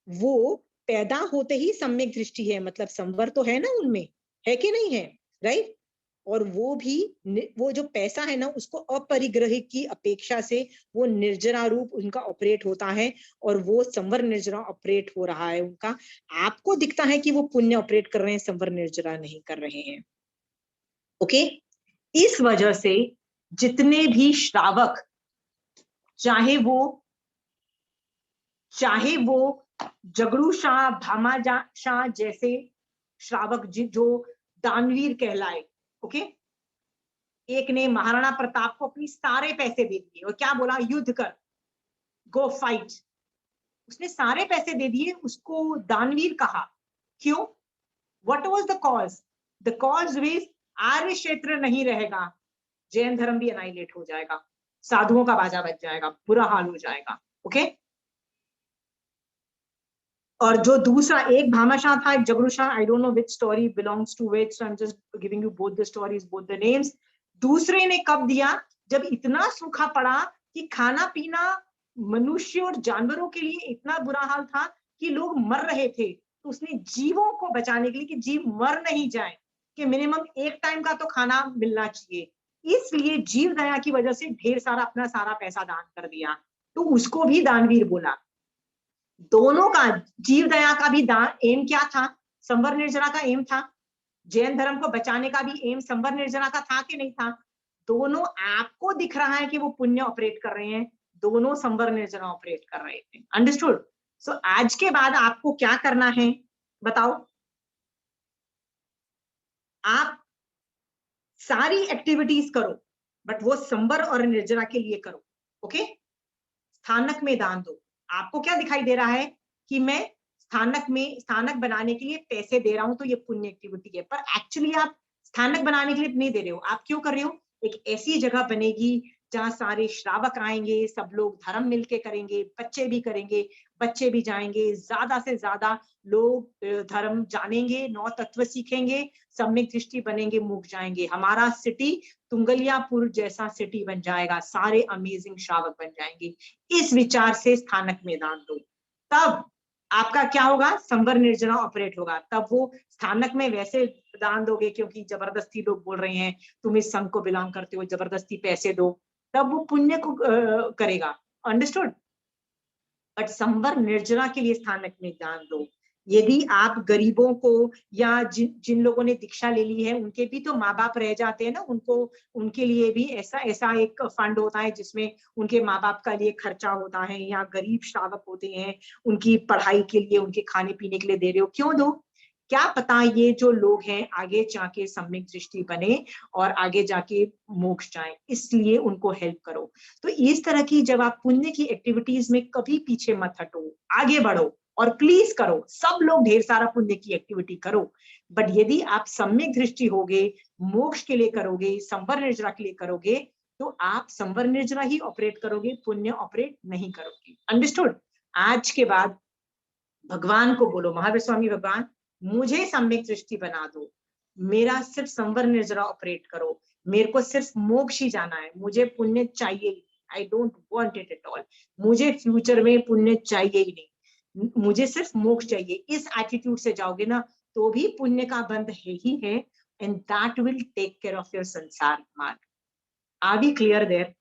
वो पैदा होते ही सम्यक दृष्टि है, मतलब संवर तो है ना उनमें, है कि नहीं है, राइट। और वो जो पैसा है ना, उसको अपरिग्रह की अपेक्षा से वो निर्जरा रूप उनका ऑपरेट होता है, और वो संवर निर्जरा ऑपरेट हो रहा है उनका। आपको दिखता है कि वो पुण्य ऑपरेट कर रहे हैं, संवर निर्जरा नहीं कर रहे हैं, ओके। इस वजह से जितने भी श्रावक, चाहे वो जगड़ू शाह, भामा शाह जैसे श्रावक जो दानवीर कहलाए, ओके। एक ने महाराणा प्रताप को अपनी सारे पैसे दे दिए और क्या बोला, युद्ध कर, गो फाइट, उसने सारे पैसे दे दिए, उसको दानवीर कहा। क्यों? What was the cause? The cause is आर्य क्षेत्र नहीं रहेगा, जैन धर्म भी अनाइलेट हो जाएगा, साधुओं का बाजा बच जाएगा, बुरा हाल हो जाएगा, ओके। और जो दूसरा एक भामाशाह था, एक Jagru Shah, I don't know which story belongs to which, so I am just giving you both the stories, both the names. दूसरे ने कब दिया, जब इतना सूखा पड़ा कि खाना पीना मनुष्य और जानवरों के लिए इतना बुरा हाल था कि लोग मर रहे थे, तो उसने जीवों को बचाने के लिए, कि जीव मर नहीं जाए, कि मिनिमम एक टाइम का तो खाना मिलना चाहिए, इसलिए जीव दया की वजह से ढेर सारा अपना सारा पैसा दान कर दिया, तो उसको भी दानवीर बोला। दोनों का, जीव दया का भी दान एम क्या था, संवर निर्जरा का एम था, जैन धर्म को बचाने का भी एम संवर निर्जरा का था कि नहीं था? दोनों आपको दिख रहा है कि वो पुण्य ऑपरेट कर रहे हैं, दोनों संवर निर्जरा ऑपरेट कर रहे थे। अंडरस्टूड? सो आज के बाद आपको क्या करना है बताओ? आप सारी एक्टिविटीज करो, बट वो संवर और निर्जरा के लिए करो। ओके? स्थानक में दान दो। आपको क्या दिखाई दे रहा है कि मैं स्थानक बनाने के लिए पैसे दे रहा हूं, तो ये पुण्य एक्टिविटी है, पर एक्चुअली आप स्थानक बनाने के लिए नहीं दे रहे हो। आप क्यों कर रहे हो? एक ऐसी जगह बनेगी जहां सारे श्रावक आएंगे, सब लोग धर्म मिलके करेंगे, बच्चे भी करेंगे, बच्चे भी जाएंगे, ज्यादा से ज्यादा लोग धर्म जानेंगे, 9 तत्व सीखेंगे, सम्यक दृष्टि बनेंगे, मुख जाएंगे। हमारा सिटी तुंगलियापुर जैसा सिटी बन जाएगा, सारे अमेजिंग श्रावक बन जाएंगे। इस विचार से स्थानक में दान दो, तब आपका क्या होगा? संवर निर्जरा ऑपरेट होगा। तब वो स्थानक में वैसे दान दोगे क्योंकि जबरदस्ती लोग बोल रहे हैं तुम इस संघ को बिलोंग करते हो, जबरदस्ती पैसे दो, तब वो पुण्य को करेगा। अंडरस्टूड? बट संवर निर्जरा के लिए स्थानक में दान दो। यदि आप गरीबों को या जिन लोगों ने दीक्षा ले ली है, उनके भी तो माँ बाप रह जाते हैं ना, उनके लिए भी ऐसा एक फंड होता है जिसमें उनके माँ बाप का लिए खर्चा होता है, या गरीब श्रावक होते हैं उनकी पढ़ाई के लिए, उनके खाने पीने के लिए दे रहे हो, क्यों दो? क्या पता ये जो लोग हैं आगे जाके सम्यक दृष्टि बने और आगे जाके मोक्ष जाए, इसलिए उनको हेल्प करो। तो इस तरह की जब आप पुण्य की एक्टिविटीज में कभी पीछे मत हटो, आगे बढ़ो और प्लीज करो। सब लोग ढेर सारा पुण्य की एक्टिविटी करो, बट यदि आप सम्यक दृष्टि होगे, मोक्ष के लिए करोगे, संवर निर्जरा के लिए करोगे, तो आप संवर निर्जरा ही ऑपरेट करोगे, पुण्य ऑपरेट नहीं करोगे। अंडरस्टूड? आज के बाद भगवान को बोलो, महावीर स्वामी भगवान मुझे सम्यक दृष्टि बना दो, मेरा सिर्फ संवर निर्जरा ऑपरेट करो, मेरे को सिर्फ मोक्ष ही जाना है, मुझे पुण्य चाहिए, I don't want it at all, मुझे फ्यूचर में पुण्य चाहिए ही नहीं, मुझे सिर्फ मोक्ष चाहिए। इस एटीट्यूड से जाओगे ना, तो भी पुण्य का बंध है ही है, and that will take care of your sansar marg. Are we clear there?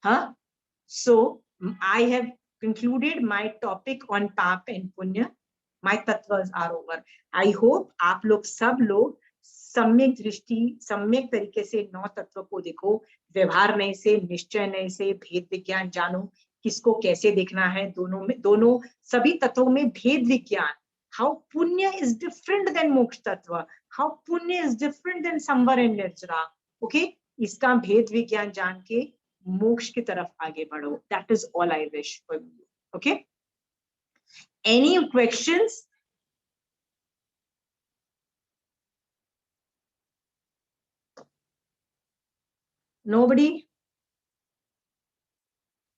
हाँ? So I have concluded my topic on पाप and पुण्य. My तत्वस are over. I hope आप लोग सब लोग सम्यक दृष्टि, सम्यक तरीके से 9 तत्व को देखो, व्यवहार नए से, निश्चय नए से, भेद विज्ञान जानो, किसको कैसे देखना है, दोनों सभी तत्वों में भेद विज्ञान, how पुण्य is different than मोक्ष तत्व, how पुण्य is different than संवर एंड निर्जरा। ओके? इसका भेद विज्ञान जान के मोक्ष की तरफ आगे बढ़ो। That is all I wish for you. Okay? Any questions? Nobody?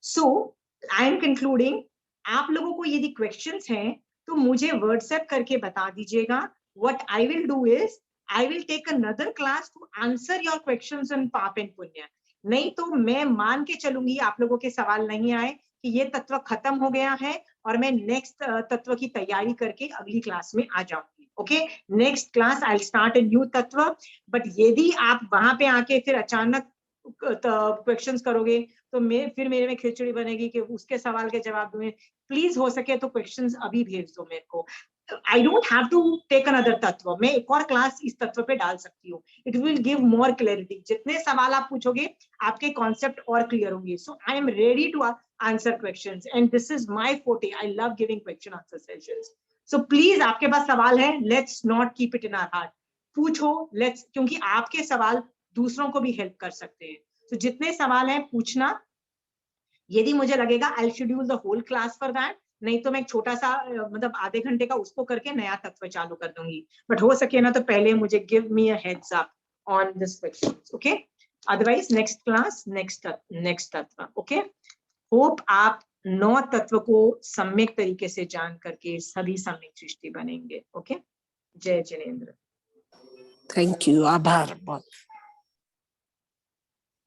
So I am concluding. आप लोगों को यदि questions हैं तो मुझे WhatsApp करके बता दीजिएगा। What I will do is I will take another class to answer your questions on पाप and पुण्य। नहीं तो मैं मान के चलूंगी आप लोगों के सवाल नहीं आए कि ये तत्व खत्म हो गया है और मैं नेक्स्ट तत्व की तैयारी करके अगली क्लास में आ जाऊंगी। Okay? Next class I will start a new तत्व। बट यदि आप वहां पे आके फिर अचानक क्वेश्चंस करोगे तो फिर मेरे में खिचड़ी बनेगी कि उसके सवाल के जवाब दूं। प्लीज हो सके तो क्वेश्चंस अभी भेज दो मेरे को। I don't have to take another तत्व, मैं एक और क्लास इस तत्व पे डाल सकती हूँ। It will give more clarity. जितने सवाल आप पूछोगे आपके कॉन्सेप्ट और क्लियर होंगे। So I am ready to answer questions and this is my forte. I love giving question answer sessions. So please आपके पास सवाल है, let's not keep it in our heart. पूछो, क्योंकि आपके सवाल दूसरों को भी हेल्प कर सकते हैं। तो जितने सवाल हैं पूछना। यदि मुझे लगेगा I'll schedule the whole class for that, नहीं तो मैं एक छोटा सा मतलब आधे घंटे का उसको करके नया तत्व चालू कर दूंगी। बट हो सके ना तो पहले मुझे give me a heads up on this question. Okay? Otherwise next class next तत्व। ओके? होप आप 9 तत्व को सम्यक तरीके से जान करके सभी सम्यक दृष्टि बनेंगे। ओके? जय जिनेंद्र। थैंक यू, आभार बहुत।